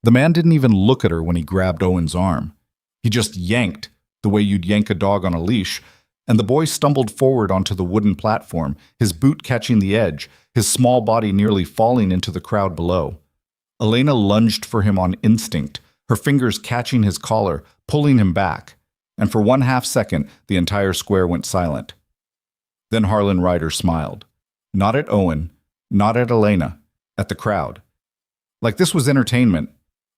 The man didn't even look at her when he grabbed Owen's arm. He just yanked, the way you'd yank a dog on a leash, and the boy stumbled forward onto the wooden platform, his boot catching the edge, his small body nearly falling into the crowd below. Elena lunged for him on instinct, her fingers catching his collar, pulling him back, and for 1/2 second the entire square went silent. Then Harlan Ryder smiled. Not at Owen, not at Elena, at the crowd. Like this was entertainment,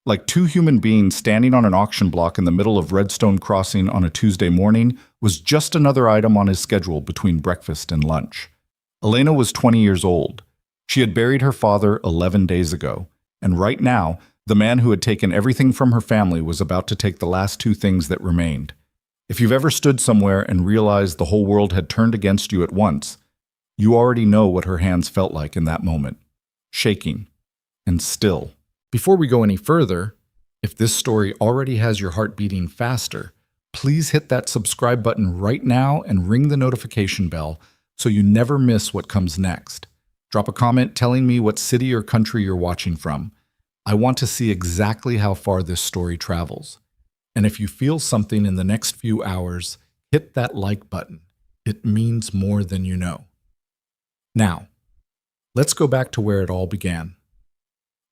like two human beings standing on an auction block in the middle of Redstone Crossing on a Tuesday morning was just another item on his schedule between breakfast and lunch. Elena was 20 years old. She had buried her father 11 days ago, and right now, the man who had taken everything from her family was about to take the last two things that remained. If you've ever stood somewhere and realized the whole world had turned against you at once, you already know what her hands felt like in that moment. Shaking. And still. Before we go any further, if this story already has your heart beating faster, please hit that subscribe button right now and ring the notification bell so you never miss what comes next. Drop a comment telling me what city or country you're watching from. I want to see exactly how far this story travels. And if you feel something in the next few hours, hit that like button. It means more than you know. Now, let's go back to where it all began.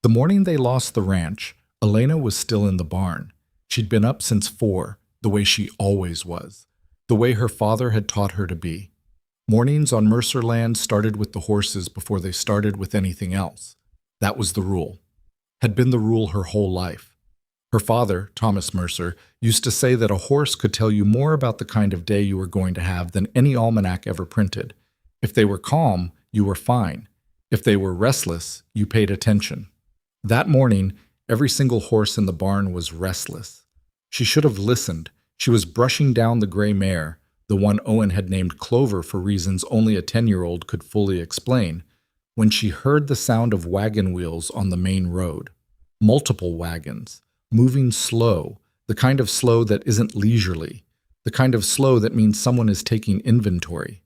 The morning they lost the ranch, Elena was still in the barn. She'd been up since 4, the way she always was, the way her father had taught her to be. Mornings on Mercer land started with the horses before they started with anything else. That was the rule. Had been the rule her whole life. Her father, Thomas Mercer, used to say that a horse could tell you more about the kind of day you were going to have than any almanac ever printed. If they were calm, you were fine. If they were restless, you paid attention. That morning, every single horse in the barn was restless. She should have listened. She was brushing down the gray mare, the one Owen had named Clover for reasons only a 10-year-old could fully explain, when she heard the sound of wagon wheels on the main road. Multiple wagons, moving slow, the kind of slow that isn't leisurely, the kind of slow that means someone is taking inventory.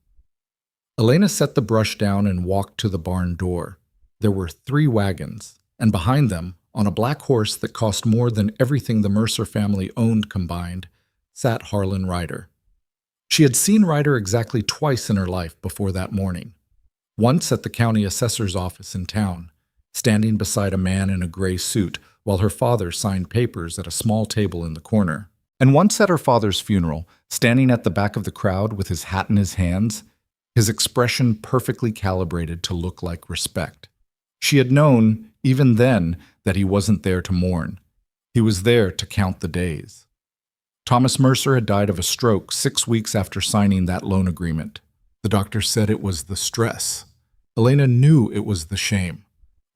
Elena set the brush down and walked to the barn door. There were 3 wagons, and behind them, on a black horse that cost more than everything the Mercer family owned combined, sat Harlan Ryder. She had seen Ryder exactly twice in her life before that morning. Once at the county assessor's office in town, standing beside a man in a gray suit while her father signed papers at a small table in the corner. And once at her father's funeral, standing at the back of the crowd with his hat in his hands, his expression perfectly calibrated to look like respect. She had known, even then, that he wasn't there to mourn. He was there to count the days. Thomas Mercer had died of a stroke 6 weeks after signing that loan agreement. The doctor said it was the stress. Elena knew it was the shame.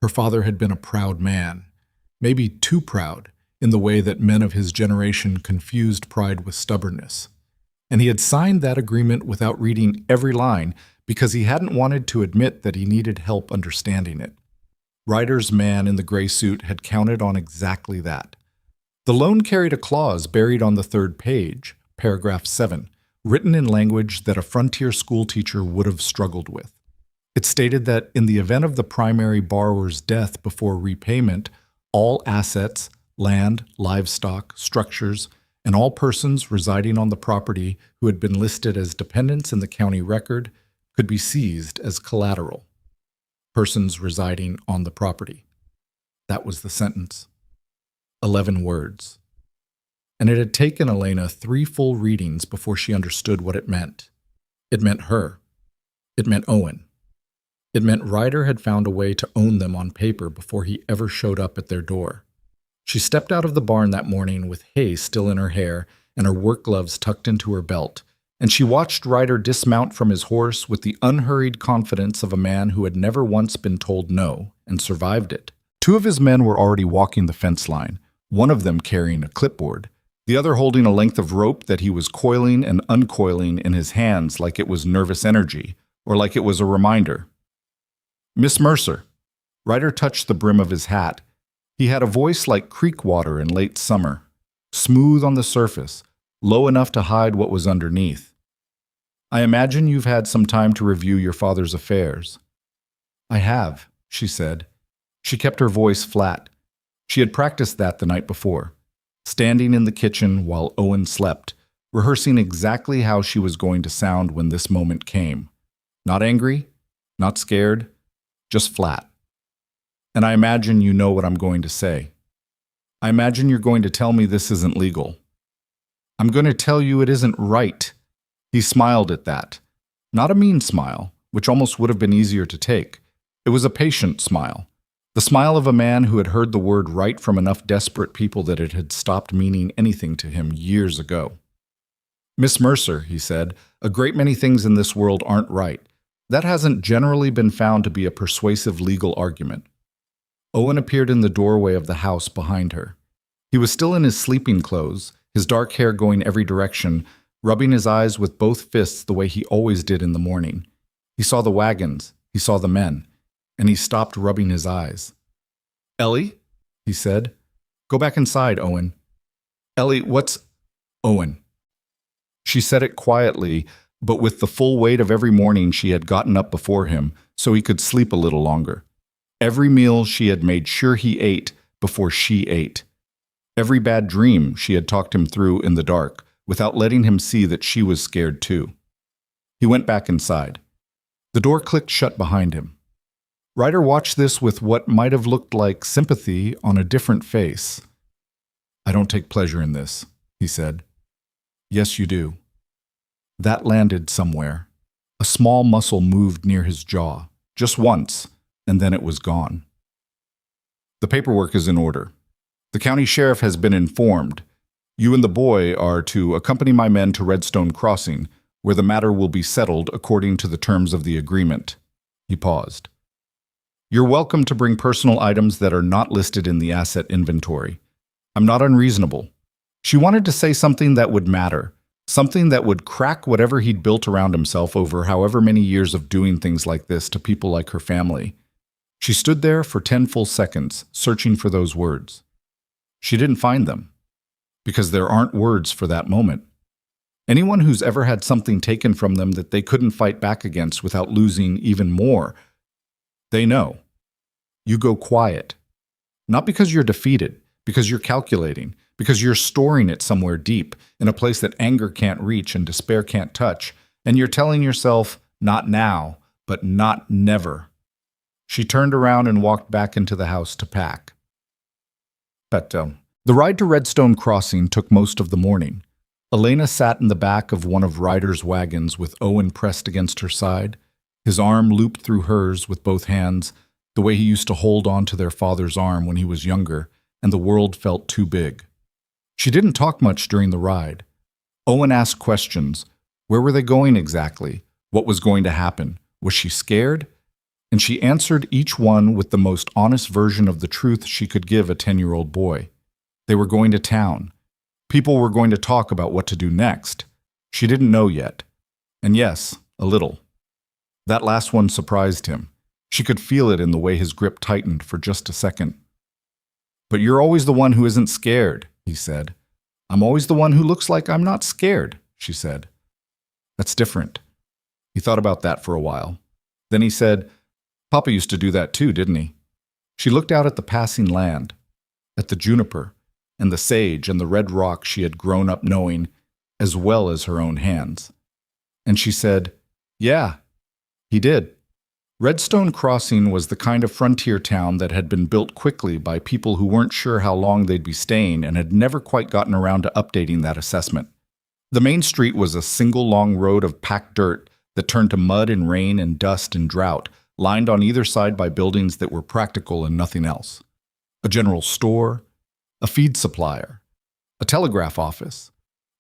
Her father had been a proud man, maybe too proud, in the way that men of his generation confused pride with stubbornness. And he had signed that agreement without reading every line because he hadn't wanted to admit that he needed help understanding it. Ryder's man in the gray suit had counted on exactly that. The loan carried a clause buried on the 3rd page, paragraph 7, written in language that a frontier school teacher would have struggled with. It stated that in the event of the primary borrower's death before repayment, all assets, land, livestock, structures, and all persons residing on the property who had been listed as dependents in the county record could be seized as collateral. Persons residing on the property. That was the sentence. 11 words. And it had taken Elena 3 full readings before she understood what it meant. It meant her. It meant Owen. It meant Ryder had found a way to own them on paper before he ever showed up at their door. She stepped out of the barn that morning with hay still in her hair and her work gloves tucked into her belt, and she watched Ryder dismount from his horse with the unhurried confidence of a man who had never once been told no and survived it. 2 of his men were already walking the fence line, one of them carrying a clipboard, the other holding a length of rope that he was coiling and uncoiling in his hands like it was nervous energy, or like it was a reminder. Miss Mercer. Ryder touched the brim of his hat. He had a voice like creek water in late summer, smooth on the surface, low enough to hide what was underneath. I imagine you've had some time to review your father's affairs. I have, she said. She kept her voice flat. She had practiced that the night before, standing in the kitchen while Owen slept, rehearsing exactly how she was going to sound when this moment came. Not angry, not scared, just flat. And I imagine you know what I'm going to say. I imagine you're going to tell me this isn't legal. I'm going to tell you it isn't right. He smiled at that. Not a mean smile, which almost would have been easier to take. It was a patient smile. The smile of a man who had heard the word right from enough desperate people that it had stopped meaning anything to him years ago. Miss Mercer, he said, a great many things in this world aren't right. That hasn't generally been found to be a persuasive legal argument. Owen appeared in the doorway of the house behind her. He was still in his sleeping clothes, his dark hair going every direction, rubbing his eyes with both fists the way he always did in the morning. He saw the wagons, he saw the men, and he stopped rubbing his eyes. "Ellie," he said. "Go back inside, Owen." "Ellie, what's—" "Owen." She said it quietly, but with the full weight of every morning she had gotten up before him so he could sleep a little longer. Every meal she had made sure he ate before she ate. Every bad dream she had talked him through in the dark, without letting him see that she was scared too. He went back inside. The door clicked shut behind him. Ryder watched this with what might have looked like sympathy on a different face. "I don't take pleasure in this," he said. "Yes, you do." That landed somewhere. A small muscle moved near his jaw, just once, and then it was gone. "The paperwork is in order. The county sheriff has been informed. You and the boy are to accompany my men to Redstone Crossing, where the matter will be settled according to the terms of the agreement." He paused. "You're welcome to bring personal items that are not listed in the asset inventory. I'm not unreasonable." She wanted to say something that would matter, something that would crack whatever he'd built around himself over however many years of doing things like this to people like her family. She stood there for 10 full seconds, searching for those words. She didn't find them, because there aren't words for that moment. Anyone who's ever had something taken from them that they couldn't fight back against without losing even more, they know. You go quiet. Not because you're defeated, because you're calculating, because you're storing it somewhere deep, in a place that anger can't reach and despair can't touch, and you're telling yourself, not now, but not never. She turned around and walked back into the house to pack. But the ride to Redstone Crossing took most of the morning. Elena sat in the back of one of Ryder's wagons with Owen pressed against her side, his arm looped through hers with both hands, the way he used to hold on to their father's arm when he was younger, and the world felt too big. She didn't talk much during the ride. Owen asked questions. Where were they going exactly? What was going to happen? Was she scared? And she answered each one with the most honest version of the truth she could give a 10-year-old boy. They were going to town. People were going to talk about what to do next. She didn't know yet. And yes, a little. That last one surprised him. She could feel it in the way his grip tightened for just a second. "But you're always the one who isn't scared," he said. "I'm always the one who looks like I'm not scared," she said. "That's different." He thought about that for a while. Then he said, "Papa used to do that too, didn't he?" She looked out at the passing land, at the juniper, and the sage and the red rock she had grown up knowing, as well as her own hands. And she said, "Yeah, he did." Redstone Crossing was the kind of frontier town that had been built quickly by people who weren't sure how long they'd be staying and had never quite gotten around to updating that assessment. The main street was a single long road of packed dirt that turned to mud and rain and dust and drought, lined on either side by buildings that were practical and nothing else. A general store, a feed supplier, a telegraph office,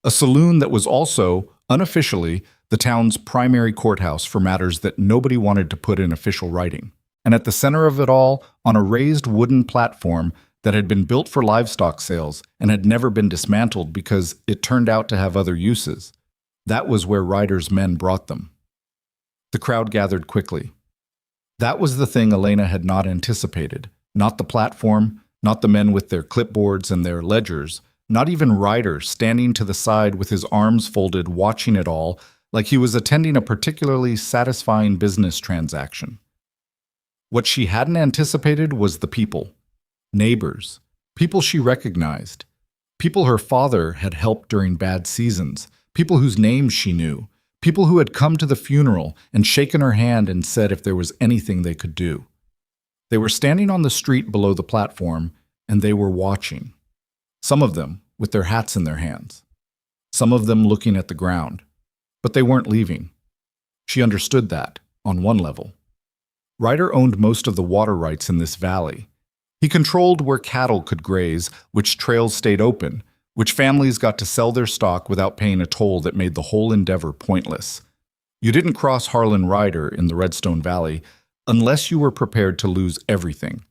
a saloon that was also, unofficially, the town's primary courthouse for matters that nobody wanted to put in official writing. And at the center of it all, on a raised wooden platform that had been built for livestock sales and had never been dismantled because it turned out to have other uses, that was where Ryder's men brought them. The crowd gathered quickly. That was the thing Elena had not anticipated. Not the platform, not the men with their clipboards and their ledgers, not even Ryder standing to the side with his arms folded watching it all like he was attending a particularly satisfying business transaction. What she hadn't anticipated was the people. Neighbors. People she recognized. People her father had helped during bad seasons. People whose names she knew. People who had come to the funeral and shaken her hand and said if there was anything they could do. They were standing on the street below the platform, and they were watching. Some of them with their hats in their hands. Some of them looking at the ground. But they weren't leaving. She understood that, on one level. Ryder owned most of the water rights in this valley. He controlled where cattle could graze, which trails stayed open, which families got to sell their stock without paying a toll that made the whole endeavor pointless. You didn't cross Harlan Ryder in the Redstone Valley unless you were prepared to lose everything.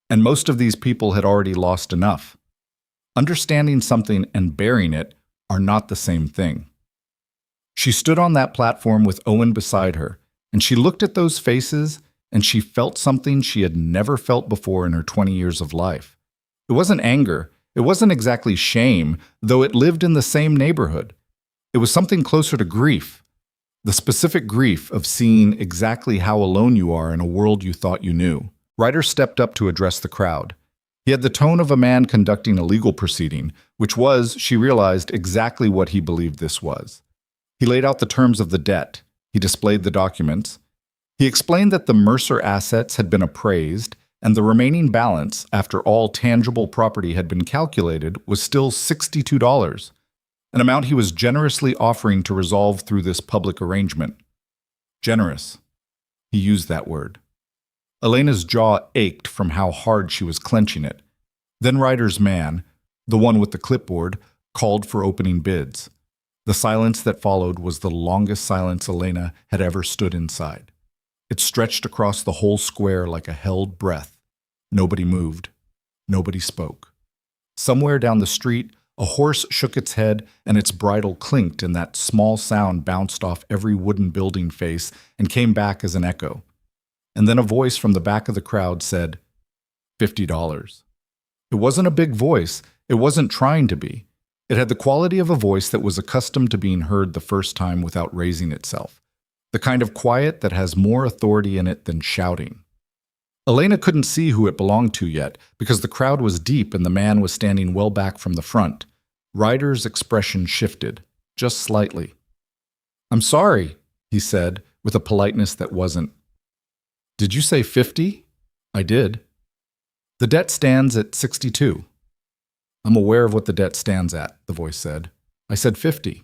And most of these people had already lost enough. Understanding something and bearing it are not the same thing. She stood on that platform with Owen beside her, and she looked at those faces, and she felt something she had never felt before in her 20 years of life. It wasn't anger. It wasn't exactly shame, though it lived in the same neighborhood. It was something closer to grief. The specific grief of seeing exactly how alone you are in a world you thought you knew. Ryder stepped up to address the crowd. He had the tone of a man conducting a legal proceeding, which was, she realized, exactly what he believed this was. He laid out the terms of the debt. He displayed the documents. He explained that the Mercer assets had been appraised, and the remaining balance, after all tangible property had been calculated, was still $62, an amount he was generously offering to resolve through this public arrangement. Generous. He used that word. Elena's jaw ached from how hard she was clenching it. Then Ryder's man, the one with the clipboard, called for opening bids. The silence that followed was the longest silence Elena had ever stood inside. It stretched across the whole square like a held breath. Nobody moved. Nobody spoke. Somewhere down the street, a horse shook its head and its bridle clinked, and that small sound bounced off every wooden building face and came back as an echo. And then a voice from the back of the crowd said, $50. It wasn't a big voice. It wasn't trying to be. It had the quality of a voice that was accustomed to being heard the first time without raising itself. The kind of quiet that has more authority in it than shouting. Elena couldn't see who it belonged to yet, because the crowd was deep and the man was standing well back from the front. Ryder's expression shifted, just slightly. "I'm sorry," he said, with a politeness that wasn't. "Did you say 50? "I did." "The debt stands at 62. "I'm aware of what the debt stands at," the voice said. "I said 50.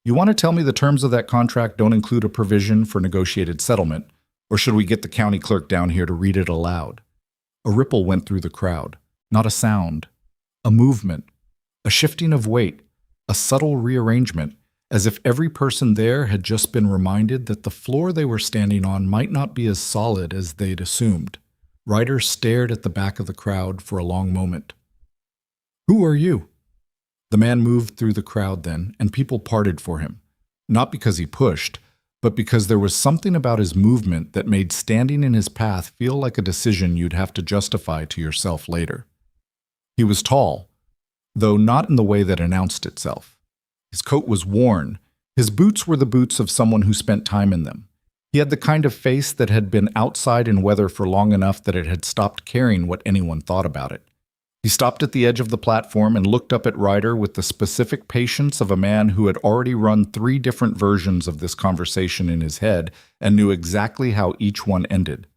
"You want to tell me the terms of that contract don't include a provision for negotiated settlement, or should we get the county clerk down here to read it aloud?" A ripple went through the crowd. Not a sound. A movement. A shifting of weight. A subtle rearrangement, as if every person there had just been reminded that the floor they were standing on might not be as solid as they'd assumed. Ryder stared at the back of the crowd for a long moment. "Who are you?" The man moved through the crowd then, and people parted for him. Not because he pushed, but because there was something about his movement that made standing in his path feel like a decision you'd have to justify to yourself later. He was tall, though not in the way that announced itself. His coat was worn. His boots were the boots of someone who spent time in them. He had the kind of face that had been outside in weather for long enough that it had stopped caring what anyone thought about it. He stopped at the edge of the platform and looked up at Ryder with the specific patience of a man who had already run 3 different versions of this conversation in his head and knew exactly how each one ended.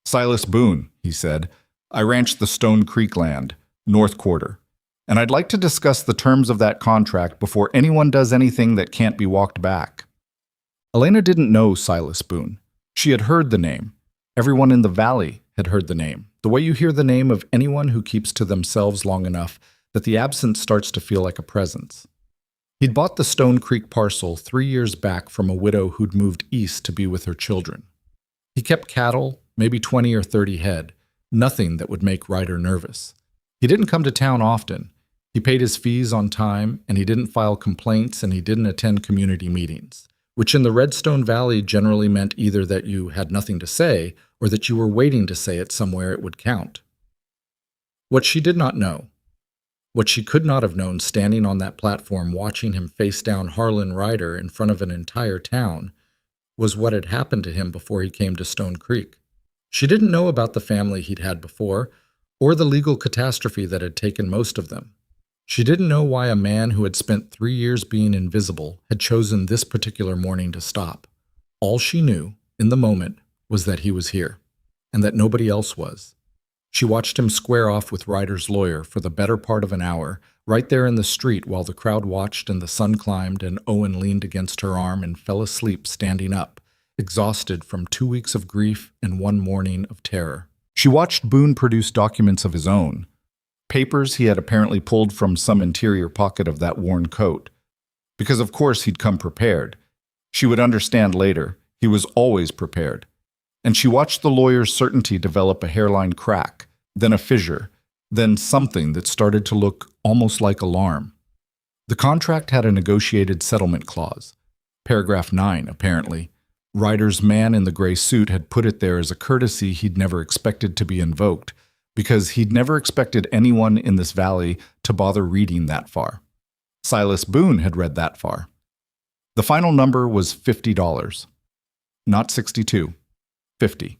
"Silas Boone," he said, "I ranch the Stone Creek land, North Quarter, and I'd like to discuss the terms of that contract before anyone does anything that can't be walked back." Elena didn't know Silas Boone. She had heard the name. Everyone in the valley had heard the name. The way you hear the name of anyone who keeps to themselves long enough that the absence starts to feel like a presence. He'd bought the Stone Creek parcel 3 years back from a widow who'd moved east to be with her children. He kept cattle, maybe 20 or 30 head, nothing that would make Ryder nervous. He didn't come to town often. He paid his fees on time, and he didn't file complaints, and he didn't attend community meetings, which in the Redstone Valley generally meant either that you had nothing to say or that you were waiting to say it somewhere it would count. What she did not know, what she could not have known standing on that platform watching him face down Harlan Ryder in front of an entire town, was what had happened to him before he came to Stone Creek. She didn't know about the family he'd had before, or the legal catastrophe that had taken most of them. She didn't know why a man who had spent 3 years being invisible had chosen this particular morning to stop. All she knew, in the moment, was that he was here, and that nobody else was. She watched him square off with Ryder's lawyer for the better part of an hour, right there in the street while the crowd watched and the sun climbed and Owen leaned against her arm and fell asleep standing up, exhausted from 2 weeks of grief and 1 morning of terror. She watched Boone produce documents of his own, papers he had apparently pulled from some interior pocket of that worn coat. Because of course he'd come prepared. She would understand later. He was always prepared. And she watched the lawyer's certainty develop a hairline crack, then a fissure, then something that started to look almost like alarm. The contract had a negotiated settlement clause. Paragraph 9, apparently. Ryder's man in the gray suit had put it there as a courtesy he'd never expected to be invoked, because he'd never expected anyone in this valley to bother reading that far. Silas Boone had read that far. The final number was $50. Not 62. 50.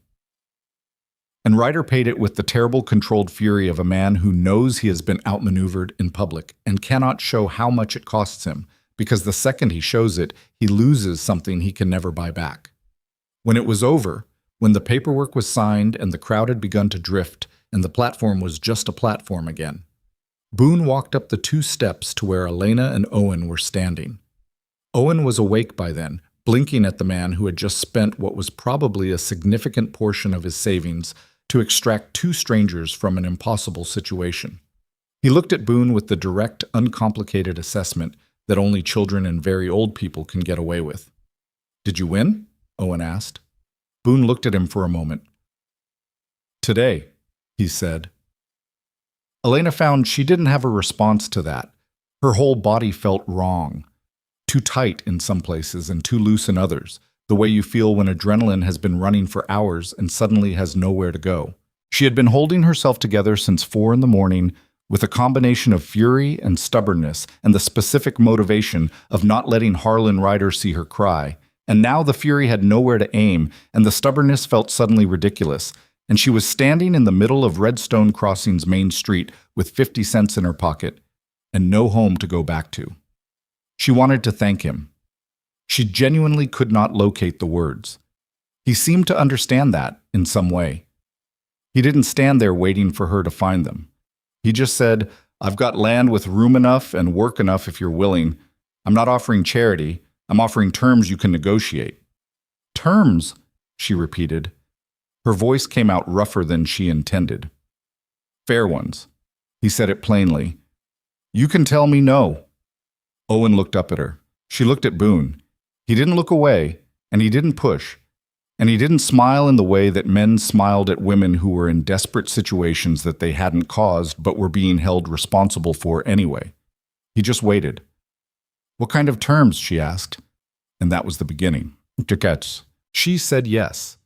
And Ryder paid it with the terrible controlled fury of a man who knows he has been outmaneuvered in public and cannot show how much it costs him, because the second he shows it, he loses something he can never buy back. When it was over, when the paperwork was signed and the crowd had begun to drift and the platform was just a platform again, Boone walked up the 2 steps to where Elena and Owen were standing. Owen was awake by then, blinking at the man who had just spent what was probably a significant portion of his savings to extract 2 strangers from an impossible situation. He looked at Boone with the direct, uncomplicated assessment that only children and very old people can get away with. "Did you win?" Owen asked. Boone looked at him for a moment. "Today," he said. Elena found she didn't have a response to that. Her whole body felt wrong. Too tight in some places and too loose in others, the way you feel when adrenaline has been running for hours and suddenly has nowhere to go. She had been holding herself together since 4 in the morning with a combination of fury and stubbornness and the specific motivation of not letting Harlan Ryder see her cry. And now the fury had nowhere to aim, and the stubbornness felt suddenly ridiculous, and she was standing in the middle of Redstone Crossing's main street with 50 cents in her pocket and no home to go back to. She wanted to thank him. She genuinely could not locate the words. He seemed to understand that in some way. He didn't stand there waiting for her to find them. He just said, "I've got land with room enough and work enough if you're willing. I'm not offering charity. I'm offering terms you can negotiate." "Terms?" she repeated. Her voice came out rougher than she intended. "Fair ones." He said it plainly. "You can tell me no." Owen looked up at her. She looked at Boone. He didn't look away, and he didn't push, and he didn't smile in the way that men smiled at women who were in desperate situations that they hadn't caused but were being held responsible for anyway. He just waited. "What kind of terms?" she asked. And that was the beginning. Tickets. She said yes.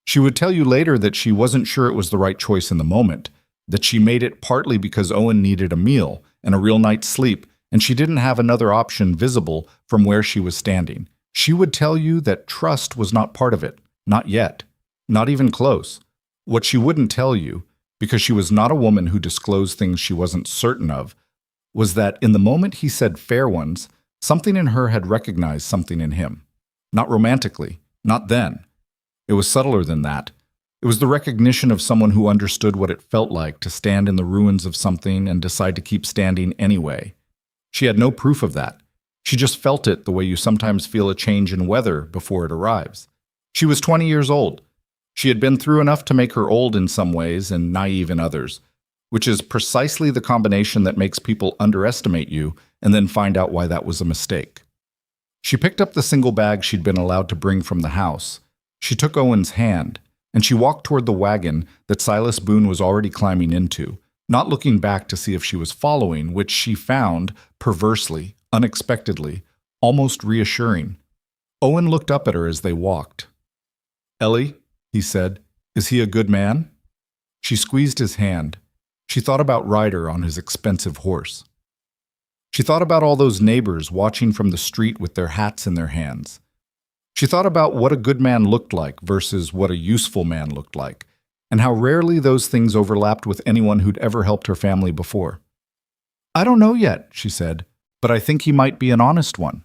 She would tell you later that she wasn't sure it was the right choice in the moment, that she made it partly because Owen needed a meal and a real night's sleep, and she didn't have another option visible from where she was standing. She would tell you that trust was not part of it, not yet, not even close. What she wouldn't tell you, because she was not a woman who disclosed things she wasn't certain of, was that in the moment he said fair ones, something in her had recognized something in him. Not romantically, not then. It was subtler than that. It was the recognition of someone who understood what it felt like to stand in the ruins of something and decide to keep standing anyway. She had no proof of that. She just felt it the way you sometimes feel a change in weather before it arrives. She was 20 years old. She had been through enough to make her old in some ways and naive in others, which is precisely the combination that makes people underestimate you and then find out why that was a mistake. She picked up the single bag she'd been allowed to bring from the house. She took Owen's hand, and she walked toward the wagon that Silas Boone was already climbing into, not looking back to see if she was following, which she found, perversely, unexpectedly, almost reassuring. Owen looked up at her as they walked. "Ellie," he said, "is he a good man?" She squeezed his hand. She thought about Ryder on his expensive horse. She thought about all those neighbors watching from the street with their hats in their hands. She thought about what a good man looked like versus what a useful man looked like, and how rarely those things overlapped with anyone who'd ever helped her family before. "I don't know yet," she said, "but I think he might be an honest one."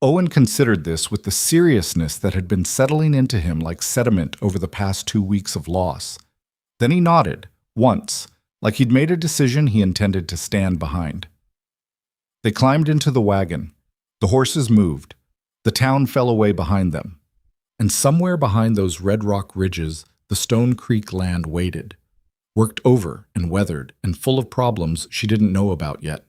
Owen considered this with the seriousness that had been settling into him like sediment over the past 2 weeks of loss. Then he nodded, once, like he'd made a decision he intended to stand behind. They climbed into the wagon. The horses moved. The town fell away behind them. And somewhere behind those red rock ridges, the Stone Creek land waited, worked over and weathered and full of problems she didn't know about yet.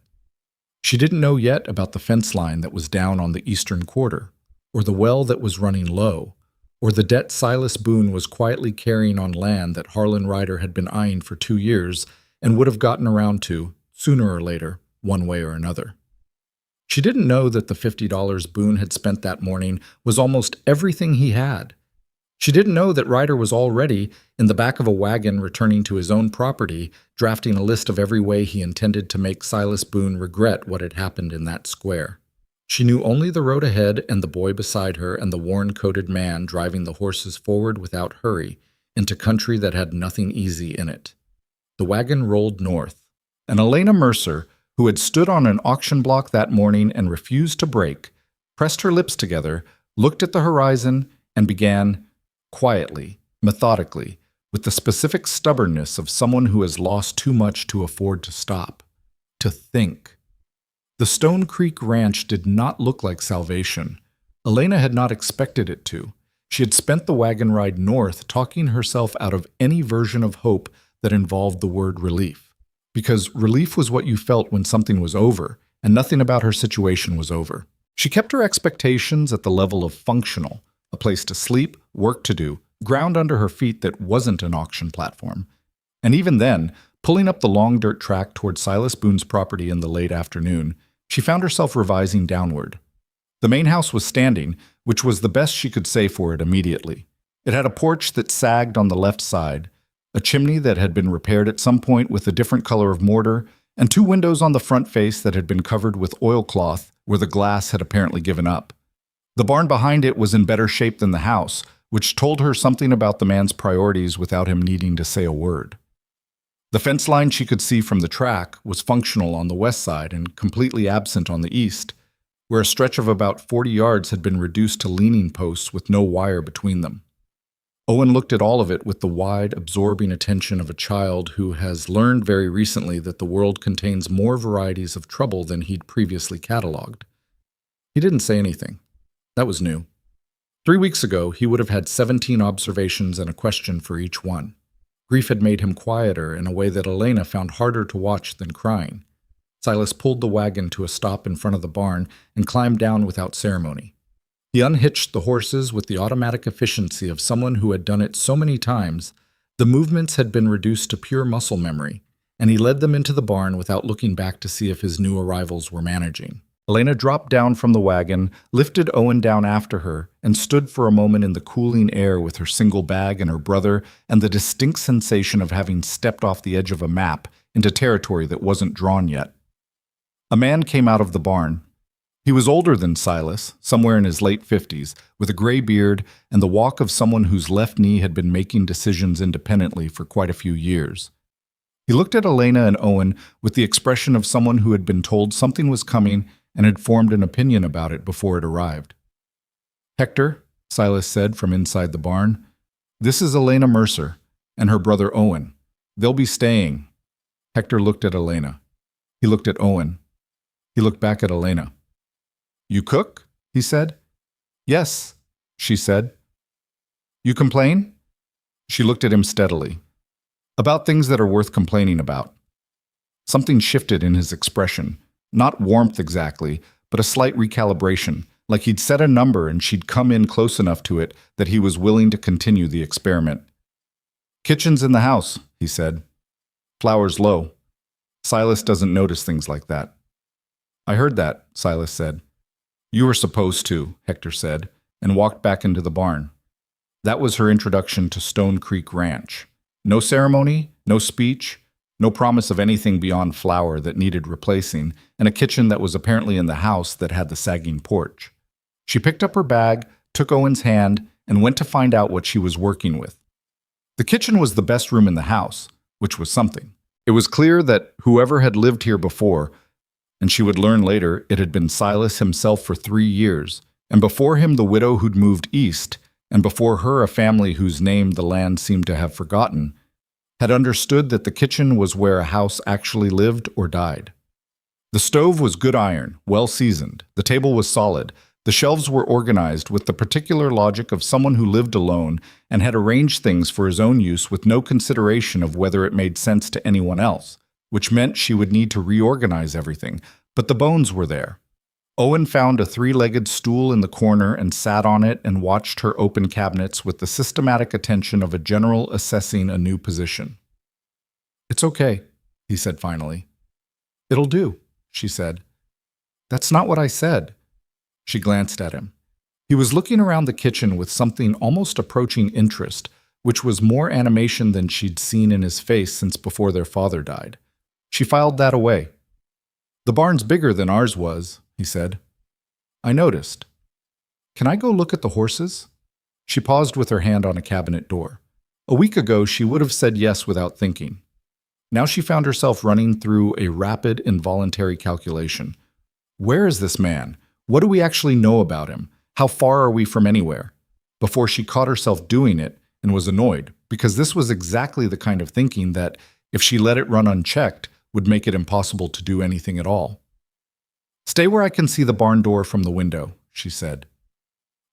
She didn't know yet about the fence line that was down on the eastern quarter, or the well that was running low, or the debt Silas Boone was quietly carrying on land that Harlan Ryder had been eyeing for 2 years and would have gotten around to, sooner or later, one way or another. She didn't know that the $50 Boone had spent that morning was almost everything he had. She didn't know that Ryder was already, in the back of a wagon returning to his own property, drafting a list of every way he intended to make Silas Boone regret what had happened in that square. She knew only the road ahead and the boy beside her and the worn-coated man driving the horses forward without hurry into country that had nothing easy in it. The wagon rolled north, and Elena Mercer, who had stood on an auction block that morning and refused to break, pressed her lips together, looked at the horizon, and began, quietly, methodically, with the specific stubbornness of someone who has lost too much to afford to stop, to think. The Stone Creek Ranch did not look like salvation. Elena had not expected it to. She had spent the wagon ride north talking herself out of any version of hope that involved the word relief. Because relief was what you felt when something was over, and nothing about her situation was over. She kept her expectations at the level of functional, a place to sleep, work to do, ground under her feet that wasn't an auction platform. And even then, pulling up the long dirt track toward Silas Boone's property in the late afternoon, she found herself revising downward. The main house was standing, which was the best she could say for it immediately. It had a porch that sagged on the left side, a chimney that had been repaired at some point with a different color of mortar, and 2 windows on the front face that had been covered with oilcloth where the glass had apparently given up. The barn behind it was in better shape than the house, which told her something about the man's priorities without him needing to say a word. The fence line she could see from the track was functional on the west side and completely absent on the east, where a stretch of about 40 yards had been reduced to leaning posts with no wire between them. Owen looked at all of it with the wide, absorbing attention of a child who has learned very recently that the world contains more varieties of trouble than he'd previously cataloged. He didn't say anything. That was new. 3 weeks ago, he would have had 17 observations and a question for each one. Grief had made him quieter in a way that Elena found harder to watch than crying. Silas pulled the wagon to a stop in front of the barn and climbed down without ceremony. He unhitched the horses with the automatic efficiency of someone who had done it so many times, the movements had been reduced to pure muscle memory, and he led them into the barn without looking back to see if his new arrivals were managing. Elena dropped down from the wagon, lifted Owen down after her, and stood for a moment in the cooling air with her single bag and her brother and the distinct sensation of having stepped off the edge of a map into territory that wasn't drawn yet. A man came out of the barn. He was older than Silas, somewhere in his late 50s, with a gray beard and the walk of someone whose left knee had been making decisions independently for quite a few years. He looked at Elena and Owen with the expression of someone who had been told something was coming and had formed an opinion about it before it arrived. "Hector," Silas said from inside the barn, "this is Elena Mercer and her brother Owen. They'll be staying." Hector looked at Elena. He looked at Owen. He looked back at Elena. "You cook?" he said. "Yes," she said. "You complain?" She looked at him steadily. "About things that are worth complaining about." Something shifted in his expression, not warmth exactly, but a slight recalibration, like he'd set a number and she'd come in close enough to it that he was willing to continue the experiment. "Kitchen's in the house," he said. "Flour's low. Silas doesn't notice things like that." "I heard that," Silas said. "You were supposed to," Hector said, and walked back into the barn. That was her introduction to Stone Creek Ranch. No ceremony, no speech, no promise of anything beyond flour that needed replacing, and a kitchen that was apparently in the house that had the sagging porch. She picked up her bag, took Owen's hand, and went to find out what she was working with. The kitchen was the best room in the house, which was something. It was clear that whoever had lived here before, and she would learn later it had been Silas himself for 3 years, and before him the widow who'd moved east, and before her a family whose name the land seemed to have forgotten, had understood that the kitchen was where a house actually lived or died. The stove was good iron, well seasoned. The table was solid. The shelves were organized with the particular logic of someone who lived alone and had arranged things for his own use with no consideration of whether it made sense to anyone else, which meant she would need to reorganize everything. But the bones were there. Owen found a 3-legged stool in the corner and sat on it and watched her open cabinets with the systematic attention of a general assessing a new position. "It's okay," he said finally. "It'll do," she said. "That's not what I said." She glanced at him. He was looking around the kitchen with something almost approaching interest, which was more animation than she'd seen in his face since before their father died. She filed that away. "The barn's bigger than ours was," he said. "I noticed. Can I go look at the horses?" She paused with her hand on a cabinet door. A week ago, she would have said yes without thinking. Now she found herself running through a rapid, involuntary calculation. Where is this man? What do we actually know about him? How far are we from anywhere? Before she caught herself doing it and was annoyed, because this was exactly the kind of thinking that, if she let it run unchecked, would make it impossible to do anything at all. "Stay where I can see the barn door from the window," she said.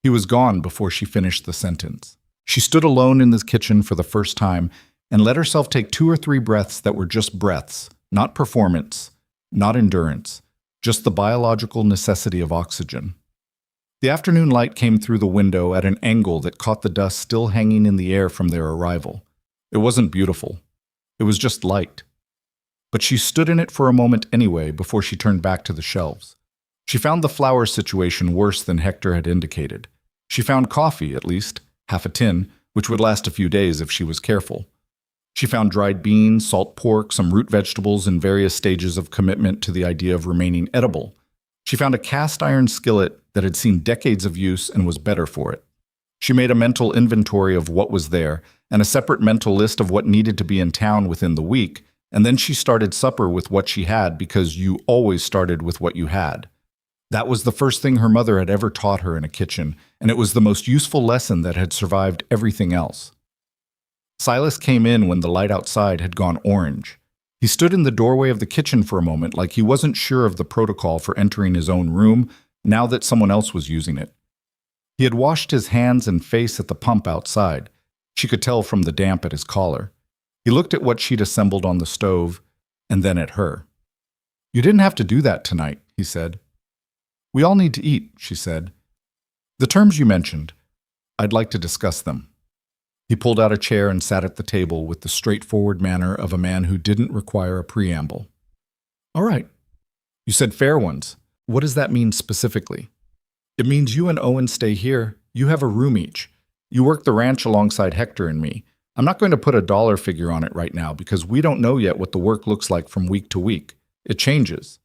He was gone before she finished the sentence. She stood alone in the kitchen for the first time and let herself take 2 or 3 breaths that were just breaths, not performance, not endurance, just the biological necessity of oxygen. The afternoon light came through the window at an angle that caught the dust still hanging in the air from their arrival. It wasn't beautiful. It was just light. But she stood in it for a moment anyway before she turned back to the shelves. She found the flour situation worse than Hector had indicated. She found coffee, at least, half a tin, which would last a few days if she was careful. She found dried beans, salt pork, some root vegetables in various stages of commitment to the idea of remaining edible. She found a cast iron skillet that had seen decades of use and was better for it. She made a mental inventory of what was there and a separate mental list of what needed to be in town within the week, and then she started supper with what she had because you always started with what you had. That was the first thing her mother had ever taught her in a kitchen, and it was the most useful lesson that had survived everything else. Silas came in when the light outside had gone orange. He stood in the doorway of the kitchen for a moment like he wasn't sure of the protocol for entering his own room now that someone else was using it. He had washed his hands and face at the pump outside. She could tell from the damp at his collar. He looked at what she'd assembled on the stove, and then at her. "You didn't have to do that tonight," he said. "We all need to eat," she said. "The terms you mentioned, I'd like to discuss them." He pulled out a chair and sat at the table with the straightforward manner of a man who didn't require a preamble. "All right. You said fair ones. What does that mean specifically?" "It means you and Owen stay here. You have a room each. You work the ranch alongside Hector and me. I'm not going to put a dollar figure on it right now because we don't know yet what the work looks like from week to week. It changes.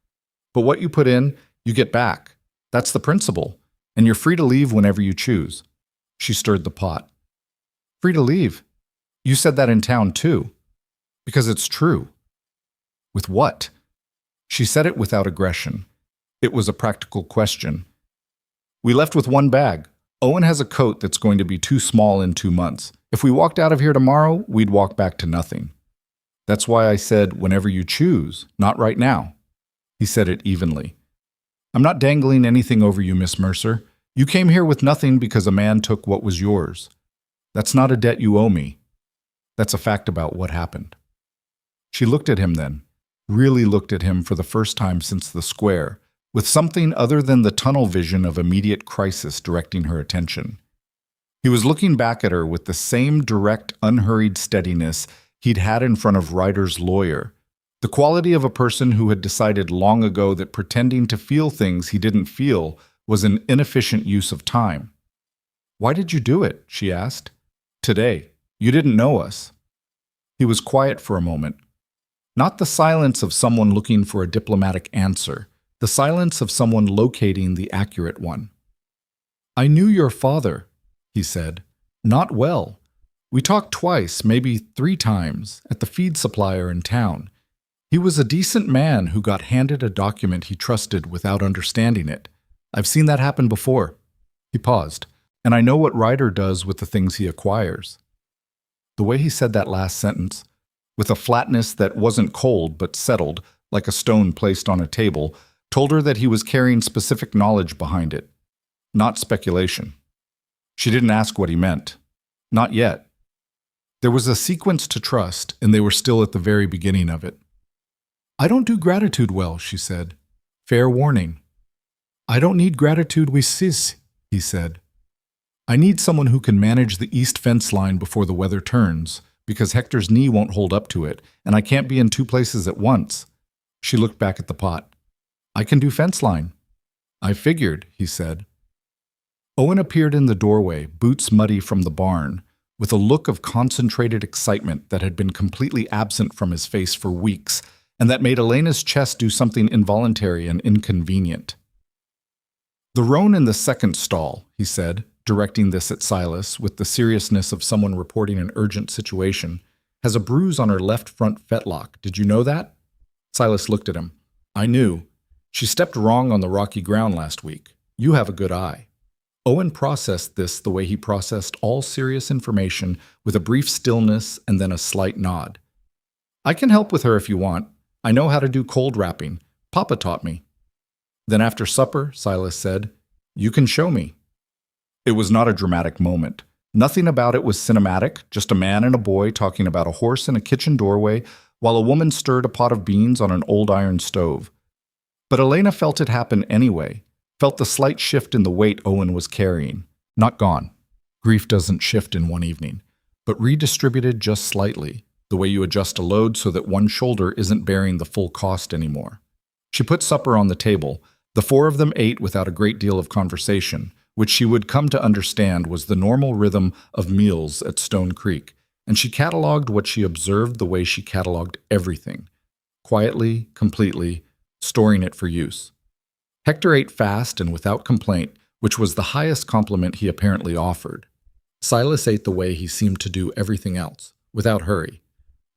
But what you put in, you get back. That's the principle. And you're free to leave whenever you choose." She stirred the pot. "Free to leave? You said that in town too." "Because it's true." "With what?" She said it without aggression. It was a practical question. "We left with 1 bag. Owen has a coat that's going to be too small in 2 months. If we walked out of here tomorrow, we'd walk back to nothing. That's why I said whenever you choose, not right now." He said it evenly. "I'm not dangling anything over you, Miss Mercer. You came here with nothing because a man took what was yours. That's not a debt you owe me. That's a fact about what happened." She looked at him then, really looked at him for the first time since the square, with something other than the tunnel vision of immediate crisis directing her attention. He was looking back at her with the same direct, unhurried steadiness he'd had in front of Ryder's lawyer, the quality of a person who had decided long ago that pretending to feel things he didn't feel was an inefficient use of time. "Why did you do it?" she asked. "Today. You didn't know us." He was quiet for a moment. Not the silence of someone looking for a diplomatic answer, the silence of someone locating the accurate one. "I knew your father," he said. "Not well. We talked twice, maybe 3 times, at the feed supplier in town. He was a decent man who got handed a document he trusted without understanding it. I've seen that happen before. He paused. And I know what Ryder does with the things he acquires. The way he said that last sentence, with a flatness that wasn't cold but settled, like a stone placed on a table, told her that he was carrying specific knowledge behind it, not speculation. She didn't ask what he meant. Not yet. There was a sequence to trust, and they were still at the very beginning of it. I don't do gratitude well, she said. Fair warning. I don't need gratitude with sis, he said. I need someone who can manage the east fence line before the weather turns, because Hector's knee won't hold up to it, and I can't be in 2 places at once. She looked back at the pot. I can do fence line. I figured, he said. Owen appeared in the doorway, boots muddy from the barn, with a look of concentrated excitement that had been completely absent from his face for weeks, and that made Elena's chest do something involuntary and inconvenient. The roan in the second stall, he said, directing this at Silas with the seriousness of someone reporting an urgent situation, has a bruise on her left front fetlock. Did you know that? Silas looked at him. I knew. She stepped wrong on the rocky ground last week. You have a good eye. Owen processed this the way he processed all serious information, with a brief stillness and then a slight nod. I can help with her if you want. I know how to do cold wrapping. Papa taught me. Then after supper, Silas said, you can show me. It was not a dramatic moment. Nothing about it was cinematic, just a man and a boy talking about a horse in a kitchen doorway while a woman stirred a pot of beans on an old iron stove. But Elena felt it happen anyway, felt the slight shift in the weight Owen was carrying. Not gone. Grief doesn't shift in one evening, but redistributed just slightly, the way you adjust a load so that one shoulder isn't bearing the full cost anymore. She put supper on the table. The 4 of them ate without a great deal of conversation, which she would come to understand was the normal rhythm of meals at Stone Creek, and she cataloged what she observed the way she cataloged everything, quietly, completely, storing it for use. Hector ate fast and without complaint, which was the highest compliment he apparently offered. Silas ate the way he seemed to do everything else, without hurry.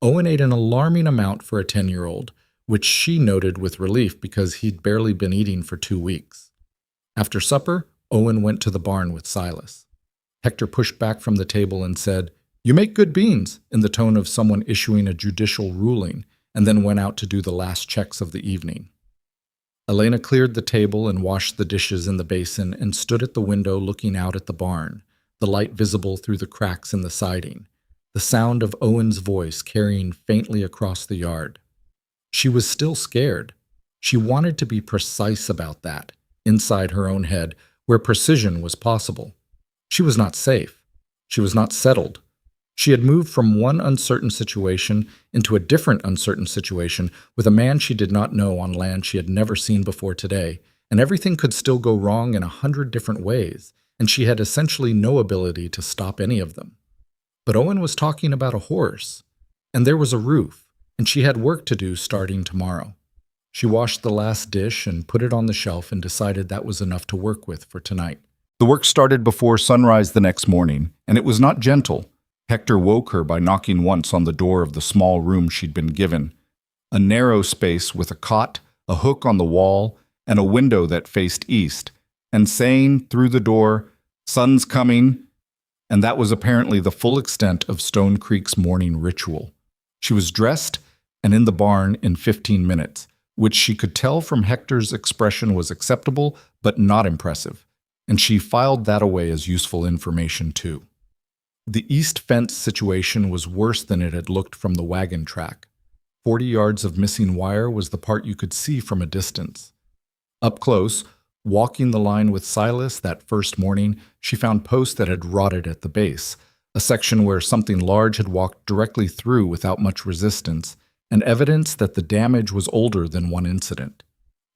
Owen ate an alarming amount for a 10-year-old, which she noted with relief because he'd barely been eating for 2 weeks. After supper, Owen went to the barn with Silas. Hector pushed back from the table and said, You make good beans, in the tone of someone issuing a judicial ruling, and then went out to do the last checks of the evening. Elena cleared the table and washed the dishes in the basin and stood at the window looking out at the barn, the light visible through the cracks in the siding, the sound of Owen's voice carrying faintly across the yard. She was still scared. She wanted to be precise about that, inside her own head, where precision was possible. She was not safe. She was not settled. She had moved from one uncertain situation into a different uncertain situation with a man she did not know on land she had never seen before today, and everything could still go wrong in 100 different ways, and she had essentially no ability to stop any of them. But Owen was talking about a horse, and there was a roof, and she had work to do starting tomorrow. She washed the last dish and put it on the shelf and decided that was enough to work with for tonight. The work started before sunrise the next morning, and it was not gentle. Hector woke her by knocking once on the door of the small room she'd been given. A narrow space with a cot, a hook on the wall, and a window that faced east, and saying through the door, "Sun's coming," and that was apparently the full extent of Stone Creek's morning ritual. She was dressed and in the barn in 15 minutes, which she could tell from Hector's expression was acceptable but not impressive, and she filed that away as useful information too. The east fence situation was worse than it had looked from the wagon track. 40 yards of missing wire was the part you could see from a distance. Up close, walking the line with Silas that first morning, she found posts that had rotted at the base, a section where something large had walked directly through without much resistance, and evidence that the damage was older than one incident,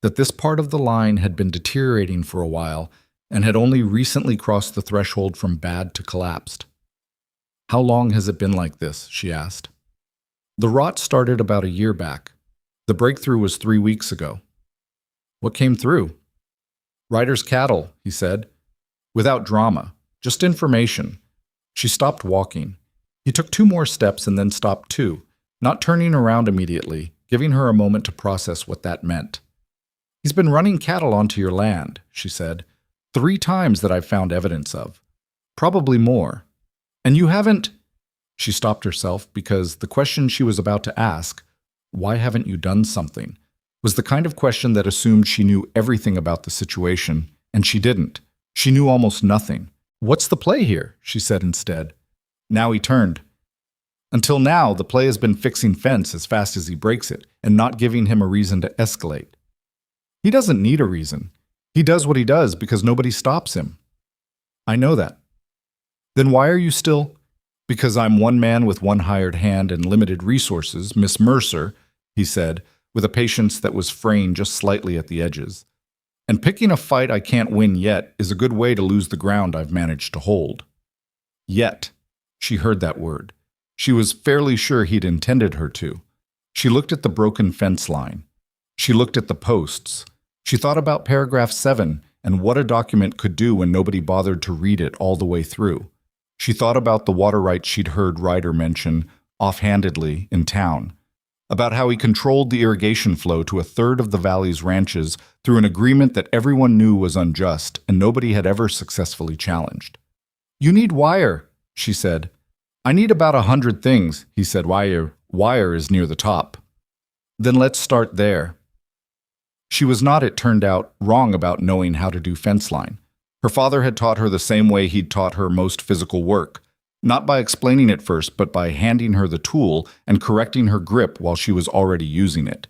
that this part of the line had been deteriorating for a while and had only recently crossed the threshold from bad to collapsed. How long has it been like this? She asked. The rot started about a year back. The breakthrough was 3 weeks ago. What came through? Ryder's cattle, he said, without drama, just information. She stopped walking. He took 2 more steps and then stopped too, not turning around immediately, giving her a moment to process what that meant. "He's been running cattle onto your land," she said, "3 times that I've found evidence of. Probably more. And you haven't—" She stopped herself because the question she was about to ask, "Why haven't you done something?" was the kind of question that assumed she knew everything about the situation, and she didn't. She knew almost nothing. "What's the play here?" she said instead. Now he turned. "Until now, the play has been fixing fence as fast as he breaks it and not giving him a reason to escalate. He doesn't need a reason. He does what he does because nobody stops him." "I know that." "Then why are you still—" "Because I'm one man with one hired hand and limited resources, Miss Mercer," he said, with a patience that was fraying just slightly at the edges. "And picking a fight I can't win yet is a good way to lose the ground I've managed to hold." Yet. She heard that word. She was fairly sure he'd intended her to. She looked at the broken fence line. She looked at the posts. She thought about paragraph 7 and what a document could do when nobody bothered to read it all the way through. She thought about the water rights she'd heard Ryder mention offhandedly in town, about how he controlled the irrigation flow to 1/3 of the valley's ranches through an agreement that everyone knew was unjust and nobody had ever successfully challenged. "You need wire," she said. "I need about 100 things," he said. Wire is near the top." "Then let's start there." She was not, it turned out, wrong about knowing how to do fence line. Her father had taught her the same way he'd taught her most physical work, not by explaining it first, but by handing her the tool and correcting her grip while she was already using it.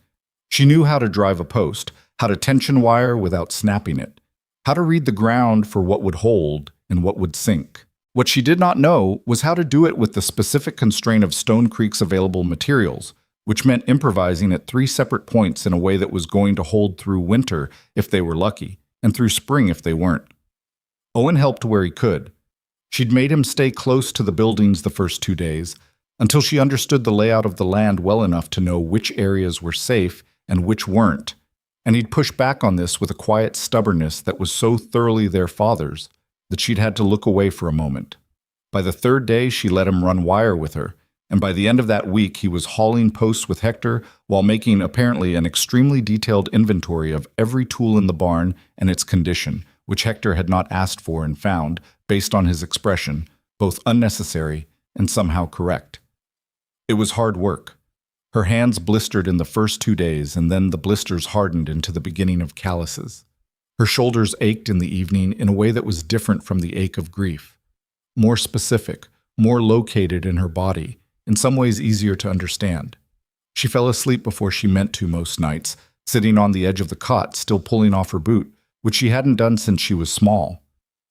She knew how to drive a post, how to tension wire without snapping it, how to read the ground for what would hold and what would sink. What she did not know was how to do it with the specific constraint of Stone Creek's available materials, which meant improvising at 3 separate points in a way that was going to hold through winter if they were lucky, and through spring if they weren't. Owen helped where he could. She'd made him stay close to the buildings the first 2 days, until she understood the layout of the land well enough to know which areas were safe and which weren't, and he'd push back on this with a quiet stubbornness that was so thoroughly their father's that she'd had to look away for a moment. By the 3rd day, she let him run wire with her, and by the end of that week he was hauling posts with Hector while making apparently an extremely detailed inventory of every tool in the barn and its condition, which Hector had not asked for and found, based on his expression, both unnecessary and somehow correct. It was hard work. Her hands blistered in the first 2 days, and then the blisters hardened into the beginning of calluses. Her shoulders ached in the evening in a way that was different from the ache of grief. More specific, more located in her body, in some ways easier to understand. She fell asleep before she meant to most nights, sitting on the edge of the cot, still pulling off her boot, which she hadn't done since she was small.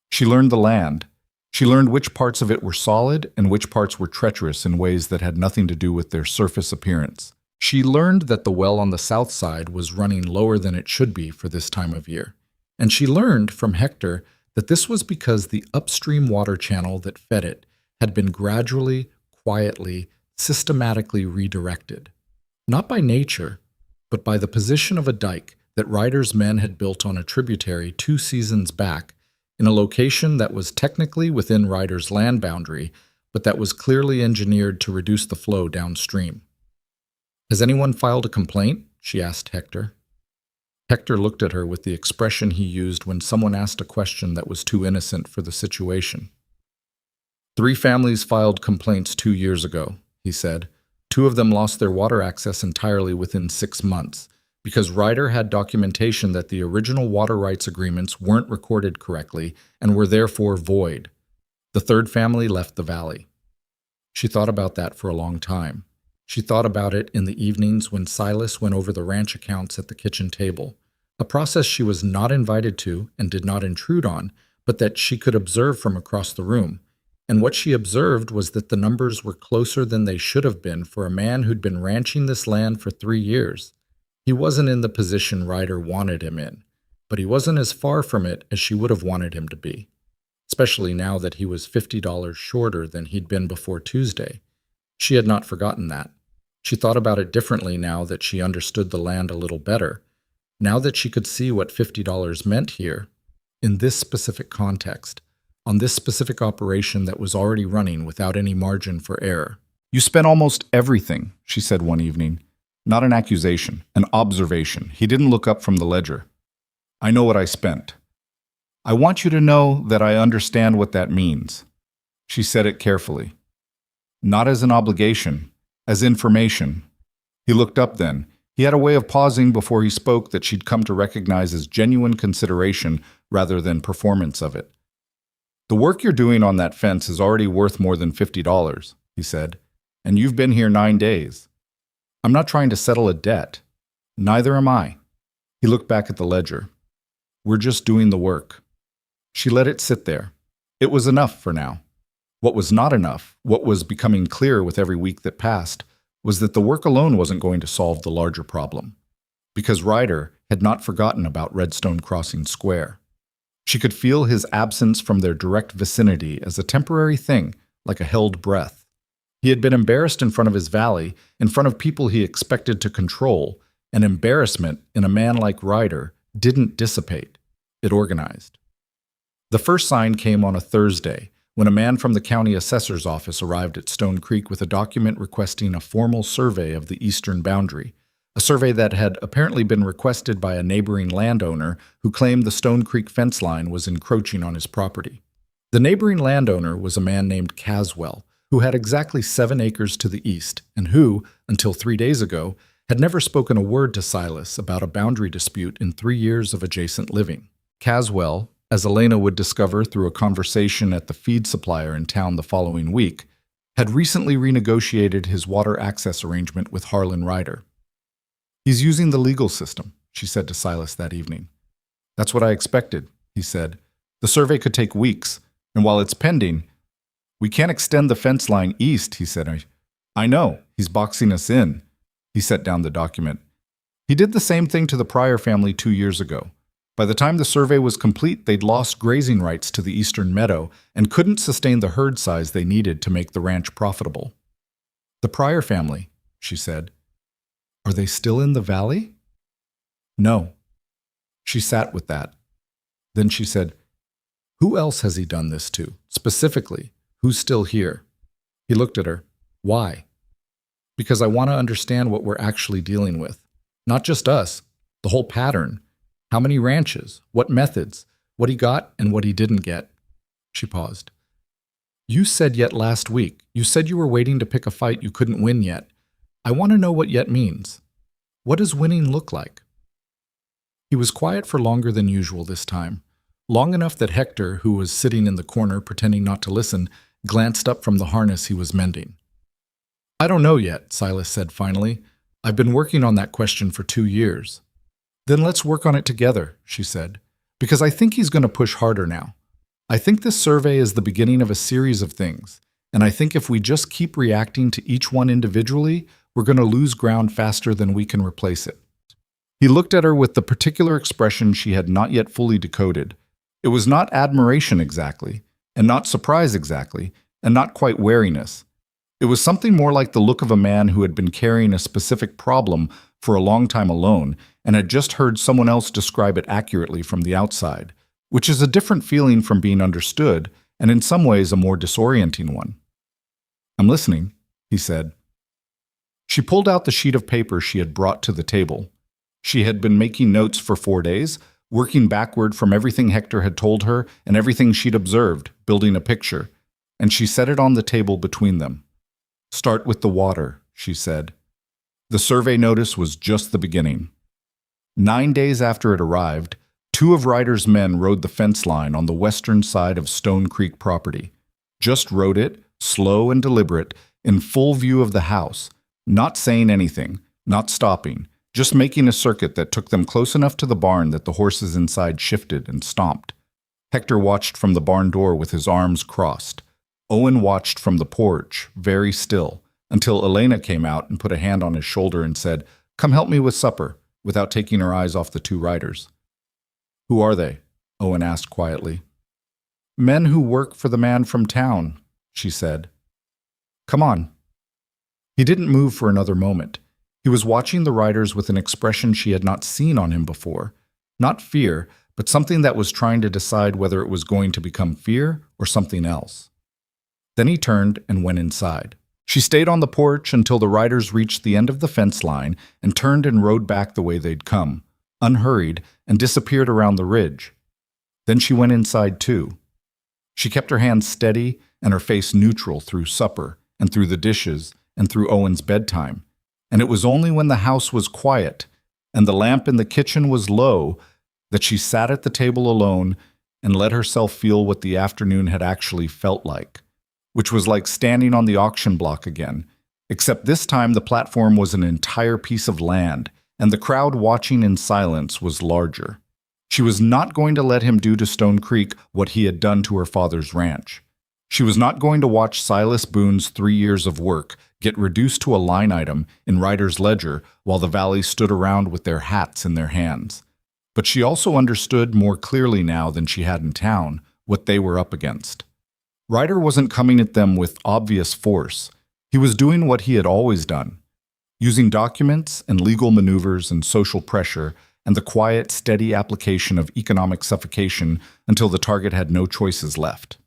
She learned the land. She learned which parts of it were solid and which parts were treacherous in ways that had nothing to do with their surface appearance. She learned that the well on the south side was running lower than it should be for this time of year. And she learned from Hector that this was because the upstream water channel that fed it had been gradually, quietly, systematically redirected. Not by nature, but by the position of a dike that Ryder's men had built on a tributary 2 seasons back, in a location that was technically within Ryder's land boundary, but that was clearly engineered to reduce the flow downstream. "Has anyone filed a complaint?" she asked Hector. Hector looked at her with the expression he used when someone asked a question that was too innocent for the situation. 3 families filed complaints 2 years ago, he said. 2 of them lost their water access entirely within 6 months, because Ryder had documentation that the original water rights agreements weren't recorded correctly and were therefore void. The 3rd family left the valley. She thought about that for a long time. She thought about it in the evenings when Silas went over the ranch accounts at the kitchen table, a process she was not invited to and did not intrude on, but that she could observe from across the room. And what she observed was that the numbers were closer than they should have been for a man who'd been ranching this land for 3 years. He wasn't in the position Ryder wanted him in, but he wasn't as far from it as she would have wanted him to be, especially now that he was $50 shorter than he'd been before Tuesday. She had not forgotten that. She thought about it differently now that she understood the land a little better, now that she could see what $50 meant here, in this specific context, on this specific operation that was already running without any margin for error. You spent almost everything, she said one evening. Not an accusation, an observation. He didn't look up from the ledger. I know what I spent. I want you to know that I understand what that means. She said it carefully. Not as an obligation, as information. He looked up then. He had a way of pausing before he spoke that she'd come to recognize as genuine consideration rather than performance of it. The work you're doing on that fence is already worth more than $50, he said, and you've been here 9 days. I'm not trying to settle a debt. Neither am I. He looked back at the ledger. We're just doing the work. She let it sit there. It was enough for now. What was not enough, what was becoming clearer with every week that passed, was that the work alone wasn't going to solve the larger problem. Because Ryder had not forgotten about Redstone Crossing Square. She could feel his absence from their direct vicinity as a temporary thing, like a held breath. He had been embarrassed in front of his valley, in front of people he expected to control, and embarrassment in a man like Ryder didn't dissipate. It organized. The first sign came on a Thursday, when a man from the county assessor's office arrived at Stone Creek with a document requesting a formal survey of the eastern boundary, a survey that had apparently been requested by a neighboring landowner who claimed the Stone Creek fence line was encroaching on his property. The neighboring landowner was a man named Caswell, who had exactly 7 acres to the east, and who, until 3 days ago, had never spoken a word to Silas about a boundary dispute in 3 years of adjacent living. Caswell, as Elena would discover through a conversation at the feed supplier in town the following week, had recently renegotiated his water access arrangement with Harlan Ryder. He's using the legal system, she said to Silas that evening. That's what I expected, he said. The survey could take weeks, and while it's pending, we can't extend the fence line east, he said. I know, he's boxing us in. He set down the document. He did the same thing to the Pryor family 2 years ago. By the time the survey was complete, they'd lost grazing rights to the eastern meadow and couldn't sustain the herd size they needed to make the ranch profitable. The Pryor family, she said. Are they still in the valley? No. She sat with that. Then she said, who else has he done this to? Specifically, who's still here? He looked at her. Why? Because I want to understand what we're actually dealing with. Not just us, the whole pattern. How many ranches? What methods? What he got and what he didn't get? She paused. You said yet last week. You said you were waiting to pick a fight you couldn't win yet. I want to know what yet means. What does winning look like? He was quiet for longer than usual this time, long enough that Hector, who was sitting in the corner pretending not to listen, glanced up from the harness he was mending. I don't know yet, Silas said finally. I've been working on that question for 2 years. Then let's work on it together, she said, because I think he's going to push harder now. I think this survey is the beginning of a series of things, and I think if we just keep reacting to each one individually, we're going to lose ground faster than we can replace it. He looked at her with the particular expression she had not yet fully decoded. It was not admiration exactly, and not surprise exactly, and not quite wariness. It was something more like the look of a man who had been carrying a specific problem for a long time alone and had just heard someone else describe it accurately from the outside, which is a different feeling from being understood and in some ways a more disorienting one. I'm listening, he said. She pulled out the sheet of paper she had brought to the table. She had been making notes for 4 days, working backward from everything Hector had told her and everything she'd observed, building a picture, and she set it on the table between them. Start with the water, she said. The survey notice was just the beginning. 9 days after it arrived, 2 of Ryder's men rode the fence line on the western side of Stone Creek property. Just rode it, slow and deliberate, in full view of the house, not saying anything, not stopping, just making a circuit that took them close enough to the barn that the horses inside shifted and stomped. Hector watched from the barn door with his arms crossed. Owen watched from the porch, very still, until Elena came out and put a hand on his shoulder and said, "Come help me with supper," without taking her eyes off the 2 riders. "Who are they?" Owen asked quietly. "Men who work for the man from town," she said. "Come on." He didn't move for another moment. He was watching the riders with an expression she had not seen on him before. Not fear, but something that was trying to decide whether it was going to become fear or something else. Then he turned and went inside. She stayed on the porch until the riders reached the end of the fence line and turned and rode back the way they'd come, unhurried, and disappeared around the ridge. Then she went inside too. She kept her hands steady and her face neutral through supper and through the dishes and through Owen's bedtime. And it was only when the house was quiet and the lamp in the kitchen was low that she sat at the table alone and let herself feel what the afternoon had actually felt like, which was like standing on the auction block again, except this time the platform was an entire piece of land, and the crowd watching in silence was larger. She was not going to let him do to Stone Creek what he had done to her father's ranch. She was not going to watch Silas Boone's 3 years of work get reduced to a line item in Ryder's ledger while the valley stood around with their hats in their hands. But she also understood more clearly now than she had in town what they were up against. Ryder wasn't coming at them with obvious force. He was doing what he had always done, using documents and legal maneuvers and social pressure and the quiet, steady application of economic suffocation until the target had no choices left.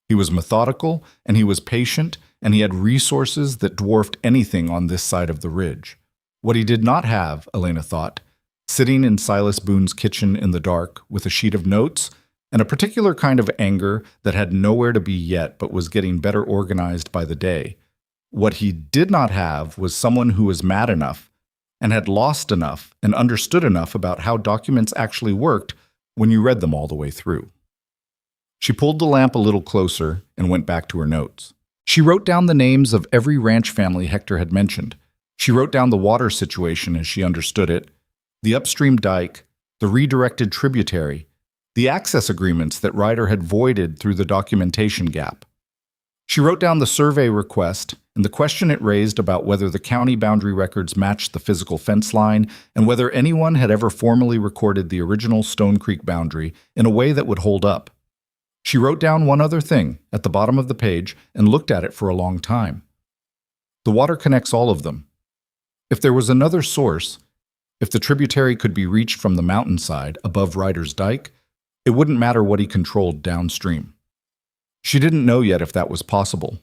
He was methodical, and he was patient, and he had resources that dwarfed anything on this side of the ridge. What he did not have, Elena thought, sitting in Silas Boone's kitchen in the dark with a sheet of notes and a particular kind of anger that had nowhere to be yet but was getting better organized by the day. What he did not have was someone who was mad enough and had lost enough and understood enough about how documents actually worked when you read them all the way through. She pulled the lamp a little closer and went back to her notes. She wrote down the names of every ranch family Hector had mentioned. She wrote down the water situation as she understood it, the upstream dike, the redirected tributary, the access agreements that Ryder had voided through the documentation gap. She wrote down the survey request and the question it raised about whether the county boundary records matched the physical fence line and whether anyone had ever formally recorded the original Stone Creek boundary in a way that would hold up. She wrote down one other thing at the bottom of the page and looked at it for a long time. The water connects all of them. If there was another source, if the tributary could be reached from the mountainside above Ryder's dike, it wouldn't matter what he controlled downstream. She didn't know yet if that was possible.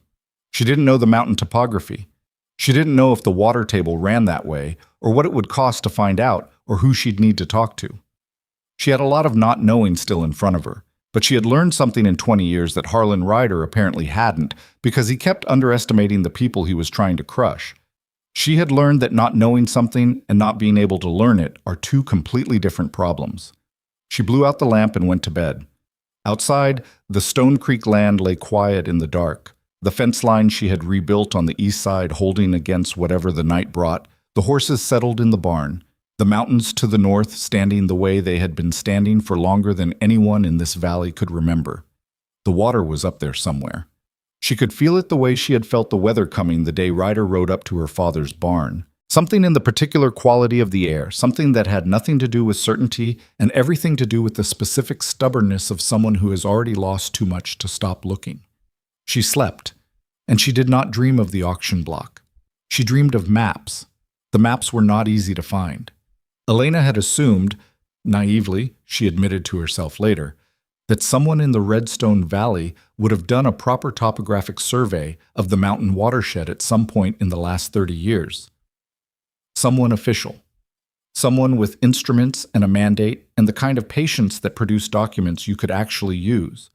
She didn't know the mountain topography. She didn't know if the water table ran that way, or what it would cost to find out, or who she'd need to talk to. She had a lot of not knowing still in front of her, but she had learned something in 20 years that Harlan Ryder apparently hadn't, because he kept underestimating the people he was trying to crush. She had learned that not knowing something and not being able to learn it are two completely different problems. She blew out the lamp and went to bed. Outside, the Stone Creek land lay quiet in the dark, the fence line she had rebuilt on the east side holding against whatever the night brought, the horses settled in the barn, the mountains to the north standing the way they had been standing for longer than anyone in this valley could remember. The water was up there somewhere. She could feel it the way she had felt the weather coming the day Ryder rode up to her father's barn. Something in the particular quality of the air, something that had nothing to do with certainty and everything to do with the specific stubbornness of someone who has already lost too much to stop looking. She slept, and she did not dream of the auction block. She dreamed of maps. The maps were not easy to find. Elena had assumed, naively, she admitted to herself later, that someone in the Redstone Valley would have done a proper topographic survey of the mountain watershed at some point in the last 30 years. Someone official. Someone with instruments and a mandate and the kind of patience that produced documents you could actually use.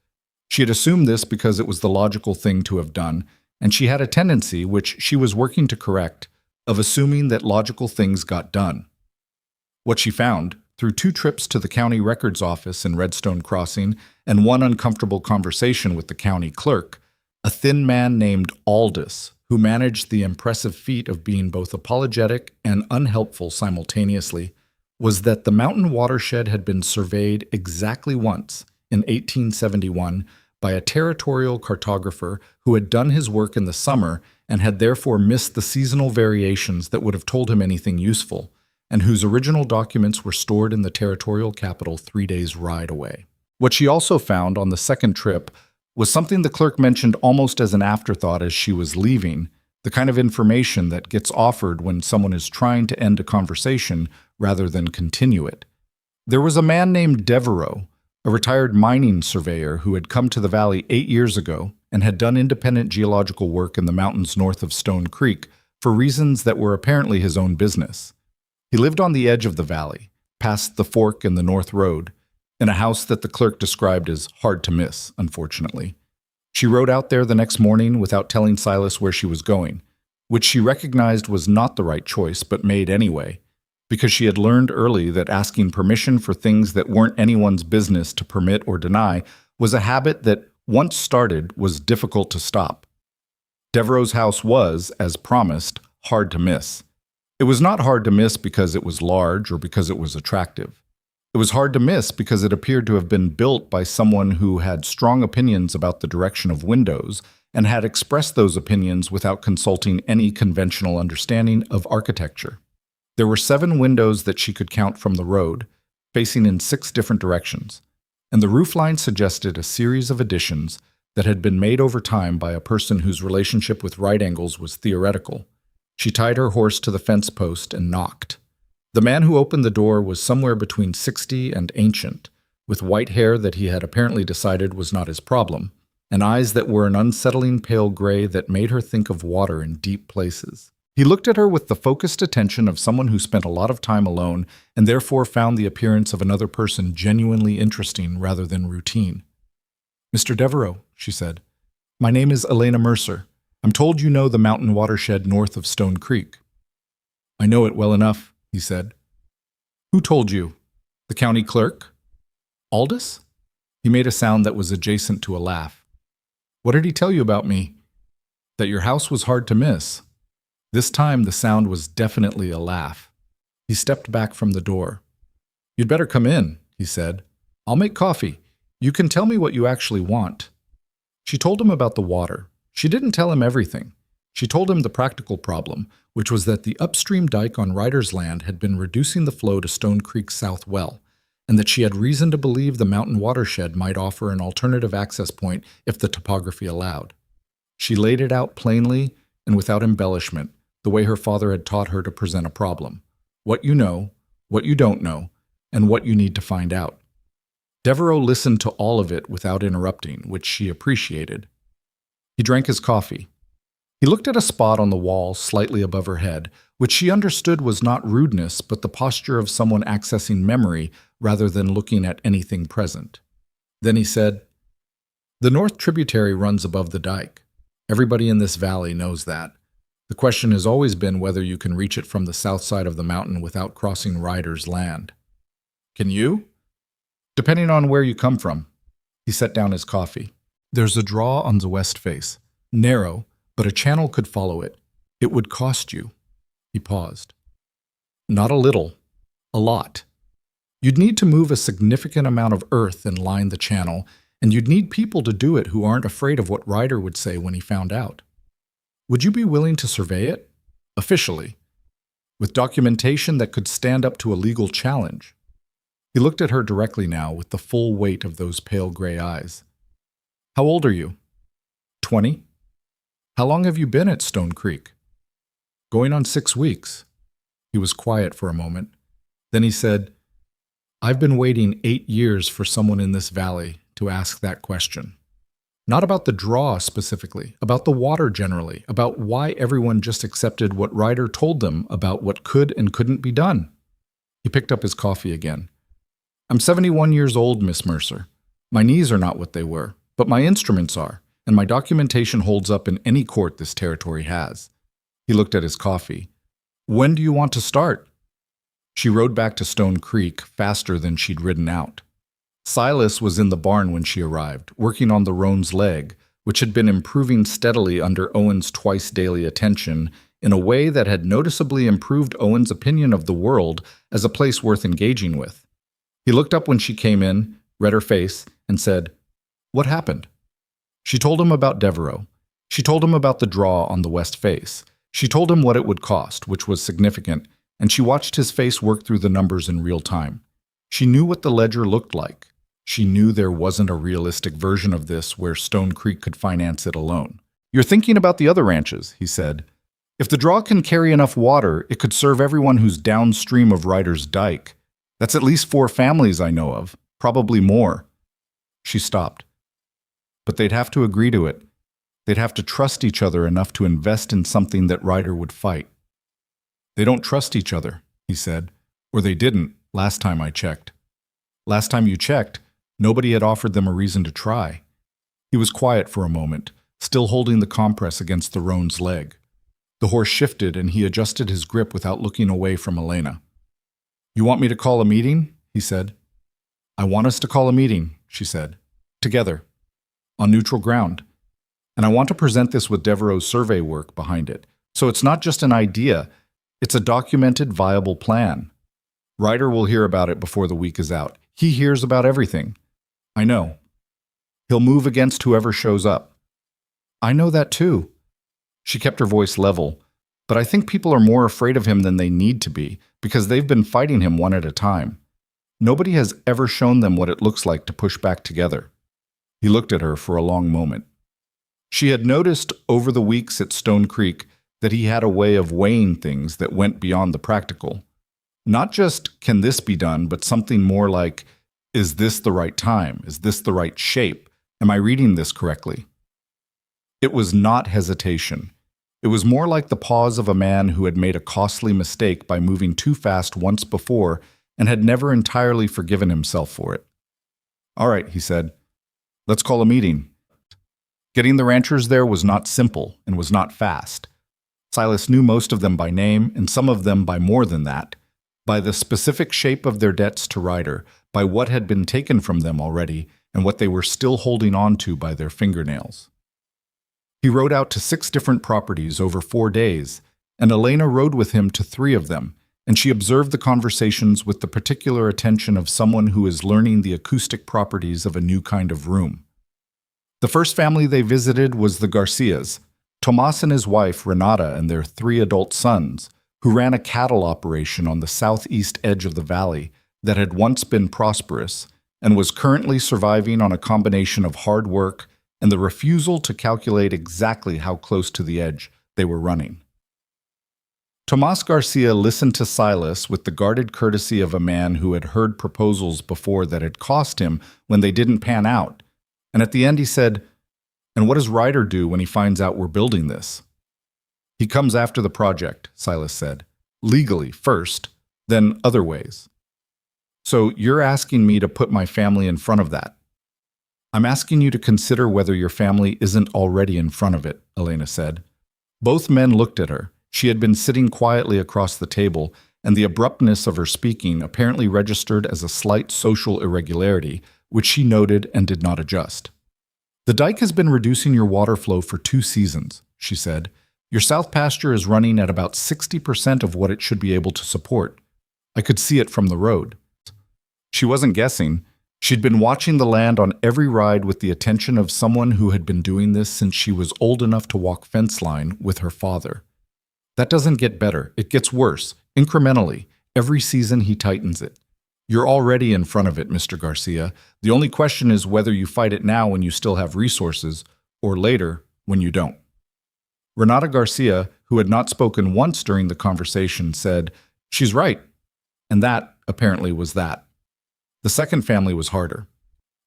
She had assumed this because it was the logical thing to have done, and she had a tendency, which she was working to correct, of assuming that logical things got done. What she found, through 2 trips to the county records office in Redstone Crossing and one uncomfortable conversation with the county clerk, a thin man named Aldous, who managed the impressive feat of being both apologetic and unhelpful simultaneously, was that the mountain watershed had been surveyed exactly once, in 1871, by a territorial cartographer who had done his work in the summer and had therefore missed the seasonal variations that would have told him anything useful, and whose original documents were stored in the territorial capital 3 days' ride away. What she also found on the second trip was something the clerk mentioned almost as an afterthought as she was leaving, the kind of information that gets offered when someone is trying to end a conversation rather than continue it. There was a man named Devereaux, a retired mining surveyor who had come to the valley 8 years ago and had done independent geological work in the mountains north of Stone Creek for reasons that were apparently his own business. He lived on the edge of the valley, past the fork in the North Road, in a house that the clerk described as hard to miss, unfortunately. She rode out there the next morning without telling Silas where she was going, which she recognized was not the right choice but made anyway, because she had learned early that asking permission for things that weren't anyone's business to permit or deny was a habit that, once started, was difficult to stop. Devereaux's house was, as promised, hard to miss. It was not hard to miss because it was large or because it was attractive. It was hard to miss because it appeared to have been built by someone who had strong opinions about the direction of windows and had expressed those opinions without consulting any conventional understanding of architecture. There were 7 windows that she could count from the road, facing in 6 different directions, and the roofline suggested a series of additions that had been made over time by a person whose relationship with right angles was theoretical. She tied her horse to the fence post and knocked. The man who opened the door was somewhere between 60 and ancient, with white hair that he had apparently decided was not his problem, and eyes that were an unsettling pale gray that made her think of water in deep places. He looked at her with the focused attention of someone who spent a lot of time alone and therefore found the appearance of another person genuinely interesting rather than routine. "Mr. Devereaux," she said, "my name is Elena Mercer. I'm told you know the mountain watershed north of Stone Creek." "I know it well enough," he said. "Who told you? The county clerk? Aldous?" He made a sound that was adjacent to a laugh. "What did he tell you about me?" "That your house was hard to miss." This time the sound was definitely a laugh. He stepped back from the door. "You'd better come in," he said. "I'll make coffee. You can tell me what you actually want." She told him about the water. She didn't tell him everything. She told him the practical problem, which was that the upstream dike on Ryder's land had been reducing the flow to Stone Creek's south well, and that she had reason to believe the mountain watershed might offer an alternative access point if the topography allowed. She laid it out plainly and without embellishment, the way her father had taught her to present a problem. What you know, what you don't know, and what you need to find out. Devereaux listened to all of it without interrupting, which she appreciated. He drank his coffee. He looked at a spot on the wall slightly above her head, which she understood was not rudeness but the posture of someone accessing memory rather than looking at anything present. Then he said, "The north tributary runs above the dike. Everybody in this valley knows that. The question has always been whether you can reach it from the south side of the mountain without crossing Ryder's land. Can you? Depending on where you come from." He set down his coffee. "There's a draw on the west face. Narrow, but a channel could follow it. It would cost you." He paused. "Not a little. A lot. You'd need to move a significant amount of earth and line the channel, and you'd need people to do it who aren't afraid of what Ryder would say when he found out. Would you be willing to survey it? Officially. With documentation that could stand up to a legal challenge?" He looked at her directly now with the full weight of those pale gray eyes. "How old are you?" 20. "How long have you been at Stone Creek?" "Going on 6 weeks." He was quiet for a moment. Then he said, "I've been waiting 8 years for someone in this valley to ask that question. Not about the draw specifically, about the water generally, about why everyone just accepted what Ryder told them about what could and couldn't be done." He picked up his coffee again. "I'm 71 years old, Miss Mercer. My knees are not what they were, but my instruments are, and my documentation holds up in any court this territory has." He looked at his coffee. "When do you want to start?" She rode back to Stone Creek faster than she'd ridden out. Silas was in the barn when she arrived, working on the roan's leg, which had been improving steadily under Owen's twice-daily attention in a way that had noticeably improved Owen's opinion of the world as a place worth engaging with. He looked up when she came in, read her face, and said, "What happened?" She told him about Devereaux. She told him about the draw on the west face. She told him what it would cost, which was significant, and she watched his face work through the numbers in real time. She knew what the ledger looked like. She knew there wasn't a realistic version of this where Stone Creek could finance it alone. "You're thinking about the other ranches," he said. "If the draw can carry enough water, it could serve everyone who's downstream of Ryder's dike. That's at least 4 families I know of, probably more. She stopped. But they'd have to agree to it. They'd have to trust each other enough to invest in something that Ryder would fight. They don't trust each other, he said, or they didn't last time I checked. Last time you checked, nobody had offered them a reason to try. He was quiet for a moment, still holding the compress against the roan's leg. The horse shifted and he adjusted his grip without looking away from Elena. You want me to call a meeting? He said. I want us to call a meeting, she said. Together. On neutral ground. And I want to present this with Devereaux's survey work behind it. So it's not just an idea, it's a documented, viable plan. Ryder will hear about it before the week is out. He hears about everything. I know. He'll move against whoever shows up. I know that too. She kept her voice level, but I think people are more afraid of him than they need to be because they've been fighting him one at a time. Nobody has ever shown them what it looks like to push back together. He looked at her for a long moment. She had noticed over the weeks at Stone Creek that he had a way of weighing things that went beyond the practical. Not just, can this be done, but something more like, is this the right time? Is this the right shape? Am I reading this correctly? It was not hesitation. It was more like the pause of a man who had made a costly mistake by moving too fast once before and had never entirely forgiven himself for it. All right, he said. Let's call a meeting. Getting the ranchers there was not simple and was not fast. Silas knew most of them by name and some of them by more than that, by the specific shape of their debts to Ryder, by what had been taken from them already and what they were still holding on to by their fingernails. He rode out to 6 different properties over 4 days, and Elena rode with him to 3 of them, and she observed the conversations with the particular attention of someone who is learning the acoustic properties of a new kind of room. The first family they visited was the Garcias, Tomas and his wife Renata and their 3 adult sons, who ran a cattle operation on the southeast edge of the valley that had once been prosperous and was currently surviving on a combination of hard work and the refusal to calculate exactly how close to the edge they were running. Tomas Garcia listened to Silas with the guarded courtesy of a man who had heard proposals before that had cost him when they didn't pan out, and at the end he said, "And what does Ryder do when he finds out we're building this?" "He comes after the project," Silas said. "Legally first, then other ways." "So you're asking me to put my family in front of that?" "I'm asking you to consider whether your family isn't already in front of it," Elena said. Both men looked at her. She had been sitting quietly across the table, and the abruptness of her speaking apparently registered as a slight social irregularity, which she noted and did not adjust. "The dike has been reducing your water flow for 2 seasons," she said. "Your south pasture is running at about 60% of what it should be able to support. I could see it from the road." She wasn't guessing. She'd been watching the land on every ride with the attention of someone who had been doing this since she was old enough to walk fence line with her father. "That doesn't get better. It gets worse, incrementally. Every season he tightens it. You're already in front of it, Mr. Garcia. The only question is whether you fight it now when you still have resources, or later when you don't." Renata Garcia, who had not spoken once during the conversation, said, "She's right." And that, apparently, was that. The second family was harder.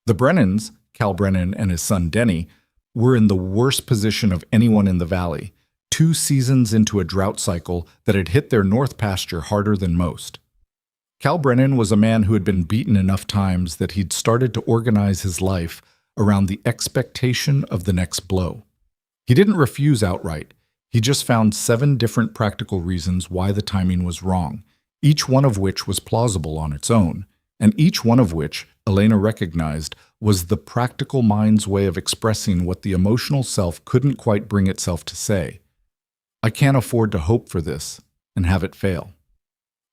The Brennans, Cal Brennan and his son Denny, were in the worst position of anyone in the valley, 2 seasons into a drought cycle that had hit their north pasture harder than most. Cal Brennan was a man who had been beaten enough times that he'd started to organize his life around the expectation of the next blow. He didn't refuse outright. He just found 7 different practical reasons why the timing was wrong, each one of which was plausible on its own, and each one of which, Elena recognized, was the practical mind's way of expressing what the emotional self couldn't quite bring itself to say. "I can't afford to hope for this and have it fail."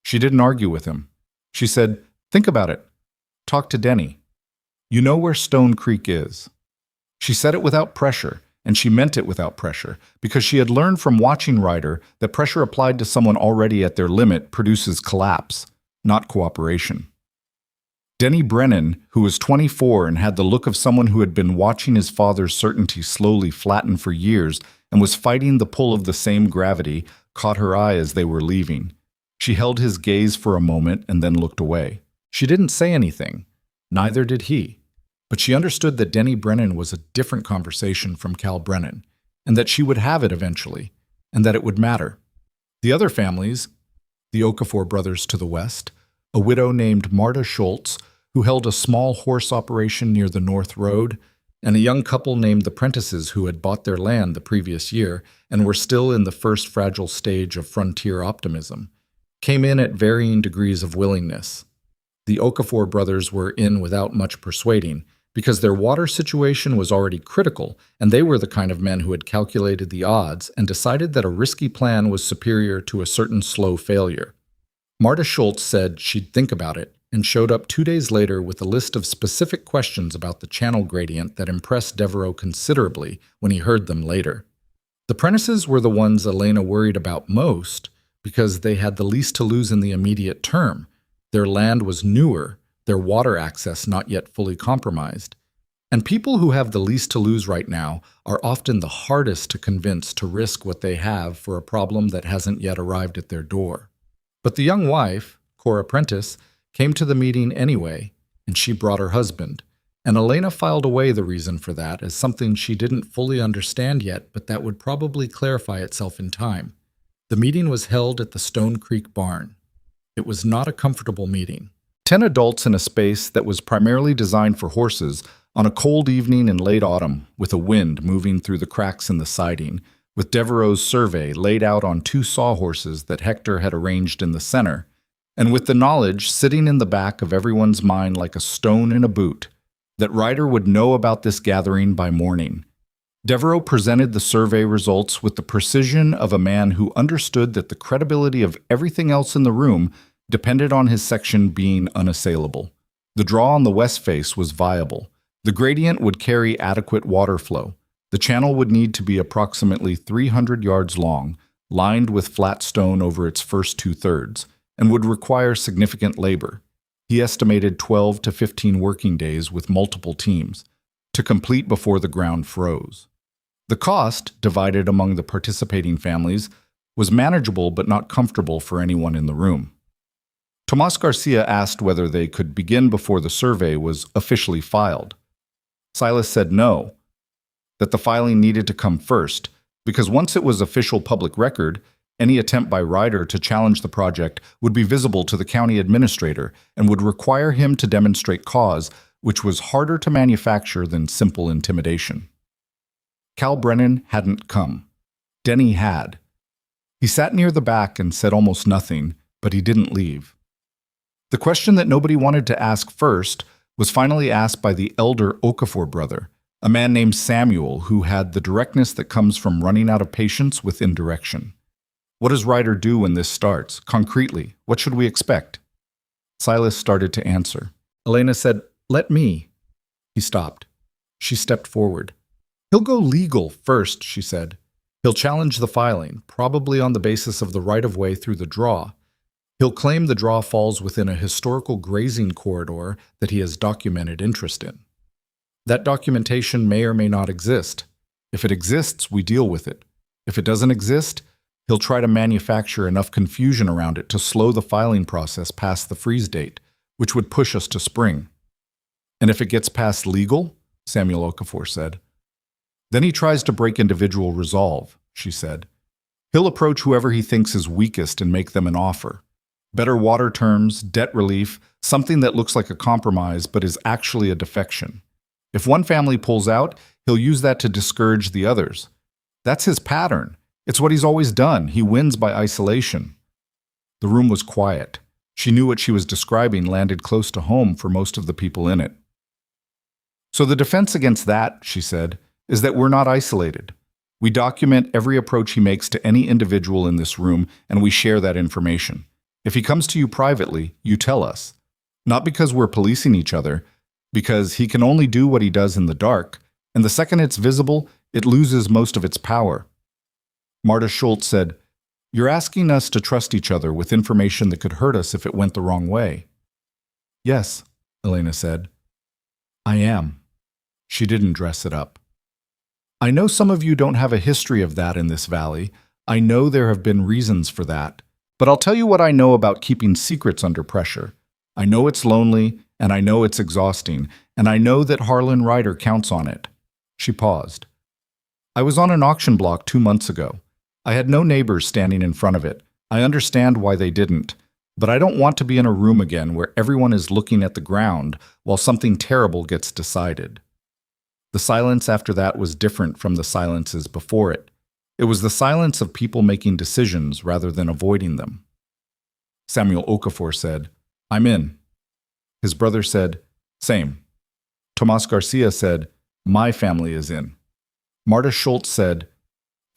She didn't argue with him. She said, "Think about it. Talk to Denny. You know where Stone Creek is." She said it without pressure, and she meant it without pressure, because she had learned from watching Ryder that pressure applied to someone already at their limit produces collapse, not cooperation. Denny Brennan, who was 24 and had the look of someone who had been watching his father's certainty slowly flatten for years and was fighting the pull of the same gravity, caught her eye as they were leaving. She held his gaze for a moment and then looked away. She didn't say anything. Neither did he. But she understood that Denny Brennan was a different conversation from Cal Brennan, and that she would have it eventually, and that it would matter. The other families, the Okafor brothers to the west, a widow named Marta Schultz, who held a small horse operation near the North Road, and a young couple named the Prentices who had bought their land the previous year and were still in the first fragile stage of frontier optimism, came in at varying degrees of willingness. The Okafor brothers were in without much persuading, because their water situation was already critical, and they were the kind of men who had calculated the odds and decided that a risky plan was superior to a certain slow failure. Marta Schultz said she'd think about it, and showed up 2 days later with a list of specific questions about the channel gradient that impressed Devereaux considerably when he heard them later. The Prentices were the ones Elena worried about most because they had the least to lose in the immediate term. Their land was newer, their water access not yet fully compromised. And people who have the least to lose right now are often the hardest to convince to risk what they have for a problem that hasn't yet arrived at their door. But the young wife, Cora Prentice, came to the meeting anyway, and she brought her husband, and Elena filed away the reason for that as something she didn't fully understand yet, but that would probably clarify itself in time. The meeting was held at the Stone Creek barn. It was not a comfortable meeting. 10 adults in a space that was primarily designed for horses on a cold evening in late autumn, with a wind moving through the cracks in the siding, with Devereaux's survey laid out on 2 sawhorses that Hector had arranged in the center, and with the knowledge sitting in the back of everyone's mind like a stone in a boot, that Ryder would know about this gathering by morning. Devereaux presented the survey results with the precision of a man who understood that the credibility of everything else in the room depended on his section being unassailable. The draw on the west face was viable. The gradient would carry adequate water flow. The channel would need to be approximately 300 yards long, lined with flat stone over its first 2/3, and would require significant labor. He estimated 12 to 15 working days with multiple teams to complete before the ground froze. The cost, divided among the participating families, was manageable but not comfortable for anyone in the room. Tomas Garcia asked whether they could begin before the survey was officially filed. Silas said no, that the filing needed to come first, because once it was official public record, any attempt by Ryder to challenge the project would be visible to the county administrator and would require him to demonstrate cause, which was harder to manufacture than simple intimidation. Cal Brennan hadn't come. Denny had. He sat near the back and said almost nothing, but he didn't leave. The question that nobody wanted to ask first was finally asked by the elder Okafor brother, a man named Samuel who had the directness that comes from running out of patience with indirection. What does Ryder do when this starts? Concretely, what should we expect? Silas started to answer. Elena said, "Let me." He stopped. She stepped forward. "He'll go legal first," she said. "He'll challenge the filing, probably on the basis of the right-of-way through the draw. He'll claim the draw falls within a historical grazing corridor that he has documented interest in. That documentation may or may not exist. If it exists, we deal with it. If it doesn't exist, he'll try to manufacture enough confusion around it to slow the filing process past the freeze date, which would push us to spring. And if it gets past legal," Samuel Okafor said, "then he tries to break individual resolve," she said. "He'll approach whoever he thinks is weakest and make them an offer. Better water terms, debt relief, something that looks like a compromise but is actually a defection. If one family pulls out, he'll use that to discourage the others. That's his pattern. It's what he's always done. He wins by isolation." The room was quiet. She knew what she was describing landed close to home for most of the people in it. "So the defense against that," she said, "is that we're not isolated. We document every approach he makes to any individual in this room, and we share that information. If he comes to you privately, you tell us. Not because we're policing each other, because he can only do what he does in the dark, and the second it's visible, it loses most of its power." Marta Schultz said, "You're asking us to trust each other with information that could hurt us if it went the wrong way." "Yes," Elena said. "I am." She didn't dress it up. "I know some of you don't have a history of that in this valley. I know there have been reasons for that. But I'll tell you what I know about keeping secrets under pressure. I know it's lonely, and I know it's exhausting, and I know that Harlan Ryder counts on it." She paused. "I was on an auction block 2 months ago. I had no neighbors standing in front of it. I understand why they didn't, but I don't want to be in a room again where everyone is looking at the ground while something terrible gets decided." The silence after that was different from the silences before it. It was the silence of people making decisions rather than avoiding them. Samuel Okafor said, "I'm in." His brother said, "Same." Tomas Garcia said, "My family is in." Marta Schultz said,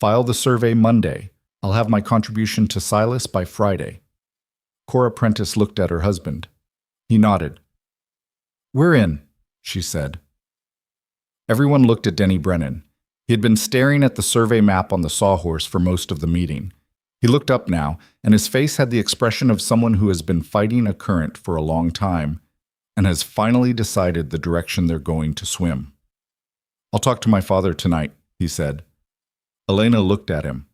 "File the survey Monday. I'll have my contribution to Silas by Friday." Cora Prentice looked at her husband. He nodded. "We're in," she said. Everyone looked at Denny Brennan. He had been staring at the survey map on the sawhorse for most of the meeting. He looked up now, and his face had the expression of someone who has been fighting a current for a long time and has finally decided the direction they're going to swim. "I'll talk to my father tonight," he said. Elena looked at him.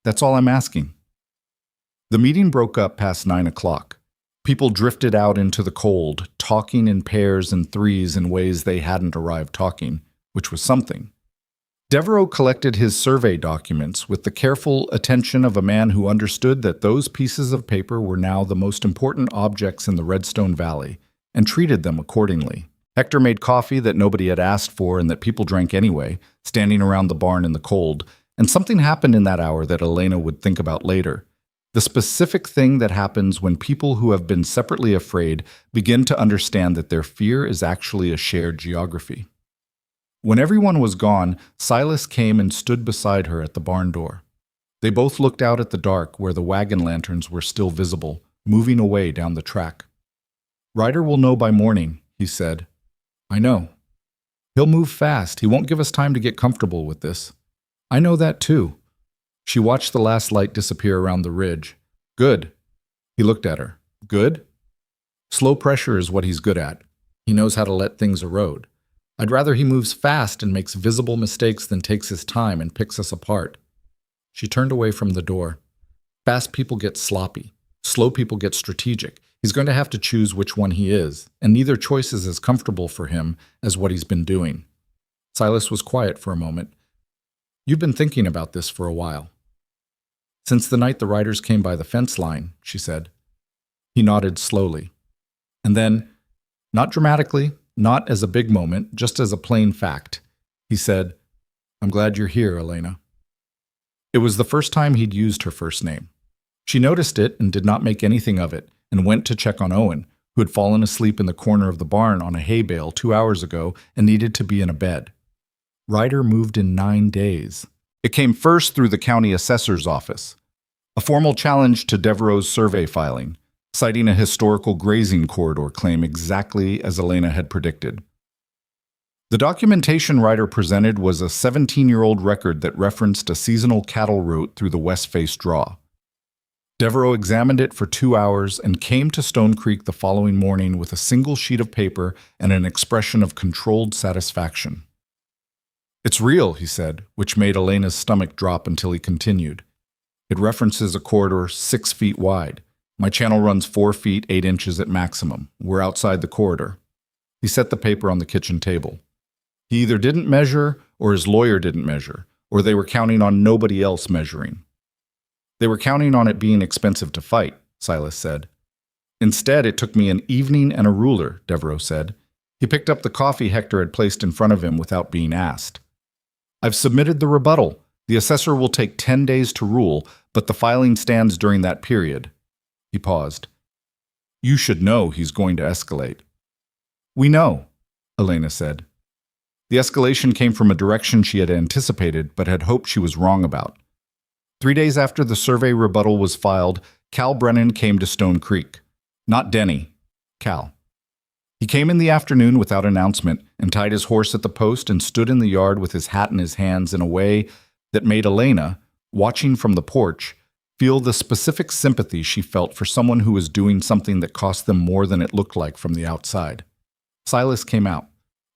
"That's all I'm asking." The meeting broke up past 9 o'clock. People drifted out into the cold, talking in pairs and threes in ways they hadn't arrived talking, which was something. Devereaux collected his survey documents with the careful attention of a man who understood that those pieces of paper were now the most important objects in the Redstone Valley, and treated them accordingly. Hector made coffee that nobody had asked for and that people drank anyway, standing around the barn in the cold, and something happened in that hour that Elena would think about later. The specific thing that happens when people who have been separately afraid begin to understand that their fear is actually a shared geography. When everyone was gone, Silas came and stood beside her at the barn door. They both looked out at the dark where the wagon lanterns were still visible, moving away down the track. "Ryder will know by morning," he said. "I know. He'll move fast. He won't give us time to get comfortable with this." "I know that too." She watched the last light disappear around the ridge. "Good." He looked at her. "Good?" "Slow pressure is what he's good at. He knows how to let things erode. I'd rather he moves fast and makes visible mistakes than takes his time and picks us apart." She turned away from the door. "Fast people get sloppy. Slow people get strategic. He's going to have to choose which one he is, and neither choice is as comfortable for him as what he's been doing." Silas was quiet for a moment. "You've been thinking about this for a while." "Since the night the riders came by the fence line," she said. He nodded slowly. And then, not dramatically, not as a big moment, just as a plain fact, he said, "I'm glad you're here, Elena." It was the first time he'd used her first name. She noticed it and did not make anything of it, and went to check on Owen, who had fallen asleep in the corner of the barn on a hay bale 2 hours ago and needed to be in a bed. Ryder moved in 9 days. It came first through the county assessor's office, a formal challenge to Devereaux's survey filing, citing a historical grazing corridor claim exactly as Elena had predicted. The documentation Ryder presented was a 17-year-old record that referenced a seasonal cattle route through the West Face Draw. Devereaux examined it for 2 hours and came to Stone Creek the following morning with a single sheet of paper and an expression of controlled satisfaction. "It's real," he said, which made Elena's stomach drop until he continued. "It references a corridor 6 feet wide. My channel runs 4 feet 8 inches at maximum. We're outside the corridor." He set the paper on the kitchen table. He either didn't measure, or his lawyer didn't measure, or they were counting on nobody else measuring. "They were counting on it being expensive to fight," Silas said. "Instead, it took me an evening and a ruler," Devereaux said. He picked up the coffee Hector had placed in front of him without being asked. "I've submitted the rebuttal. The assessor will take 10 days to rule, but the filing stands during that period." He paused. "You should know he's going to escalate." "We know," Elena said. The escalation came from a direction she had anticipated but had hoped she was wrong about. 3 days after the survey rebuttal was filed, Cal Brennan came to Stone Creek. Not Denny, Cal. He came in the afternoon without announcement and tied his horse at the post and stood in the yard with his hat in his hands in a way that made Elena, watching from the porch, feel the specific sympathy she felt for someone who was doing something that cost them more than it looked like from the outside. Silas came out.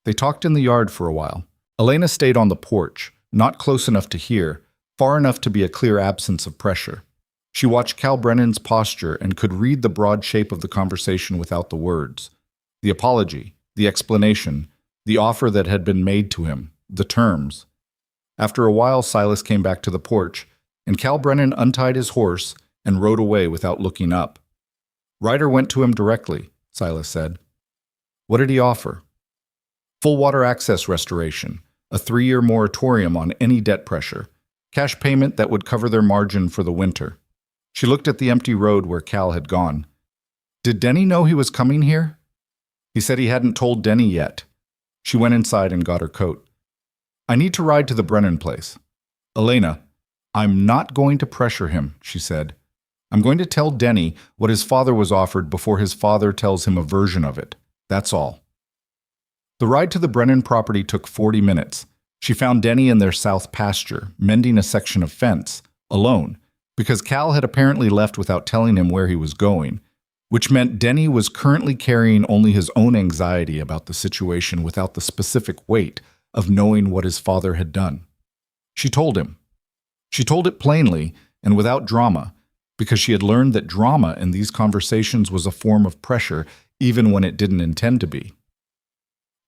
They talked in the yard for a while. Elena stayed on the porch, not close enough to hear, far enough to be a clear absence of pressure. She watched Cal Brennan's posture and could read the broad shape of the conversation without the words. The apology, the explanation, the offer that had been made to him, the terms. After a while, Silas came back to the porch, and Cal Brennan untied his horse and rode away without looking up. Ryder went to him directly, Silas said. What did he offer? Full water access restoration, a 3-year moratorium on any debt pressure, cash payment that would cover their margin for the winter. She looked at the empty road where Cal had gone. Did Denny know he was coming here? He said he hadn't told Denny yet. She went inside and got her coat. I need to ride to the Brennan place. Elena, I'm not going to pressure him, she said. I'm going to tell Denny what his father was offered before his father tells him a version of it. That's all. The ride to the Brennan property took 40 minutes. She found Denny in their south pasture, mending a section of fence, alone, because Cal had apparently left without telling him where he was going, which meant Denny was currently carrying only his own anxiety about the situation without the specific weight of knowing what his father had done. She told him. She told it plainly and without drama, because she had learned that drama in these conversations was a form of pressure even when it didn't intend to be.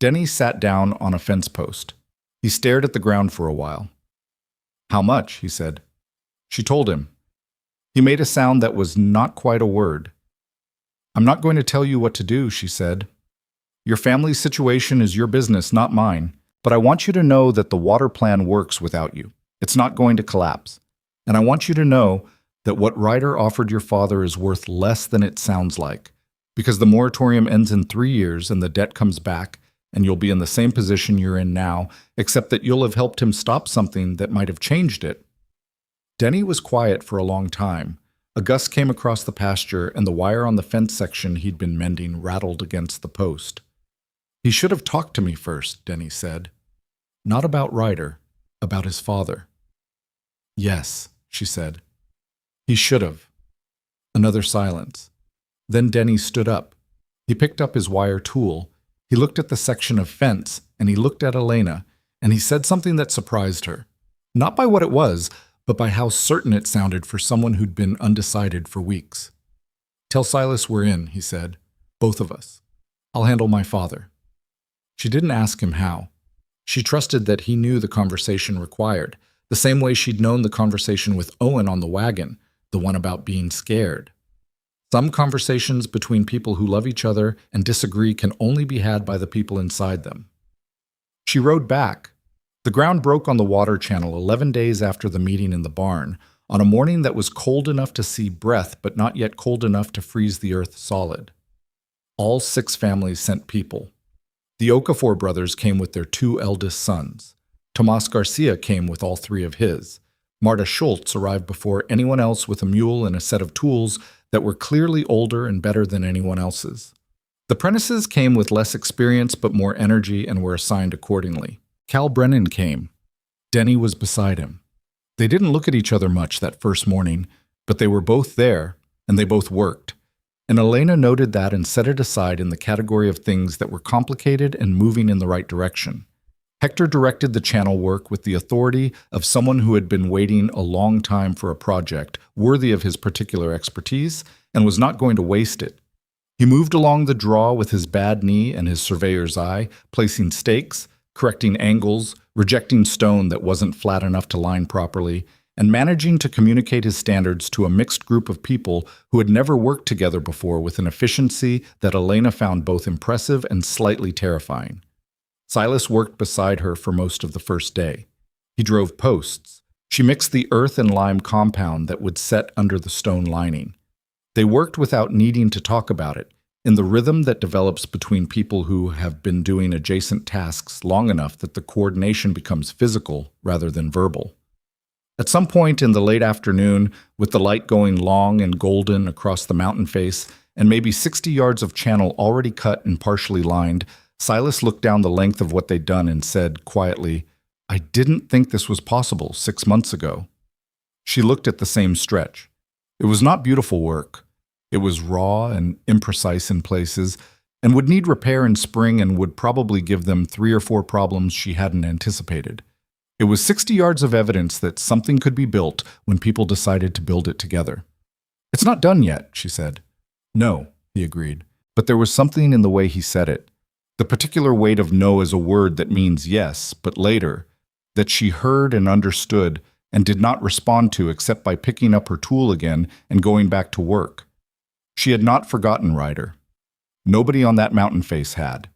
Denny sat down on a fence post. He stared at the ground for a while. How much? He said. She told him. He made a sound that was not quite a word. I'm not going to tell you what to do, she said. Your family's situation is your business, not mine, but I want you to know that the water plan works without you. It's not going to collapse. And I want you to know that what Ryder offered your father is worth less than it sounds like, because the moratorium ends in 3 years and the debt comes back, and you'll be in the same position you're in now, except that you'll have helped him stop something that might have changed it. Denny was quiet for a long time. A gust came across the pasture, and the wire on the fence section he'd been mending rattled against the post. He should have talked to me first, Denny said. Not about Ryder, about his father. Yes, she said. He should have. Another silence. Then Denny stood up. He picked up his wire tool. He looked at the section of fence, and he looked at Elena, and he said something that surprised her. Not by what it was, but by how certain it sounded for someone who'd been undecided for weeks. Tell Silas we're in, he said. Both of us. I'll handle my father. She didn't ask him how. She trusted that he knew the conversation required, the same way she'd known the conversation with Owen on the wagon, the one about being scared. Some conversations between people who love each other and disagree can only be had by the people inside them. She rode back. The ground broke on the water channel 11 days after the meeting in the barn, on a morning that was cold enough to see breath but not yet cold enough to freeze the earth solid. All 6 families sent people. The Okafor brothers came with their 2 eldest sons. Tomas Garcia came with all 3 of his. Marta Schultz arrived before anyone else with a mule and a set of tools that were clearly older and better than anyone else's. The Prentices came with less experience but more energy and were assigned accordingly. Cal Brennan came. Denny was beside him. They didn't look at each other much that first morning, but they were both there, and they both worked. And Elena noted that and set it aside in the category of things that were complicated and moving in the right direction. Hector directed the channel work with the authority of someone who had been waiting a long time for a project worthy of his particular expertise and was not going to waste it. He moved along the draw with his bad knee and his surveyor's eye, placing stakes, correcting angles, rejecting stone that wasn't flat enough to line properly, and managing to communicate his standards to a mixed group of people who had never worked together before with an efficiency that Elena found both impressive and slightly terrifying. Silas worked beside her for most of the first day. He drove posts. She mixed the earth and lime compound that would set under the stone lining. They worked without needing to talk about it, in the rhythm that develops between people who have been doing adjacent tasks long enough that the coordination becomes physical rather than verbal. At some point in the late afternoon, with the light going long and golden across the mountain face and maybe 60 yards of channel already cut and partially lined, Silas looked down the length of what they'd done and said quietly, I didn't think this was possible 6 months ago. She looked at the same stretch. It was not beautiful work. It was raw and imprecise in places, and would need repair in spring and would probably give them 3 or 4 problems she hadn't anticipated. It was 60 yards of evidence that something could be built when people decided to build it together. It's not done yet, she said. No, he agreed. But there was something in the way he said it. The particular weight of no as a word that means yes, but later, that she heard and understood and did not respond to except by picking up her tool again and going back to work. She had not forgotten Ryder. Nobody on that mountain face had.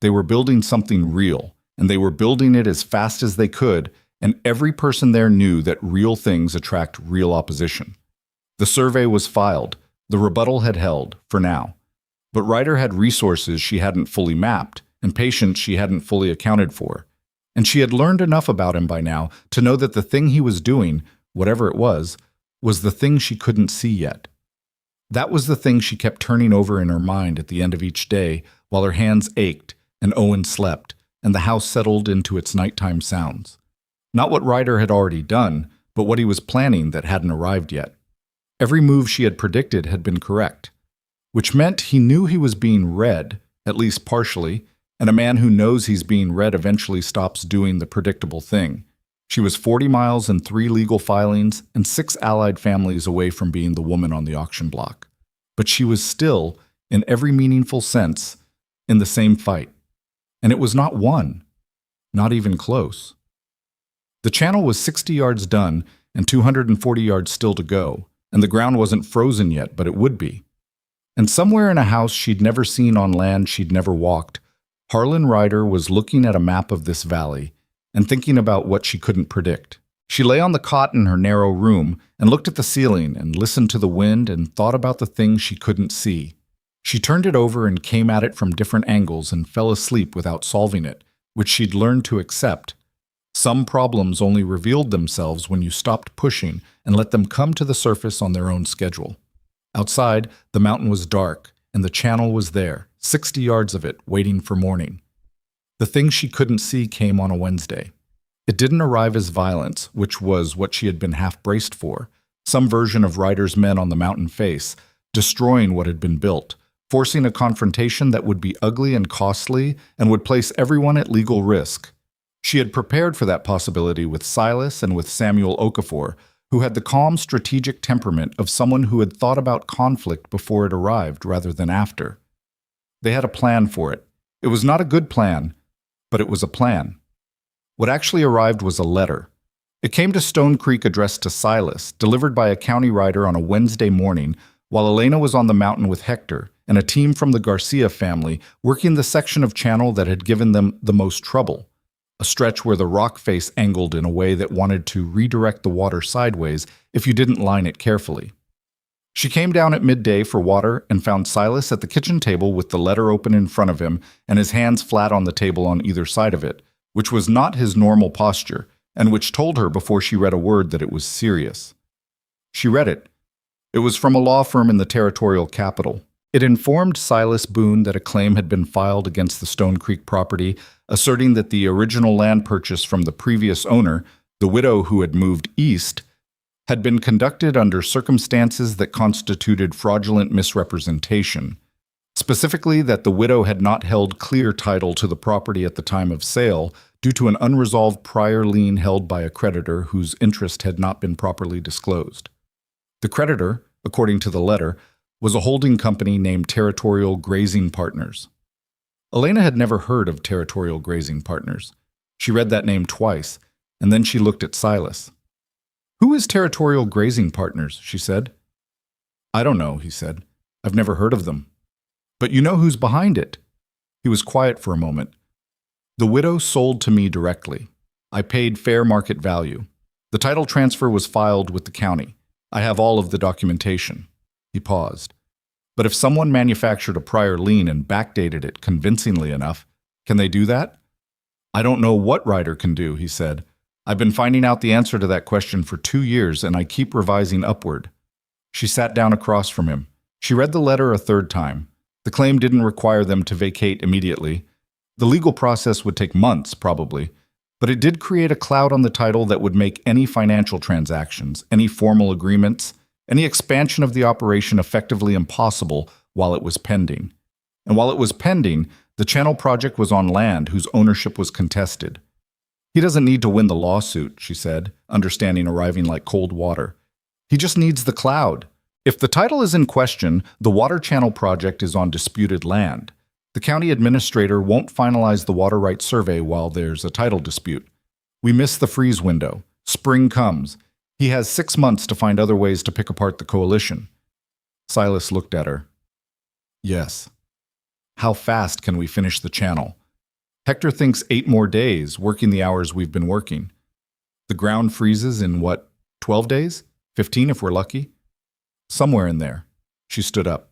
They were building something real, and they were building it as fast as they could, and every person there knew that real things attract real opposition. The survey was filed. The rebuttal had held, for now. But Ryder had resources she hadn't fully mapped, and patience she hadn't fully accounted for. And she had learned enough about him by now to know that the thing he was doing, whatever it was the thing she couldn't see yet. That was the thing she kept turning over in her mind at the end of each day while her hands ached and Owen slept and the house settled into its nighttime sounds. Not what Ryder had already done, but what he was planning that hadn't arrived yet. Every move she had predicted had been correct, which meant he knew he was being read, at least partially, and a man who knows he's being read eventually stops doing the predictable thing. She was 40 miles and 3 legal filings and 6 allied families away from being the woman on the auction block. But she was still, in every meaningful sense, in the same fight. And it was not won, not even close. The channel was 60 yards done and 240 yards still to go, and the ground wasn't frozen yet, but it would be. And somewhere in a house she'd never seen on land she'd never walked, Harlan Ryder was looking at a map of this valley and thinking about what she couldn't predict. She lay on the cot in her narrow room and looked at the ceiling and listened to the wind and thought about the things she couldn't see. She turned it over and came at it from different angles and fell asleep without solving it, which she'd learned to accept. Some problems only revealed themselves when you stopped pushing and let them come to the surface on their own schedule. Outside, the mountain was dark, and the channel was there, 60 yards of it, waiting for morning. The thing she couldn't see came on a Wednesday. It didn't arrive as violence, which was what she had been half-braced for, some version of Ryder's men on the mountain face, destroying what had been built, forcing a confrontation that would be ugly and costly and would place everyone at legal risk. She had prepared for that possibility with Silas and with Samuel Okafor, who had the calm, strategic temperament of someone who had thought about conflict before it arrived rather than after. They had a plan for it. It was not a good plan, but it was a plan. What actually arrived was a letter. It came to Stone Creek addressed to Silas, delivered by a county rider on a Wednesday morning, while Elena was on the mountain with Hector and a team from the Garcia family working the section of channel that had given them the most trouble, a stretch where the rock face angled in a way that wanted to redirect the water sideways if you didn't line it carefully. She came down at midday for water and found Silas at the kitchen table with the letter open in front of him and his hands flat on the table on either side of it, which was not his normal posture, and which told her before she read a word that it was serious. She read it. It was from a law firm in the territorial capital. It informed Silas Boone that a claim had been filed against the Stone Creek property, asserting that the original land purchase from the previous owner, the widow who had moved east, had been conducted under circumstances that constituted fraudulent misrepresentation. Specifically, that the widow had not held clear title to the property at the time of sale due to an unresolved prior lien held by a creditor whose interest had not been properly disclosed. The creditor, according to the letter, was a holding company named Territorial Grazing Partners. Elena had never heard of Territorial Grazing Partners. She read that name twice, and then she looked at Silas. "Who is Territorial Grazing Partners?" she said. "I don't know," he said. "I've never heard of them." "But you know who's behind it." He was quiet for a moment. "The widow sold to me directly. I paid fair market value. The title transfer was filed with the county. I have all of the documentation." He paused. "But if someone manufactured a prior lien and backdated it convincingly enough, can they do that?" "I don't know what Ryder can do," he said. "I've been finding out the answer to that question for 2 years, and I keep revising upward." She sat down across from him. She read the letter a third time. The claim didn't require them to vacate immediately. The legal process would take months, probably, but it did create a cloud on the title that would make any financial transactions, any formal agreements, any expansion of the operation effectively impossible while it was pending. And while it was pending, the channel project was on land whose ownership was contested. "He doesn't need to win the lawsuit," she said, understanding arriving like cold water. "He just needs the cloud. If the title is in question, the water channel project is on disputed land. The county administrator won't finalize the water rights survey while there's a title dispute. We miss the freeze window. Spring comes. He has 6 months to find other ways to pick apart the coalition. Silas looked at her. Yes. How fast can we finish the channel? Hector thinks 8 more days, working the hours we've been working. The ground freezes in, 12 days? 15 if we're lucky? Somewhere in there. She stood up.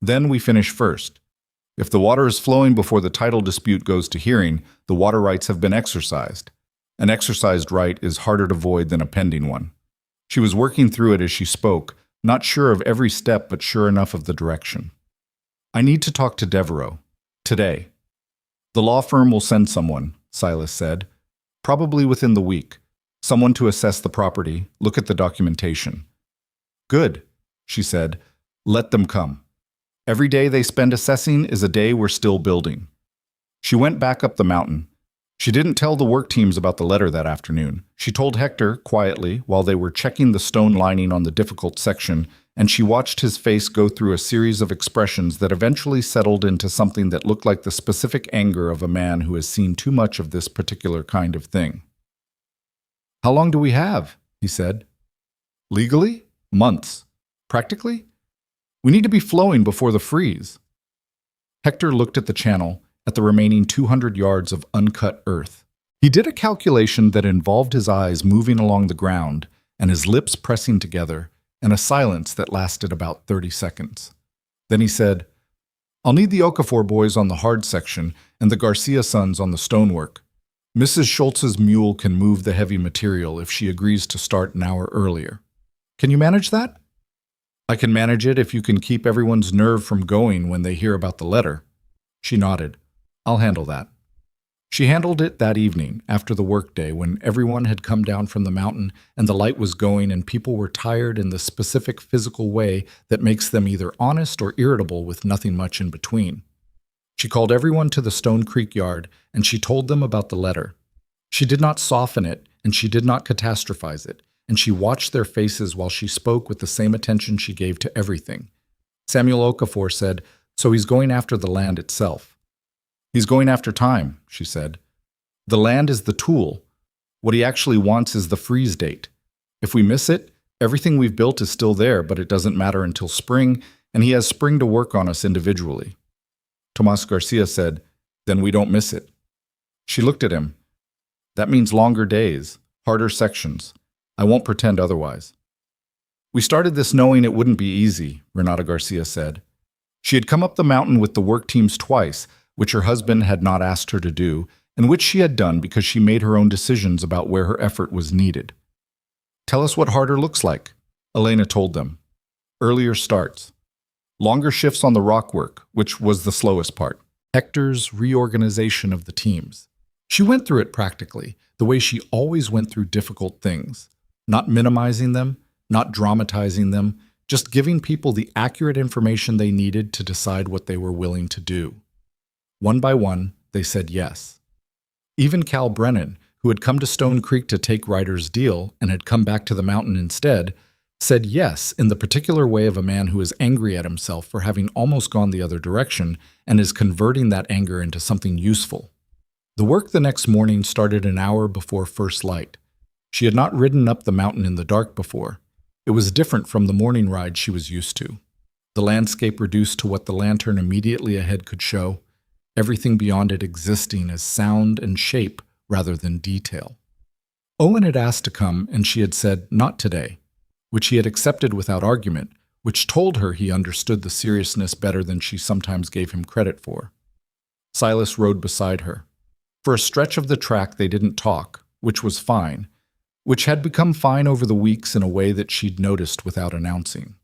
Then we finish first. If the water is flowing before the title dispute goes to hearing, the water rights have been exercised. An exercised right is harder to void than a pending one. She was working through it as she spoke, not sure of every step but sure enough of the direction. I need to talk to Devereaux. Today. The law firm will send someone, Silas said. Probably within the week. Someone to assess the property, look at the documentation. Good, she said. Let them come. Every day they spend assessing is a day we're still building. She went back up the mountain. She didn't tell the work teams about the letter that afternoon. She told Hector, quietly, while they were checking the stone lining on the difficult section, and she watched his face go through a series of expressions that eventually settled into something that looked like the specific anger of a man who has seen too much of this particular kind of thing. How long do we have? He said. Legally? Months. Practically? We need to be flowing before the freeze. Hector looked at the channel, at the remaining 200 yards of uncut earth. He did a calculation that involved his eyes moving along the ground and his lips pressing together, and a silence that lasted about 30 seconds. Then he said, I'll need the Okafor boys on the hard section and the Garcia sons on the stonework. Mrs. Schultz's mule can move the heavy material if she agrees to start an hour earlier. Can you manage that? I can manage it if you can keep everyone's nerve from going when they hear about the letter. She nodded. I'll handle that. She handled it that evening, after the workday, when everyone had come down from the mountain and the light was going and people were tired in the specific physical way that makes them either honest or irritable with nothing much in between. She called everyone to the Stone Creek yard, and she told them about the letter. She did not soften it, and she did not catastrophize it, and she watched their faces while she spoke with the same attention she gave to everything. Samuel Okafor said, So he's going after the land itself. He's going after time, she said. The land is the tool. What he actually wants is the freeze date. If we miss it, everything we've built is still there, but it doesn't matter until spring, and he has spring to work on us individually. Tomas Garcia said, Then we don't miss it. She looked at him. That means longer days, harder sections. I won't pretend otherwise. We started this knowing it wouldn't be easy, Renata Garcia said. She had come up the mountain with the work teams twice, which her husband had not asked her to do, and which she had done because she made her own decisions about where her effort was needed. Tell us what harder looks like, Elena told them. Earlier starts. Longer shifts on the rock work, which was the slowest part. Hector's reorganization of the teams. She went through it practically, the way she always went through difficult things. Not minimizing them, not dramatizing them, just giving people the accurate information they needed to decide what they were willing to do. One by one, they said yes. Even Cal Brennan, who had come to Stone Creek to take Ryder's deal and had come back to the mountain instead, said yes in the particular way of a man who is angry at himself for having almost gone the other direction and is converting that anger into something useful. The work the next morning started an hour before first light. She had not ridden up the mountain in the dark before. It was different from the morning ride she was used to. The landscape reduced to what the lantern immediately ahead could show, everything beyond it existing as sound and shape rather than detail. Owen had asked to come, and she had said, not today, which he had accepted without argument, which told her he understood the seriousness better than she sometimes gave him credit for. Silas rode beside her. For a stretch of the track they didn't talk, which was fine, which had become fine over the weeks in a way that she'd noticed without announcing.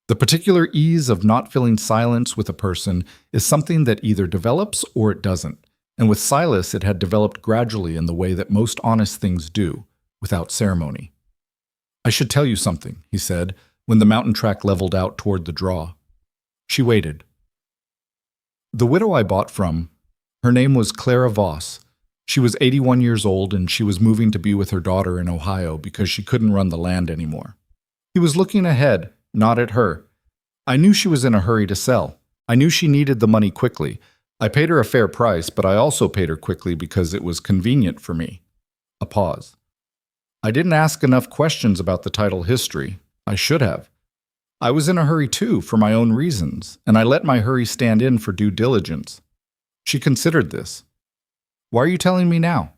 The particular ease of not filling silence with a person is something that either develops or it doesn't, and with Silas it had developed gradually in the way that most honest things do, without ceremony. I should tell you something, he said, when the mountain track leveled out toward the draw. She waited. The widow I bought from, her name was Clara Voss. She was 81 years old and she was moving to be with her daughter in Ohio because she couldn't run the land anymore. He was looking ahead, not at her. I knew she was in a hurry to sell. I knew she needed the money quickly. I paid her a fair price, but I also paid her quickly because it was convenient for me. A pause. I didn't ask enough questions about the title history. I should have. I was in a hurry too, for my own reasons, and I let my hurry stand in for due diligence. She considered this. Why are you telling me now?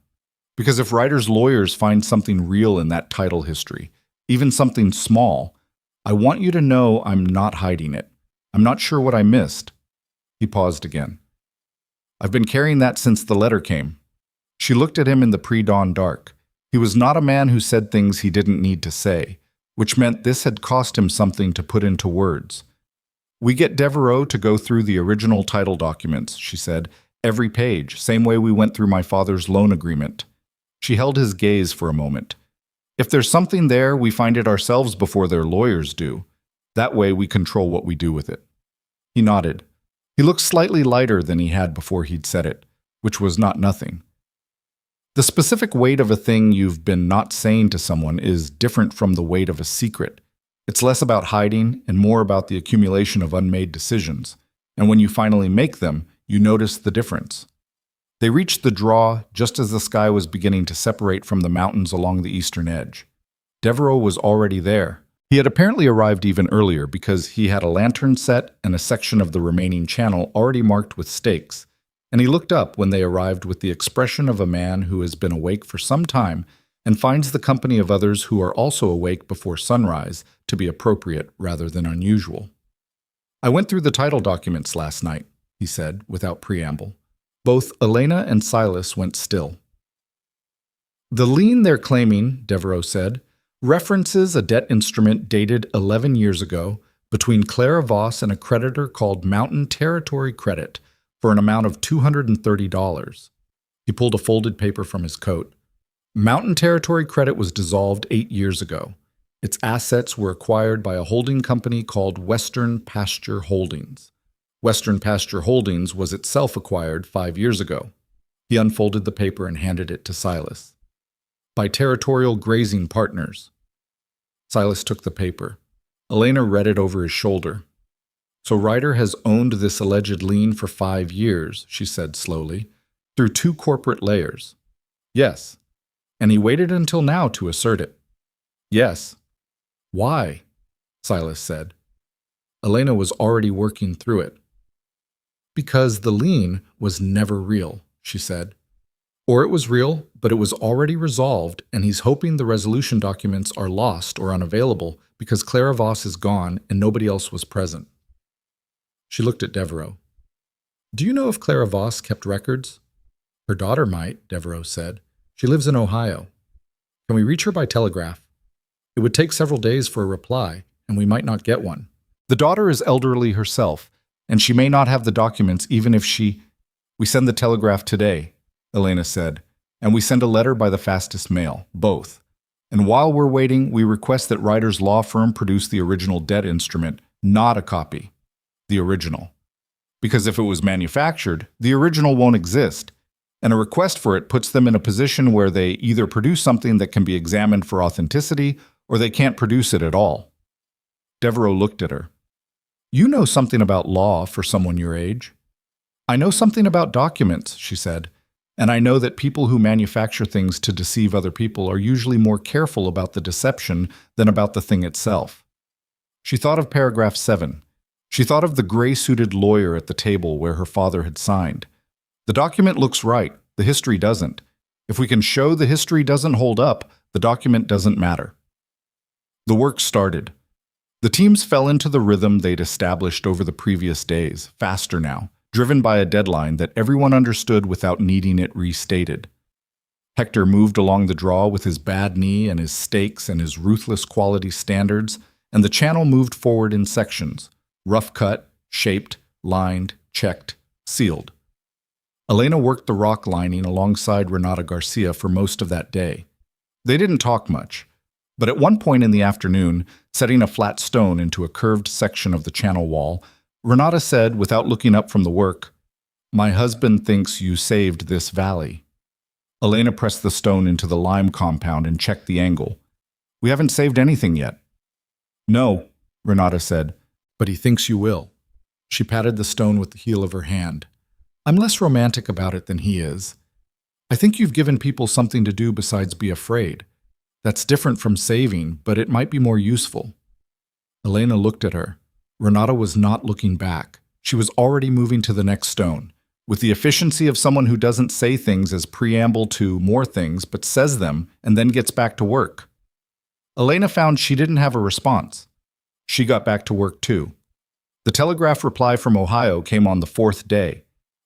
Because if Ryder's lawyers find something real in that title history, even something small, I want you to know I'm not hiding it. I'm not sure what I missed. He paused again. I've been carrying that since the letter came. She looked at him in the pre-dawn dark. He was not a man who said things he didn't need to say, which meant this had cost him something to put into words. We get Devereaux to go through the original title documents, she said, every page, same way we went through my father's loan agreement. She held his gaze for a moment. If there's something there, we find it ourselves before their lawyers do. That way we control what we do with it. He nodded. He looked slightly lighter than he had before he'd said it, which was not nothing. The specific weight of a thing you've been not saying to someone is different from the weight of a secret. It's less about hiding and more about the accumulation of unmade decisions. And when you finally make them, you notice the difference. They reached the draw just as the sky was beginning to separate from the mountains along the eastern edge. Devereaux was already there. He had apparently arrived even earlier because he had a lantern set and a section of the remaining channel already marked with stakes, and he looked up when they arrived with the expression of a man who has been awake for some time and finds the company of others who are also awake before sunrise to be appropriate rather than unusual. I went through the title documents last night, he said, without preamble. Both Elena and Silas went still. The lien they're claiming, Devereaux said, references a debt instrument dated 11 years ago between Clara Voss and a creditor called Mountain Territory Credit for an amount of $230. He pulled a folded paper from his coat. Mountain Territory Credit was dissolved 8 years ago. Its assets were acquired by a holding company called Western Pasture Holdings. Western Pasture Holdings was itself acquired 5 years ago. He unfolded the paper and handed it to Silas. By Territorial Grazing Partners. Silas took the paper. Elena read it over his shoulder. So Ryder has owned this alleged lien for 5 years, she said slowly, through 2 corporate layers. Yes. And he waited until now to assert it. Yes. Why? Silas said. Elena was already working through it. Because the lien was never real, she said. Or it was real, but it was already resolved, and he's hoping the resolution documents are lost or unavailable because Clara Voss is gone and nobody else was present. She looked at Devereaux. Do you know if Clara Voss kept records? Her daughter might, Devereaux said. She lives in Ohio. Can we reach her by telegraph? It would take several days for a reply, and we might not get one. The daughter is elderly herself, and she may not have the documents even if she... We send the telegraph today, Elena said, and we send a letter by the fastest mail, both. And while we're waiting, we request that Ryder's law firm produce the original debt instrument, not a copy. The original. Because if it was manufactured, the original won't exist, and a request for it puts them in a position where they either produce something that can be examined for authenticity or they can't produce it at all. Devereaux looked at her. You know something about law for someone your age. I know something about documents, she said, and I know that people who manufacture things to deceive other people are usually more careful about the deception than about the thing itself. She thought of paragraph 7. She thought of the gray-suited lawyer at the table where her father had signed. The document looks right, the history doesn't. If we can show the history doesn't hold up, the document doesn't matter. The work started. The teams fell into the rhythm they'd established over the previous days, faster now, driven by a deadline that everyone understood without needing it restated. Hector moved along the draw with his bad knee and his stakes and his ruthless quality standards, and the channel moved forward in sections, rough cut, shaped, lined, checked, sealed. Elena worked the rock lining alongside Renata Garcia for most of that day. They didn't talk much, but at one point in the afternoon, setting a flat stone into a curved section of the channel wall, Renata said, without looking up from the work, "My husband thinks you saved this valley." Elena pressed the stone into the lime compound and checked the angle. "We haven't saved anything yet." "No, Renata said. But he thinks you will. She patted the stone with the heel of her hand. I'm less romantic about it than he is. I think you've given people something to do besides be afraid. That's different from saving, but it might be more useful. Elena looked at her. Renata was not looking back. She was already moving to the next stone, with the efficiency of someone who doesn't say things as preamble to more things, but says them and then gets back to work. Elena found she didn't have a response. She got back to work too. The telegraph reply from Ohio came on the 4th day.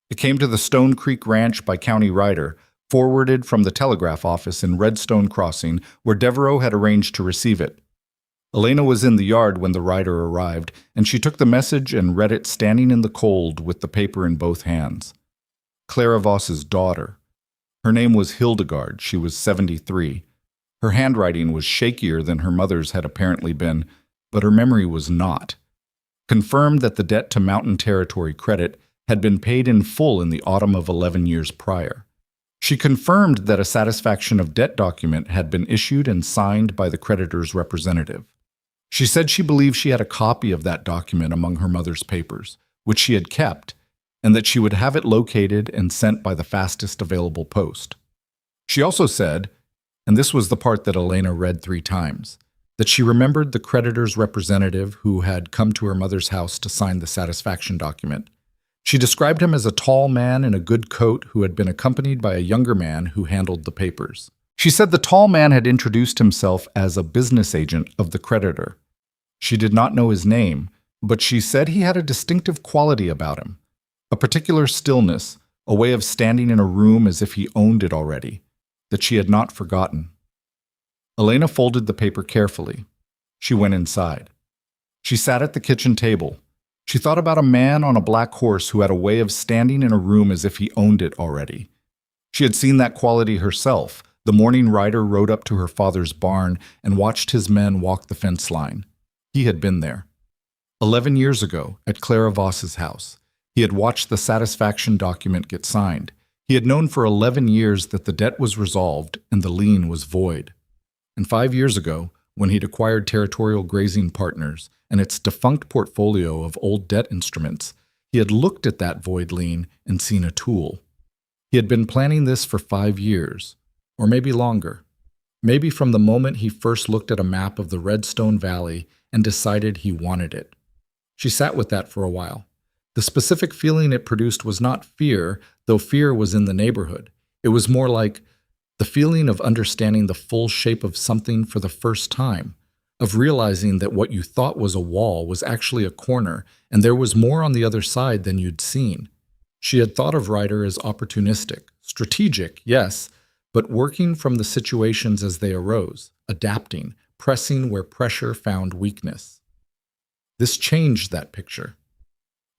It came to the Stone Creek Ranch by County Rider, forwarded from the telegraph office in Redstone Crossing, where Devereaux had arranged to receive it. Elena was in the yard when the rider arrived, and she took the message and read it standing in the cold with the paper in both hands. Clara Voss's daughter. Her name was Hildegard. She was 73. Her handwriting was shakier than her mother's had apparently been, but her memory was not. Confirmed that the debt to Mountain Territory Credit had been paid in full in the autumn of 11 years prior. She confirmed that a satisfaction of debt document had been issued and signed by the creditor's representative. She said she believed she had a copy of that document among her mother's papers, which she had kept, and that she would have it located and sent by the fastest available post. She also said, and this was the part that Elena read 3 times, that she remembered the creditor's representative who had come to her mother's house to sign the satisfaction document. She described him as a tall man in a good coat who had been accompanied by a younger man who handled the papers. She said the tall man had introduced himself as a business agent of the creditor. She did not know his name, but she said he had a distinctive quality about him, a particular stillness, a way of standing in a room as if he owned it already, that she had not forgotten. Elena folded the paper carefully. She went inside. She sat at the kitchen table. She thought about a man on a black horse who had a way of standing in a room as if he owned it already. She had seen that quality herself. The morning rider rode up to her father's barn and watched his men walk the fence line. He had been there. 11 years ago, at Clara Voss's house, he had watched the satisfaction document get signed. He had known for 11 years that the debt was resolved and the lien was void. And 5 years ago, when he'd acquired Territorial Grazing Partners and its defunct portfolio of old debt instruments, he had looked at that void lien and seen a tool. He had been planning this for 5 years, or maybe longer. Maybe from the moment he first looked at a map of the Redstone Valley and decided he wanted it. She sat with that for a while. The specific feeling it produced was not fear, though fear was in the neighborhood. It was more like the feeling of understanding the full shape of something for the first time, of realizing that what you thought was a wall was actually a corner, and there was more on the other side than you'd seen. She had thought of Ryder as opportunistic, strategic, yes, but working from the situations as they arose, adapting, pressing where pressure found weakness. This changed that picture.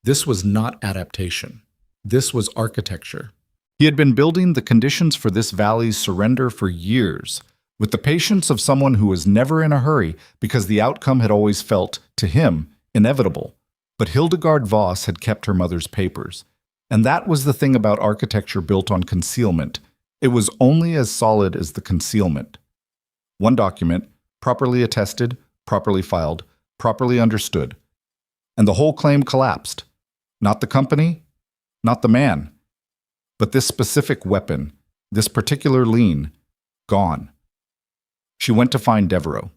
This was not adaptation. This was architecture. He had been building the conditions for this valley's surrender for years, with the patience of someone who was never in a hurry because the outcome had always felt, to him, inevitable. But Hildegard Voss had kept her mother's papers. And that was the thing about architecture built on concealment. It was only as solid as the concealment. One document, properly attested, properly filed, properly understood. And the whole claim collapsed. Not the company, not the man, but this specific weapon, this particular lien, gone. She went to find Devereaux.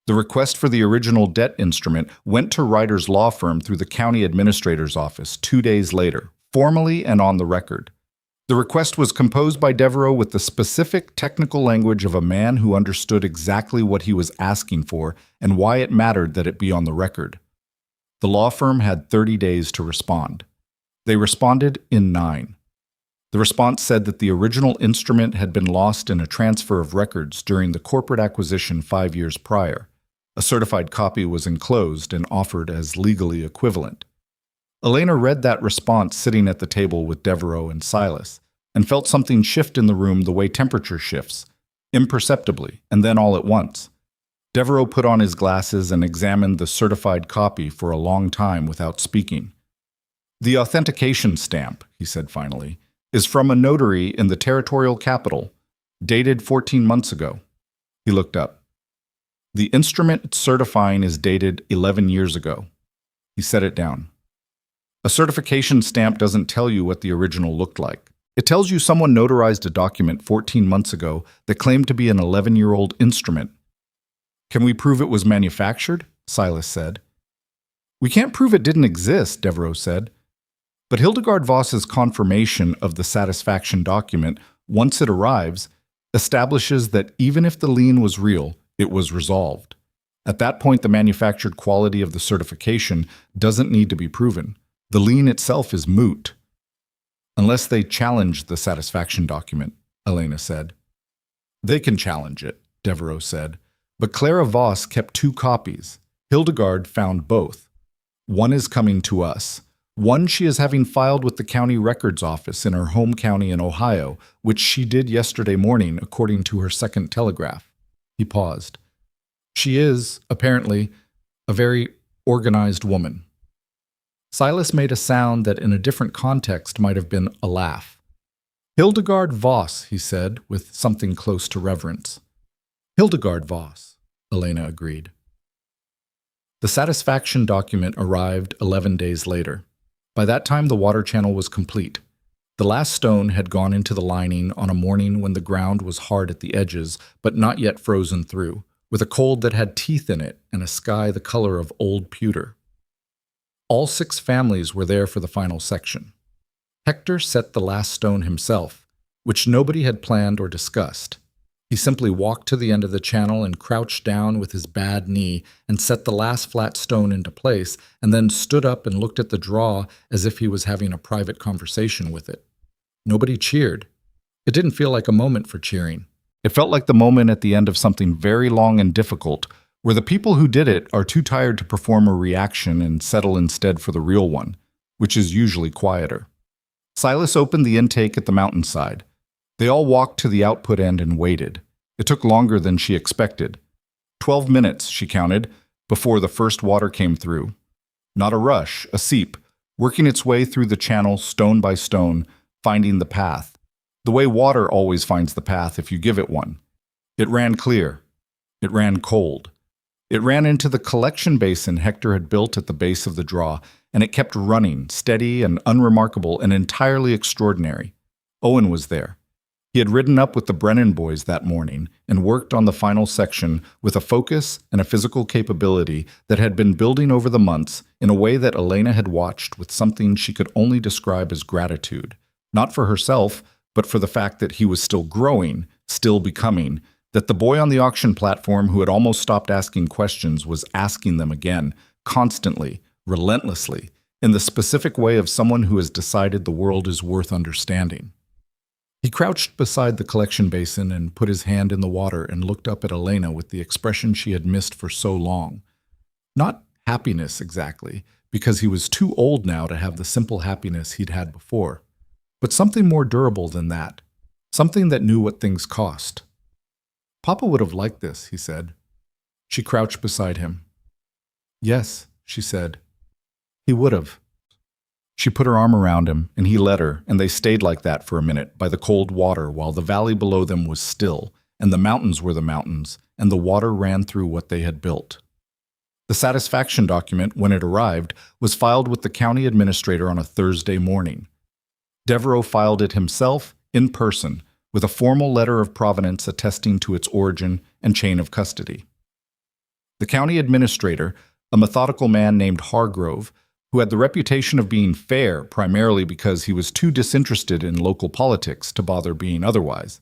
The request for the original debt instrument went to Ryder's law firm through the county administrator's office 2 days later, formally and on the record. The request was composed by Devereaux with the specific technical language of a man who understood exactly what he was asking for and why it mattered that it be on the record. The law firm had 30 days to respond. They responded in 9. The response said that the original instrument had been lost in a transfer of records during the corporate acquisition 5 years prior. A certified copy was enclosed and offered as legally equivalent. Elena read that response sitting at the table with Devereaux and Silas, and felt something shift in the room the way temperature shifts, imperceptibly, and then all at once. Devereaux put on his glasses and examined the certified copy for a long time without speaking. "The authentication stamp," he said finally, "is from a notary in the territorial capital, dated 14 months ago." He looked up. The instrument certifying is dated 11 years ago. He set it down. A certification stamp doesn't tell you what the original looked like. It tells you someone notarized a document 14 months ago that claimed to be an 11-year-old instrument. Can we prove it was manufactured? Silas said. We can't prove it didn't exist, Devereaux said. But Hildegard Voss's confirmation of the satisfaction document, once it arrives, establishes that even if the lien was real, it was resolved. At that point, the manufactured quality of the certification doesn't need to be proven. The lien itself is moot. Unless they challenge the satisfaction document, Elena said. They can challenge it, Devereaux said. But Clara Voss kept 2 copies. Hildegard found both. One is coming to us. One she is having filed with the county records office in her home county in Ohio, which she did yesterday morning, according to her second telegraph. He paused. She is, apparently, a very organized woman. Silas made a sound that in a different context might have been a laugh. Hildegard Voss, he said, with something close to reverence. Hildegard Voss, Elena agreed. The satisfaction document arrived 11 days later. By that time, the water channel was complete. The last stone had gone into the lining on a morning when the ground was hard at the edges, but not yet frozen through, with a cold that had teeth in it and a sky the color of old pewter. All 6 families were there for the final section. Hector set the last stone himself, which nobody had planned or discussed. He simply walked to the end of the channel and crouched down with his bad knee and set the last flat stone into place, and then stood up and looked at the draw as if he was having a private conversation with it. Nobody cheered. It didn't feel like a moment for cheering. It felt like the moment at the end of something very long and difficult, where the people who did it are too tired to perform a reaction and settle instead for the real one, which is usually quieter. Silas opened the intake at the mountainside. They all walked to the output end and waited. It took longer than she expected. 12 minutes, she counted, before the first water came through. Not a rush, a seep, working its way through the channel stone by stone, finding the path. The way water always finds the path if you give it one. It ran clear. It ran cold. It ran into the collection basin Hector had built at the base of the draw, and it kept running, steady and unremarkable and entirely extraordinary. Owen was there. He had ridden up with the Brennan boys that morning and worked on the final section with a focus and a physical capability that had been building over the months in a way that Elena had watched with something she could only describe as gratitude, not for herself, but for the fact that he was still growing, still becoming, that the boy on the auction platform who had almost stopped asking questions was asking them again, constantly, relentlessly, in the specific way of someone who has decided the world is worth understanding. He crouched beside the collection basin and put his hand in the water and looked up at Elena with the expression she had missed for so long. Not happiness exactly, because he was too old now to have the simple happiness he'd had before, but something more durable than that, something that knew what things cost. Papa would have liked this, he said. She crouched beside him. Yes, she said. He would have. She put her arm around him, and he let her, and they stayed like that for a minute by the cold water while the valley below them was still, and the mountains were the mountains, and the water ran through what they had built. The satisfaction document, when it arrived, was filed with the county administrator on a Thursday morning. Devereaux filed it himself, in person, with a formal letter of provenance attesting to its origin and chain of custody. The county administrator, a methodical man named Hargrove, who had the reputation of being fair primarily because he was too disinterested in local politics to bother being otherwise,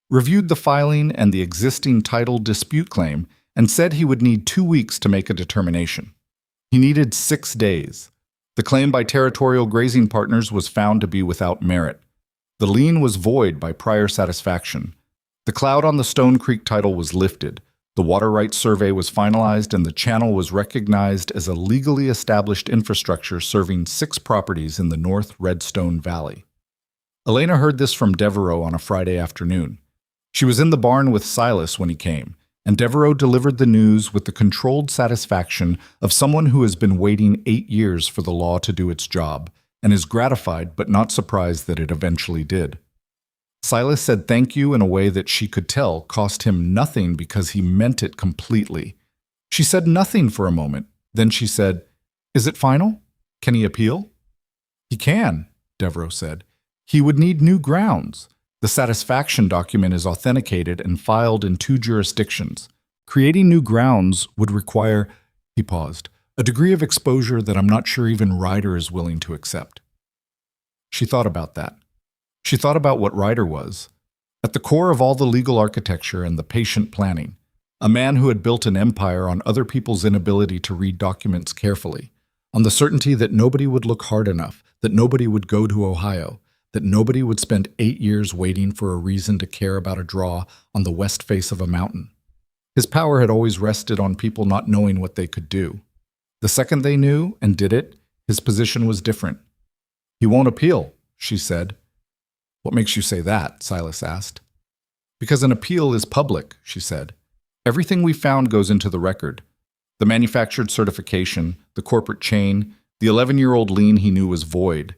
reviewed the filing and the existing title dispute claim and said he would need 2 weeks to make a determination. He needed 6 days. The claim by Territorial Grazing Partners was found to be without merit. The lien was void by prior satisfaction. The cloud on the Stone Creek title was lifted. The water rights survey was finalized and the channel was recognized as a legally established infrastructure serving 6 properties in the North Redstone Valley. Elena heard this from Devereaux on a Friday afternoon. She was in the barn with Silas when he came, and Devereaux delivered the news with the controlled satisfaction of someone who has been waiting 8 years for the law to do its job, and is gratified but not surprised that it eventually did. Silas said thank you in a way that she could tell cost him nothing because he meant it completely. She said nothing for a moment. Then she said, "Is it final? Can he appeal?" "He can," Devereaux said. "He would need new grounds. The satisfaction document is authenticated and filed in 2 jurisdictions. Creating new grounds would require," he paused, "a degree of exposure that I'm not sure even Ryder is willing to accept." She thought about that. She thought about what Ryder was. At the core of all the legal architecture and the patient planning, a man who had built an empire on other people's inability to read documents carefully, on the certainty that nobody would look hard enough, that nobody would go to Ohio, that nobody would spend 8 years waiting for a reason to care about a draw on the west face of a mountain. His power had always rested on people not knowing what they could do. The second they knew and did it, his position was different. "He won't appeal," she said. "What makes you say that?" Silas asked. "Because an appeal is public," she said. "Everything we found goes into the record. The manufactured certification, the corporate chain, the 11-year-old lien he knew was void.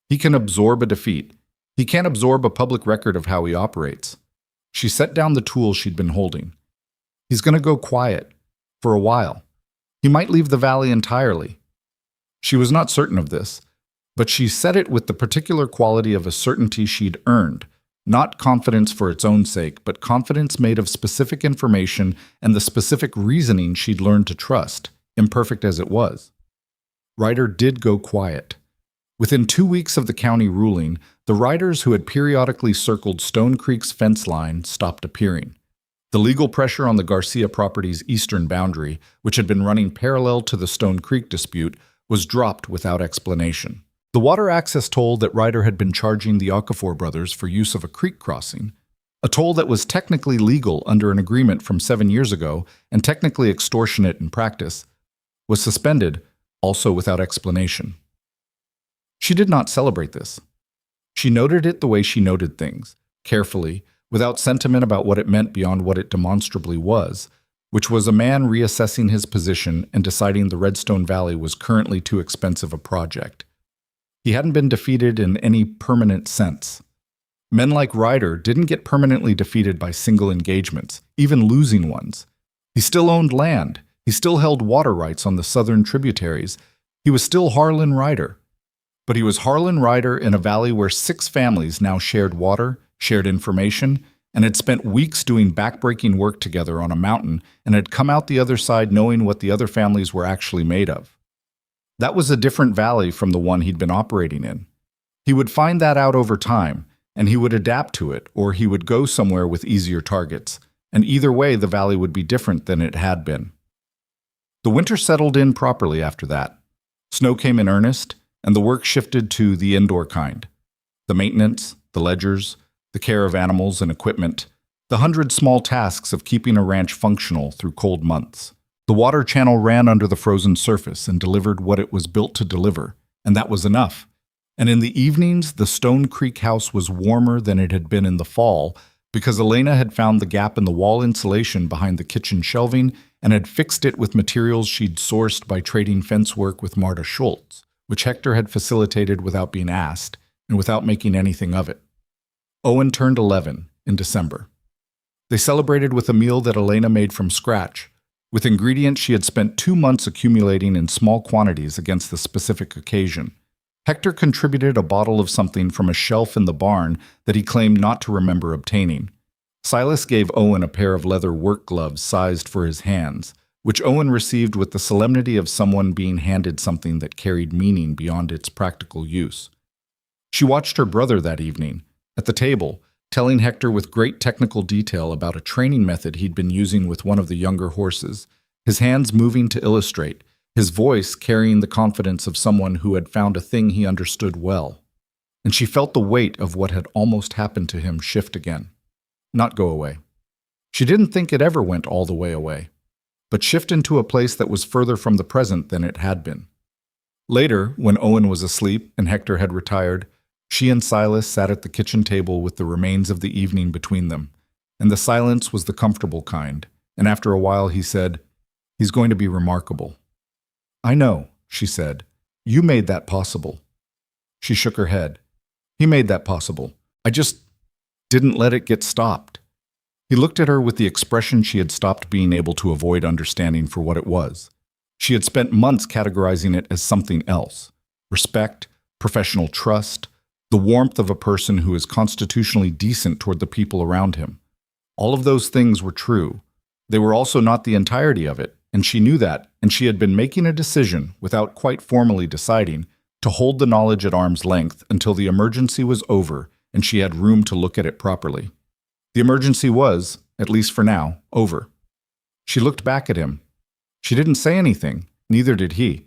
He can absorb a defeat. He can't absorb a public record of how he operates." She set down the tool she'd been holding. "He's going to go quiet. For a while. He might leave the valley entirely." She was not certain of this, but she said it with the particular quality of a certainty she'd earned, not confidence for its own sake, but confidence made of specific information and the specific reasoning she'd learned to trust, imperfect as it was. Ryder did go quiet. Within 2 weeks of the county ruling, the riders who had periodically circled Stone Creek's fence line stopped appearing. The legal pressure on the Garcia property's eastern boundary, which had been running parallel to the Stone Creek dispute, was dropped without explanation. The water access toll that Ryder had been charging the Okafor brothers for use of a creek crossing, a toll that was technically legal under an agreement from 7 years ago and technically extortionate in practice, was suspended, also without explanation. She did not celebrate this. She noted it the way she noted things, carefully, without sentiment about what it meant beyond what it demonstrably was, which was a man reassessing his position and deciding the Redstone Valley was currently too expensive a project. He hadn't been defeated in any permanent sense. Men like Ryder didn't get permanently defeated by single engagements, even losing ones. He still owned land. He still held water rights on the southern tributaries. He was still Harlan Ryder. But he was Harlan Ryder in a valley where 6 families now shared water, shared information, and had spent weeks doing backbreaking work together on a mountain and had come out the other side knowing what the other families were actually made of. That was a different valley from the one he'd been operating in. He would find that out over time, and he would adapt to it, or he would go somewhere with easier targets, and either way the valley would be different than it had been. The winter settled in properly after that. Snow came in earnest, and the work shifted to the indoor kind. The maintenance, the ledgers, the care of animals and equipment, the 100 small tasks of keeping a ranch functional through cold months. The water channel ran under the frozen surface and delivered what it was built to deliver, and that was enough. And in the evenings, the Stone Creek house was warmer than it had been in the fall because Elena had found the gap in the wall insulation behind the kitchen shelving and had fixed it with materials she'd sourced by trading fence work with Marta Schultz, which Hector had facilitated without being asked and without making anything of it. Owen turned 11 in December. They celebrated with a meal that Elena made from scratch, with ingredients she had spent 2 months accumulating in small quantities against the specific occasion. Hector contributed a bottle of something from a shelf in the barn that he claimed not to remember obtaining. Silas gave Owen a pair of leather work gloves sized for his hands, which Owen received with the solemnity of someone being handed something that carried meaning beyond its practical use. She watched her brother that evening, at the table, telling Hector with great technical detail about a training method he'd been using with one of the younger horses, his hands moving to illustrate, his voice carrying the confidence of someone who had found a thing he understood well. And she felt the weight of what had almost happened to him shift again, not go away. She didn't think it ever went all the way away, but shift into a place that was further from the present than it had been. Later, when Owen was asleep and Hector had retired, she and Silas sat at the kitchen table with the remains of the evening between them, and the silence was the comfortable kind, and after a while he said, "He's going to be remarkable." "I know," she said. "You made that possible." She shook her head. "He made that possible. I just didn't let it get stopped. He looked at her with the expression she had stopped being able to avoid understanding for what it was. She had spent months categorizing it as something else: respect, professional trust, the warmth of a person who is constitutionally decent toward the people around him. All of those things were true. They were also not the entirety of it, and she knew that, and she had been making a decision, without quite formally deciding, to hold the knowledge at arm's length until the emergency was over and she had room to look at it properly. The emergency was, at least for now, over. She looked back at him. She didn't say anything, neither did he.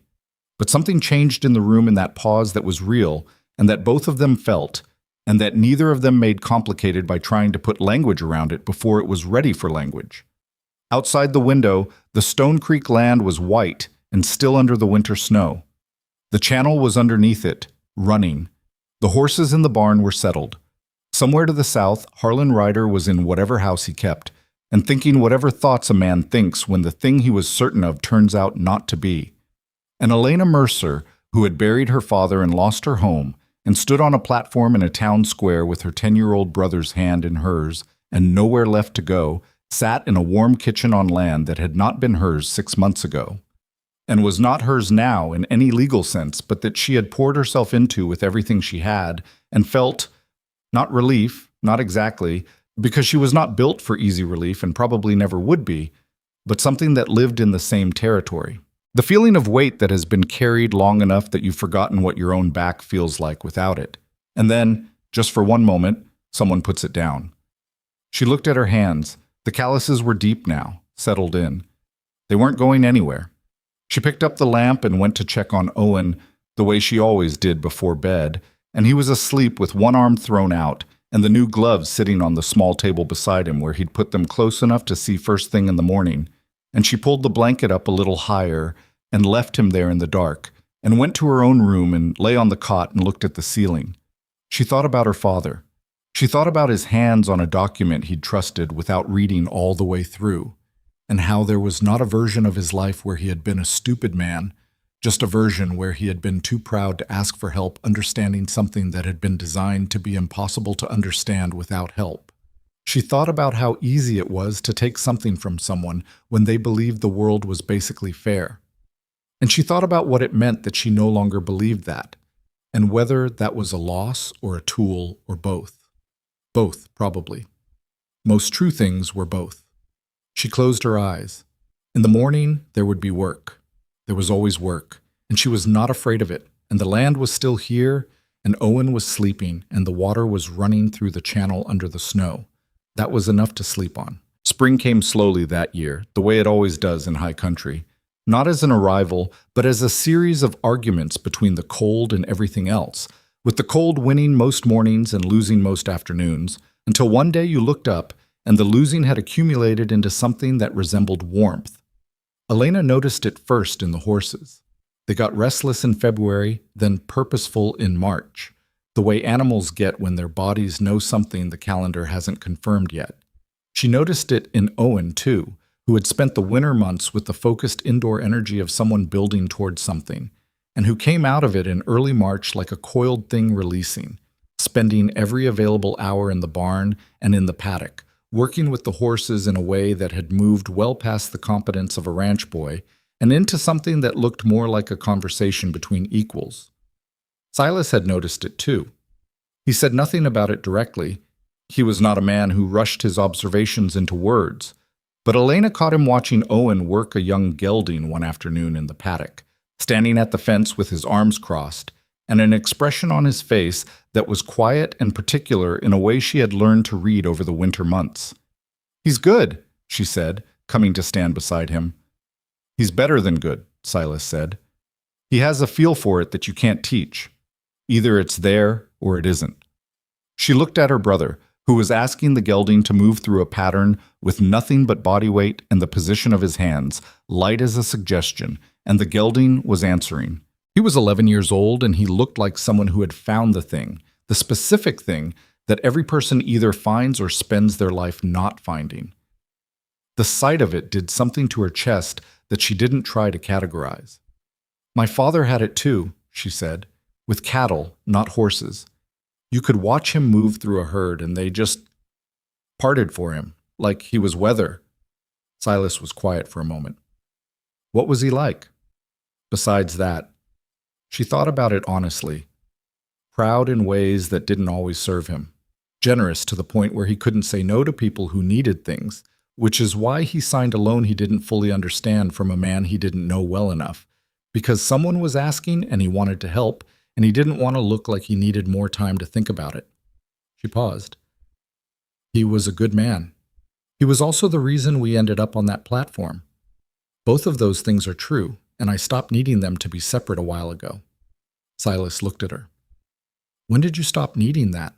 But something changed in the room in that pause that was real and that both of them felt, and that neither of them made complicated by trying to put language around it before it was ready for language. Outside the window, the Stone Creek land was white and still under the winter snow. The channel was underneath it, running. The horses in the barn were settled. Somewhere to the south, Harlan Ryder was in whatever house he kept, and thinking whatever thoughts a man thinks when the thing he was certain of turns out not to be. And Elena Mercer, who had buried her father and lost her home, and stood on a platform in a town square with her 10-year-old brother's hand in hers and nowhere left to go, sat in a warm kitchen on land that had not been hers 6 months ago, and was not hers now in any legal sense, but that she had poured herself into with everything she had, and felt, not relief, not exactly, because she was not built for easy relief and probably never would be, but something that lived in the same territory. The feeling of weight that has been carried long enough that you've forgotten what your own back feels like without it. And then, just for one moment, someone puts it down. She looked at her hands. The calluses were deep now, settled in. They weren't going anywhere. She picked up the lamp and went to check on Owen the way she always did before bed, and he was asleep with one arm thrown out and the new gloves sitting on the small table beside him where he'd put them close enough to see first thing in the morning. And she pulled the blanket up a little higher and left him there in the dark, and went to her own room and lay on the cot and looked at the ceiling. She thought about her father. She thought about his hands on a document he'd trusted without reading all the way through, and how there was not a version of his life where he had been a stupid man, just a version where he had been too proud to ask for help understanding something that had been designed to be impossible to understand without help. She thought about how easy it was to take something from someone when they believed the world was basically fair. And she thought about what it meant that she no longer believed that, and whether that was a loss or a tool or both. Both, probably. Most true things were both. She closed her eyes. In the morning, there would be work. There was always work, and she was not afraid of it, and the land was still here, and Owen was sleeping, and the water was running through the channel under the snow. That was enough to sleep on. Spring came slowly that year, the way it always does in high country. Not as an arrival, but as a series of arguments between the cold and everything else, with the cold winning most mornings and losing most afternoons, until one day you looked up and the losing had accumulated into something that resembled warmth. Elena noticed it first in the horses. They got restless in February, then purposeful in March, the way animals get when their bodies know something the calendar hasn't confirmed yet. She noticed it in Owen, too, who had spent the winter months with the focused indoor energy of someone building towards something, and who came out of it in early March like a coiled thing releasing, spending every available hour in the barn and in the paddock, working with the horses in a way that had moved well past the competence of a ranch boy and into something that looked more like a conversation between equals. Silas had noticed it too. He said nothing about it directly. He was not a man who rushed his observations into words. But Elena caught him watching Owen work a young gelding one afternoon in the paddock, standing at the fence with his arms crossed, and an expression on his face that was quiet and particular in a way she had learned to read over the winter months. "He's good," she said, coming to stand beside him. "He's better than good," Silas said. "He has a feel for it that you can't teach. Either it's there or it isn't." She looked at her brother, who was asking the gelding to move through a pattern with nothing but body weight and the position of his hands, light as a suggestion, and the gelding was answering. He was 11 years old, and he looked like someone who had found the thing, the specific thing that every person either finds or spends their life not finding. The sight of it did something to her chest that she didn't try to categorize. "My father had it too," she said, "with cattle, not horses. You could watch him move through a herd and they just parted for him, Like he was weather. Silas was quiet for a moment. What was he like? Besides that, she thought about it honestly. Proud in ways that didn't always serve him. Generous to the point where he couldn't say no to people who needed things, which is why he signed a loan he didn't fully understand from a man he didn't know well enough. Because someone was asking and he wanted to help, and he didn't want to look like he needed more time to think about it. She paused. He was a good man. He was also the reason we ended up on that platform. Both of those things are true, and I stopped needing them to be separate a while ago. Silas looked at her. When did you stop needing that?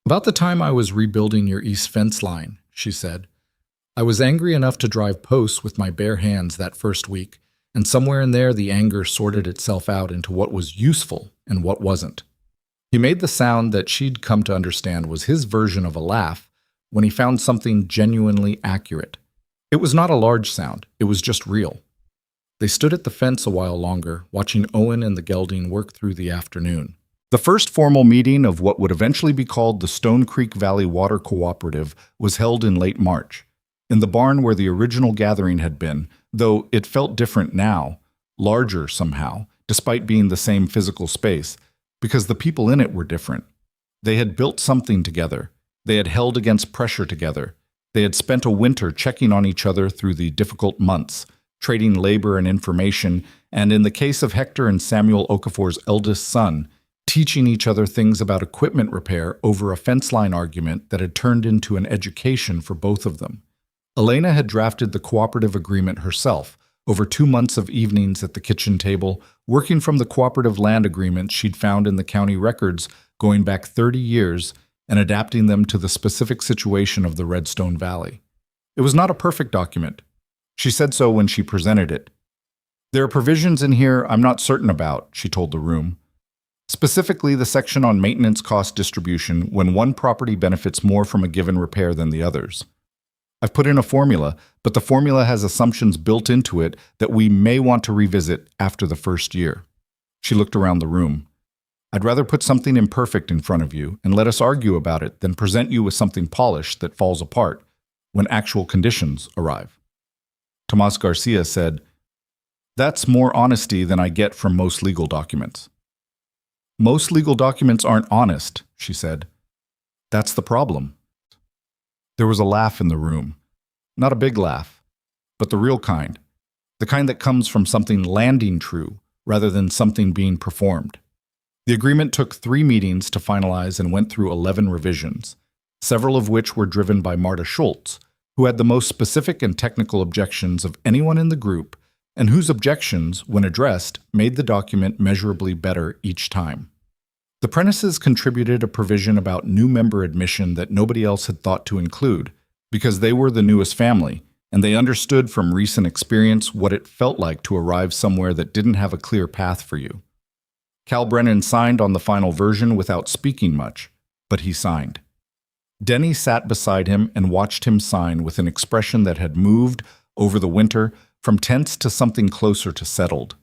About the time I was rebuilding your east fence line, she said. I was angry enough to drive posts with my bare hands that first week, and somewhere in there the anger sorted itself out into what was useful and what wasn't. He made the sound that she'd come to understand was his version of a laugh when he found something genuinely accurate. It was not a large sound, it was just real. They stood at the fence a while longer, watching Owen and the gelding work through the afternoon. The first formal meeting of what would eventually be called the Stone Creek Valley Water Cooperative was held in late March, in the barn where the original gathering had been, though it felt different now, larger somehow, despite being the same physical space, because the people in it were different. They had built something together. They had held against pressure together. They had spent a winter checking on each other through the difficult months, trading labor and information, and in the case of Hector and Samuel Okafor's eldest son, teaching each other things about equipment repair over a fence line argument that had turned into an education for both of them. Elena had drafted the cooperative agreement herself, over 2 months of evenings at the kitchen table, working from the cooperative land agreements she'd found in the county records going back 30 years and adapting them to the specific situation of the Redstone Valley. It was not a perfect document. She said so when she presented it. There are provisions in here I'm not certain about, she told the room. Specifically, the section on maintenance cost distribution when one property benefits more from a given repair than the others. I've put in a formula, but the formula has assumptions built into it that we may want to revisit after the first year. She looked around the room. I'd rather put something imperfect in front of you and let us argue about it than present you with something polished that falls apart when actual conditions arrive. Tomas Garcia said, That's more honesty than I get from most legal documents. Most legal documents aren't honest, she said. That's the problem. There was a laugh in the room. Not a big laugh, but the real kind. The kind that comes from something landing true rather than something being performed. The agreement took 3 meetings to finalize and went through 11 revisions, several of which were driven by Marta Schultz, who had the most specific and technical objections of anyone in the group, and whose objections, when addressed, made the document measurably better each time. The Prentices contributed a provision about new member admission that nobody else had thought to include, because they were the newest family, and they understood from recent experience what it felt like to arrive somewhere that didn't have a clear path for you. Cal Brennan signed on the final version without speaking much, but he signed. Denny sat beside him and watched him sign with an expression that had moved, over the winter, from tense to something closer to settled.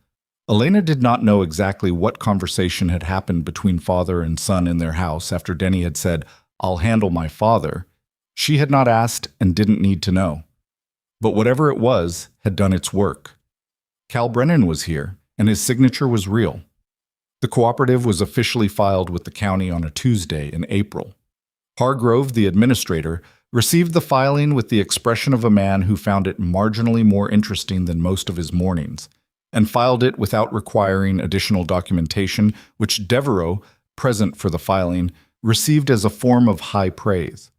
Elena did not know exactly what conversation had happened between father and son in their house after Denny had said, "I'll handle my father." She had not asked and didn't need to know. But whatever it was had done its work. Cal Brennan was here, and his signature was real. The cooperative was officially filed with the county on a Tuesday in April. Hargrove, the administrator, received the filing with the expression of a man who found it marginally more interesting than most of his mornings, and filed it without requiring additional documentation, which Devereaux, present for the filing, received as a form of high praise.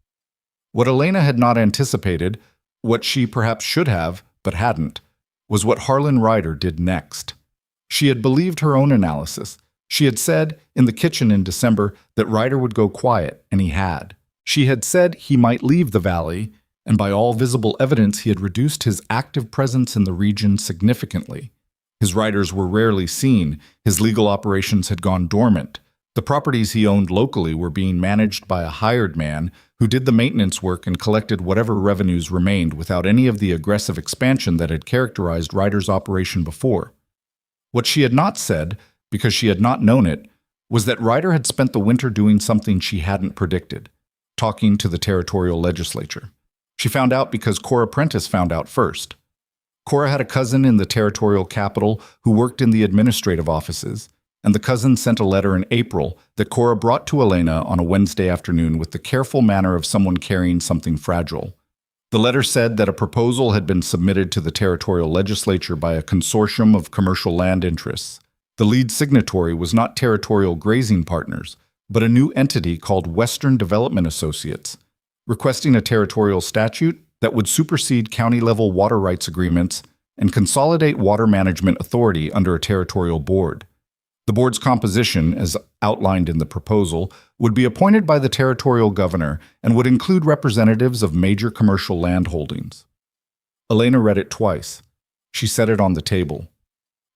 What Elena had not anticipated, what she perhaps should have, but hadn't, was what Harlan Ryder did next. She had believed her own analysis. She had said, in the kitchen in December, that Ryder would go quiet, and he had. She had said he might leave the valley, and by all visible evidence he had reduced his active presence in the region significantly. His riders were rarely seen, his legal operations had gone dormant. The properties he owned locally were being managed by a hired man who did the maintenance work and collected whatever revenues remained without any of the aggressive expansion that had characterized Ryder's operation before. What she had not said, because she had not known it, was that Ryder had spent the winter doing something she hadn't predicted, talking to the territorial legislature. She found out because Cora Prentice found out first. Cora had a cousin in the territorial capital who worked in the administrative offices, and the cousin sent a letter in April that Cora brought to Elena on a Wednesday afternoon with the careful manner of someone carrying something fragile. The letter said that a proposal had been submitted to the territorial legislature by a consortium of commercial land interests. The lead signatory was not Territorial Grazing Partners, but a new entity called Western Development Associates, requesting a territorial statute that would supersede county-level water rights agreements and consolidate water management authority under a territorial board. The board's composition, as outlined in the proposal, would be appointed by the territorial governor and would include representatives of major commercial land holdings. Elena read it twice. She set it on the table.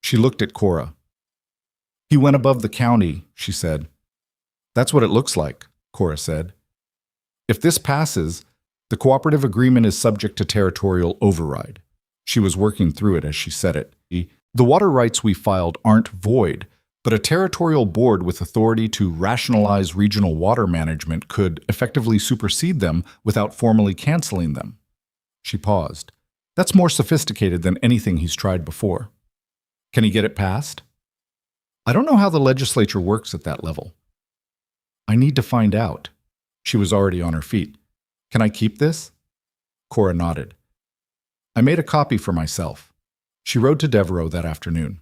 She looked at Cora. "He went above the county," she said. "That's what it looks like," Cora said. "If this passes, the cooperative agreement is subject to territorial override." She was working through it as she said it. "The water rights we filed aren't void, but a territorial board with authority to rationalize regional water management could effectively supersede them without formally canceling them." She paused. "That's more sophisticated than anything he's tried before. Can he get it passed?" "I don't know how the legislature works at that level." "I need to find out." She was already on her feet. "Can I keep this?" Cora nodded. "I made a copy for myself." She wrote to Devereaux that afternoon.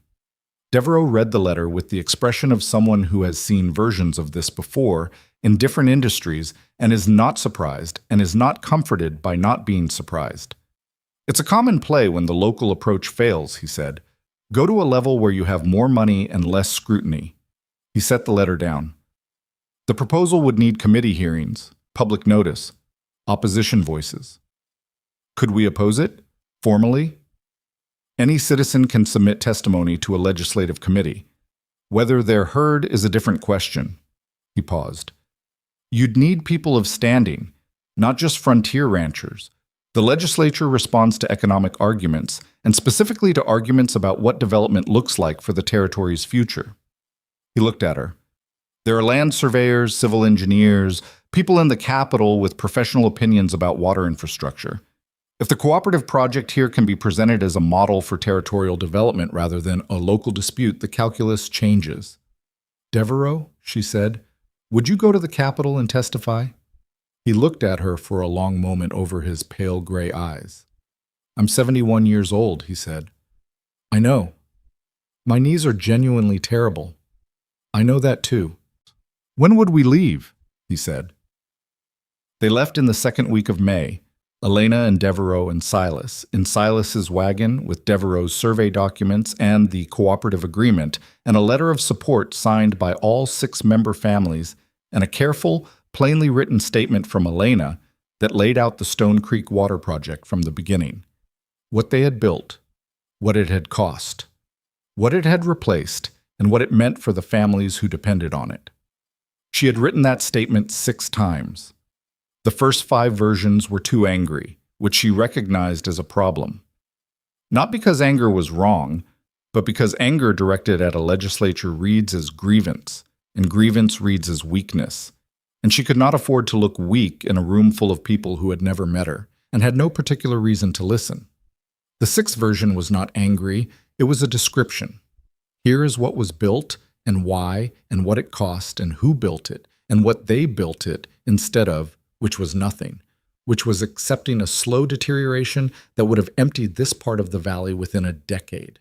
Devereaux read the letter with the expression of someone who has seen versions of this before in different industries and is not surprised and is not comforted by not being surprised. "It's a common play when the local approach fails," he said. "Go to a level where you have more money and less scrutiny." He set the letter down. The proposal would need committee hearings, public notice, opposition voices. Could we oppose it? Formally? Any citizen can submit testimony to a legislative committee. Whether they're heard is a different question. He paused. You'd need people of standing, not just frontier ranchers. The legislature responds to economic arguments, and specifically to arguments about what development looks like for the territory's future. He looked at her. There are land surveyors, civil engineers, people in the capital with professional opinions about water infrastructure. If the cooperative project here can be presented as a model for territorial development rather than a local dispute, the calculus changes. "Devereaux," she said, "would you go to the Capitol and testify?" He looked at her for a long moment over his pale gray eyes. "I'm 71 years old," he said. "I know. My knees are genuinely terrible. I know that too." "When would we leave?" he said. They left in the second week of May. Elena and Devereaux and Silas, in Silas's wagon with Devereaux's survey documents and the cooperative agreement, and a letter of support signed by all 6 member families, and a careful, plainly written statement from Elena that laid out the Stone Creek Water Project from the beginning. What they had built, what it had cost, what it had replaced, and what it meant for the families who depended on it. She had written that statement 6 times. The first 5 versions were too angry, which she recognized as a problem. Not because anger was wrong, but because anger directed at a legislature reads as grievance, and grievance reads as weakness. And she could not afford to look weak in a room full of people who had never met her, and had no particular reason to listen. The 6th version was not angry, it was a description. Here is what was built, and why, and what it cost, and who built it, and what they built it instead of, which was nothing, which was accepting a slow deterioration that would have emptied this part of the valley within a decade.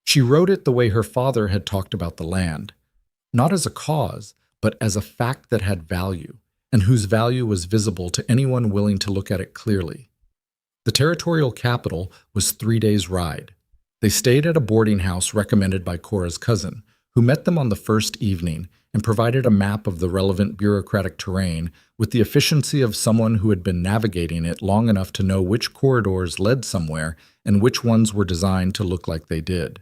She wrote it the way her father had talked about the land, not as a cause, but as a fact that had value, and whose value was visible to anyone willing to look at it clearly. The territorial capital was 3 days' ride. They stayed at a boarding house recommended by Cora's cousin, who met them on the first evening and provided a map of the relevant bureaucratic terrain with the efficiency of someone who had been navigating it long enough to know which corridors led somewhere and which ones were designed to look like they did.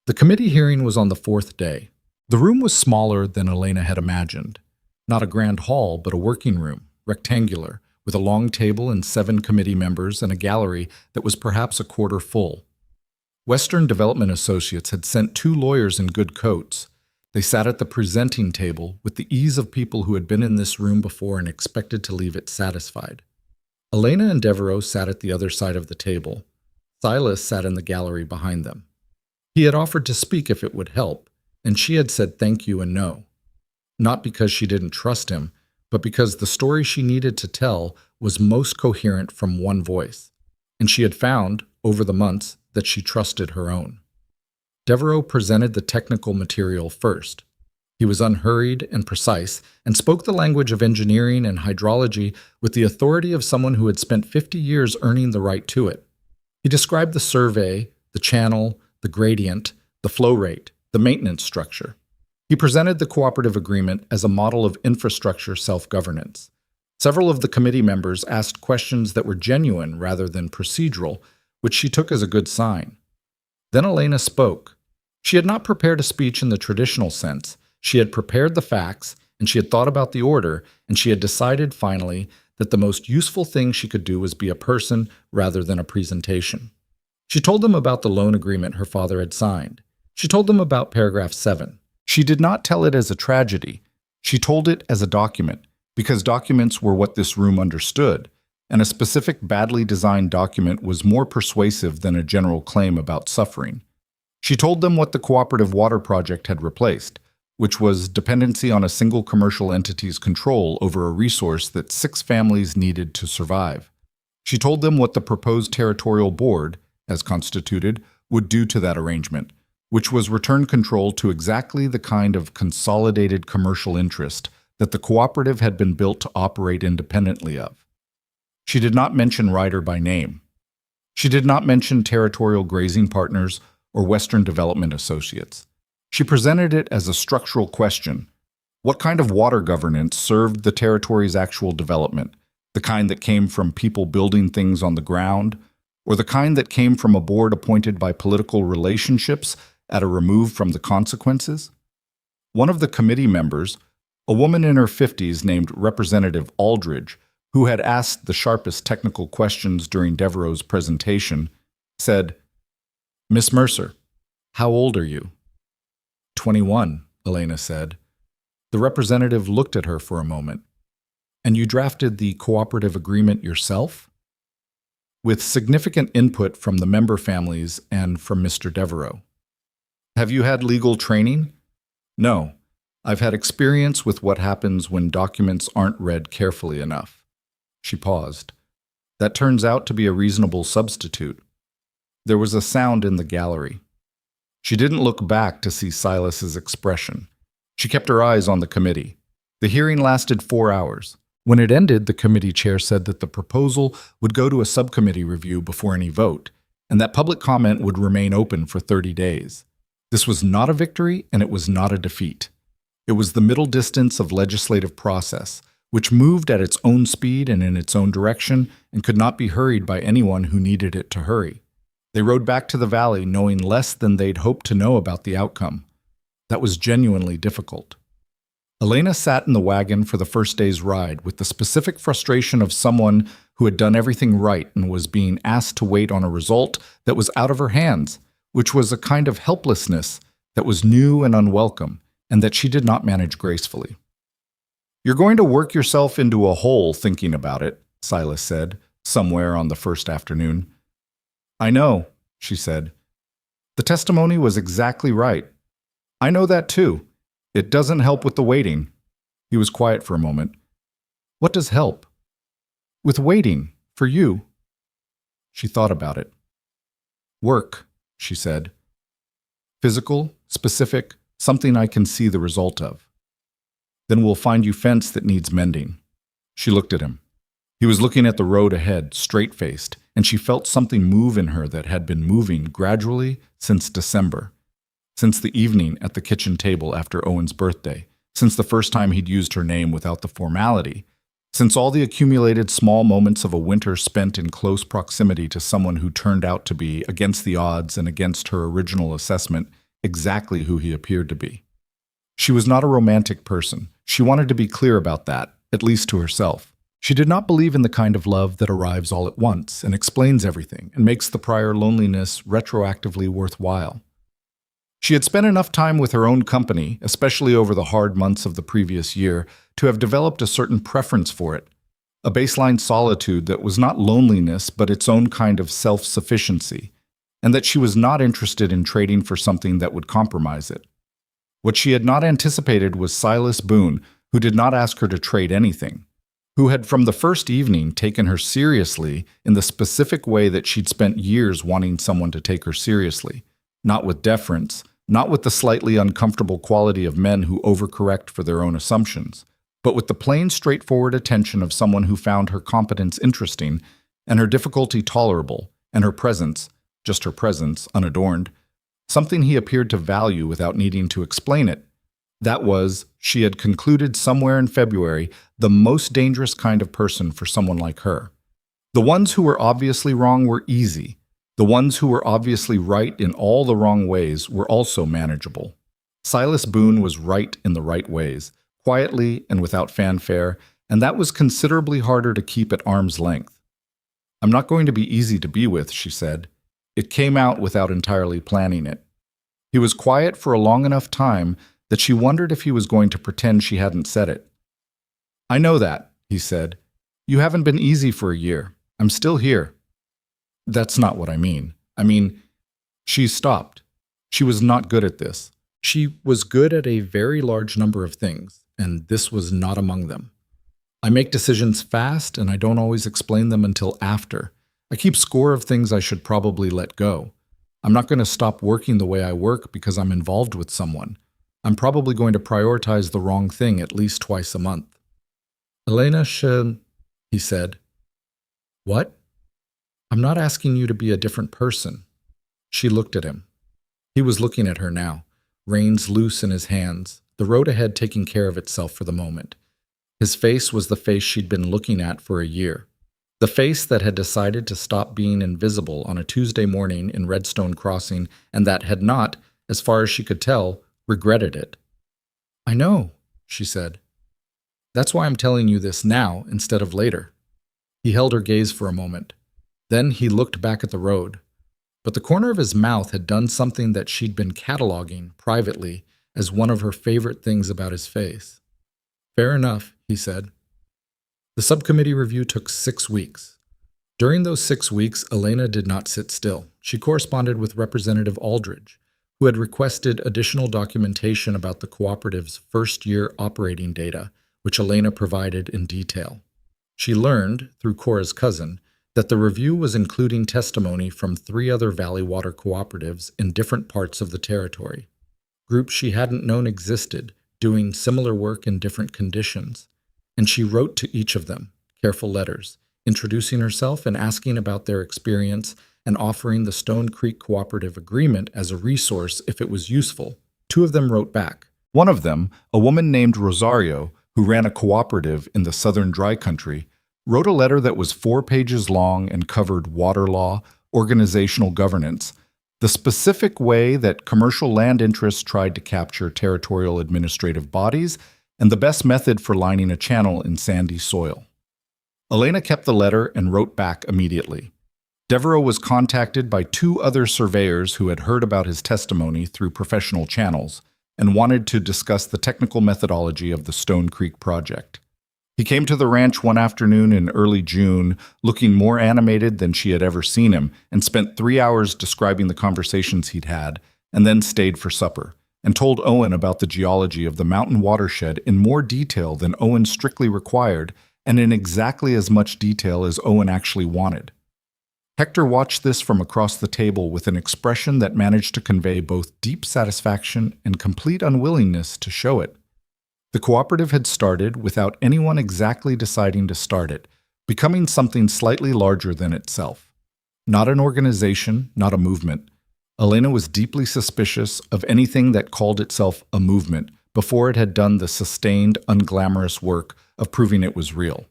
The committee hearing was on the 4th day. The room was smaller than Elena had imagined. Not a grand hall, but a working room, rectangular, with a long table and 7 committee members and a gallery that was perhaps a quarter full. Western Development Associates had sent 2 lawyers in good coats. They sat at the presenting table with the ease of people who had been in this room before and expected to leave it satisfied. Elena and Devereaux sat at the other side of the table. Silas sat in the gallery behind them. He had offered to speak if it would help, and she had said thank you and no. Not because she didn't trust him, but because the story she needed to tell was most coherent from one voice, and she had found, over the months, that she trusted her own. Devereaux presented the technical material first. He was unhurried and precise, and spoke the language of engineering and hydrology with the authority of someone who had spent 50 years earning the right to it. He described the survey, the channel, the gradient, the flow rate, the maintenance structure. He presented the cooperative agreement as a model of infrastructure self-governance. Several of the committee members asked questions that were genuine rather than procedural, which she took as a good sign. Then Elena spoke. She had not prepared a speech in the traditional sense. She had prepared the facts, and she had thought about the order, and she had decided finally that the most useful thing she could do was be a person rather than a presentation. She told them about the loan agreement her father had signed. She told them about paragraph 7. She did not tell it as a tragedy. She told it as a document, because documents were what this room understood, and a specific badly designed document was more persuasive than a general claim about suffering. She told them what the cooperative water project had replaced, which was dependency on a single commercial entity's control over a resource that 6 families needed to survive. She told them what the proposed territorial board, as constituted, would do to that arrangement, which was return control to exactly the kind of consolidated commercial interest that the cooperative had been built to operate independently of. She did not mention Ryder by name. She did not mention Territorial Grazing Partners or Western Development Associates. She presented it as a structural question. What kind of water governance served the territory's actual development? The kind that came from people building things on the ground, or the kind that came from a board appointed by political relationships at a remove from the consequences? One of the committee members, a woman in her 50s named Representative Aldridge, who had asked the sharpest technical questions during Devereaux's presentation, said, "Miss Mercer, how old are you?" 21, Elena said. The representative looked at her for a moment. "And you drafted the cooperative agreement yourself?" "With significant input from the member families and from Mr. Devereaux." "Have you had legal training?" "No. I've had experience with what happens when documents aren't read carefully enough." She paused. "That turns out to be a reasonable substitute." There was a sound in the gallery. She didn't look back to see Silas's expression. She kept her eyes on the committee. The hearing lasted 4 hours. When it ended, the committee chair said that the proposal would go to a subcommittee review before any vote, and that public comment would remain open for 30 days. This was not a victory, and it was not a defeat. It was the middle distance of legislative process, which moved at its own speed and in its own direction and could not be hurried by anyone who needed it to hurry. They rode back to the valley knowing less than they'd hoped to know about the outcome. That was genuinely difficult. Elena sat in the wagon for the first day's ride with the specific frustration of someone who had done everything right and was being asked to wait on a result that was out of her hands, which was a kind of helplessness that was new and unwelcome, and that she did not manage gracefully. "You're going to work yourself into a hole thinking about it," Silas said, somewhere on the first afternoon. "I know," she said. "The testimony was exactly right. I know that too. It doesn't help with the waiting." He was quiet for a moment. "What does help?" "With waiting, for you." She thought about it. "Work," she said. "Physical, specific, something I can see the result of. Then we'll find you fence that needs mending." She looked at him. He was looking at the road ahead, straight-faced, and she felt something move in her that had been moving gradually since December, since the evening at the kitchen table after Owen's birthday, since the first time he'd used her name without the formality, since all the accumulated small moments of a winter spent in close proximity to someone who turned out to be, against the odds and against her original assessment, exactly who he appeared to be. She was not a romantic person. She wanted to be clear about that, at least to herself. She did not believe in the kind of love that arrives all at once and explains everything and makes the prior loneliness retroactively worthwhile. She had spent enough time with her own company, especially over the hard months of the previous year, to have developed a certain preference for it. a baseline solitude that was not loneliness but its own kind of self-sufficiency, and that she was not interested in trading for something that would compromise it. What she had not anticipated was Silas Boone, who did not ask her to trade anything, who had from the first evening taken her seriously in the specific way that she'd spent years wanting someone to take her seriously, not with deference, not with the slightly uncomfortable quality of men who overcorrect for their own assumptions, but with the plain, straightforward attention of someone who found her competence interesting and her difficulty tolerable, and her presence, just her presence, unadorned, something he appeared to value without needing to explain it. That was, she had concluded somewhere in February, the most dangerous kind of person for someone like her. The ones who were obviously wrong were easy. The ones who were obviously right in all the wrong ways were also manageable. Silas Boone was right in the right ways, quietly and without fanfare, and that was considerably harder to keep at arm's length. "I'm not going to be easy to be with," she said. It came out without entirely planning it. He was quiet for a long enough time that she wondered if he was going to pretend she hadn't said it. "I know that," he said. "You haven't been easy for a year. I'm still here." "That's not what I mean. She stopped. She was not good at this. She was good at a very large number of things, and this was not among them. I make decisions fast, and I don't always explain them until after. I keep score of things I should probably let go. I'm not going to stop working the way I work because I'm involved with someone. I'm probably going to prioritize the wrong thing at least twice a month." "Elena, he said. "What?" "I'm not asking you to be a different person." She looked at him. He was looking at her now, reins loose in his hands, the road ahead taking care of itself for the moment. His face was the face she'd been looking at for a year. The face that had decided to stop being invisible on a Tuesday morning in Redstone Crossing and that had not, as far as she could tell, regretted it. "I know," she said. "That's why I'm telling you this now instead of later." He held her gaze for a moment. Then he looked back at the road. But the corner of his mouth had done something that she'd been cataloging privately as one of her favorite things about his face. "Fair enough," he said. The subcommittee review took 6 weeks. During those 6 weeks, Elena did not sit still. She corresponded with Representative Aldridge, who had requested additional documentation about the cooperative's first-year operating data, which Elena provided in detail. She learned, through Cora's cousin, that the review was including testimony from 3 other Valley Water cooperatives in different parts of the territory, groups she hadn't known existed, doing similar work in different conditions, and she wrote to each of them, careful letters, introducing herself and asking about their experience and offering the Stone Creek Cooperative Agreement as a resource if it was useful. 2 of them wrote back. One of them, a woman named Rosario, who ran a cooperative in the southern dry country, wrote a letter that was 4 pages long and covered water law, organizational governance, the specific way that commercial land interests tried to capture territorial administrative bodies, and the best method for lining a channel in sandy soil. Elena kept the letter and wrote back immediately. Devereaux was contacted by 2 other surveyors who had heard about his testimony through professional channels and wanted to discuss the technical methodology of the Stone Creek project. He came to the ranch one afternoon in early June, looking more animated than she had ever seen him, and spent 3 hours describing the conversations he'd had, and then stayed for supper, and told Owen about the geology of the mountain watershed in more detail than Owen strictly required, and in exactly as much detail as Owen actually wanted. Hector watched this from across the table with an expression that managed to convey both deep satisfaction and complete unwillingness to show it. The cooperative had started without anyone exactly deciding to start it, becoming something slightly larger than itself. Not an organization, not a movement. Elena was deeply suspicious of anything that called itself a movement before it had done the sustained, unglamorous work of proving it was real.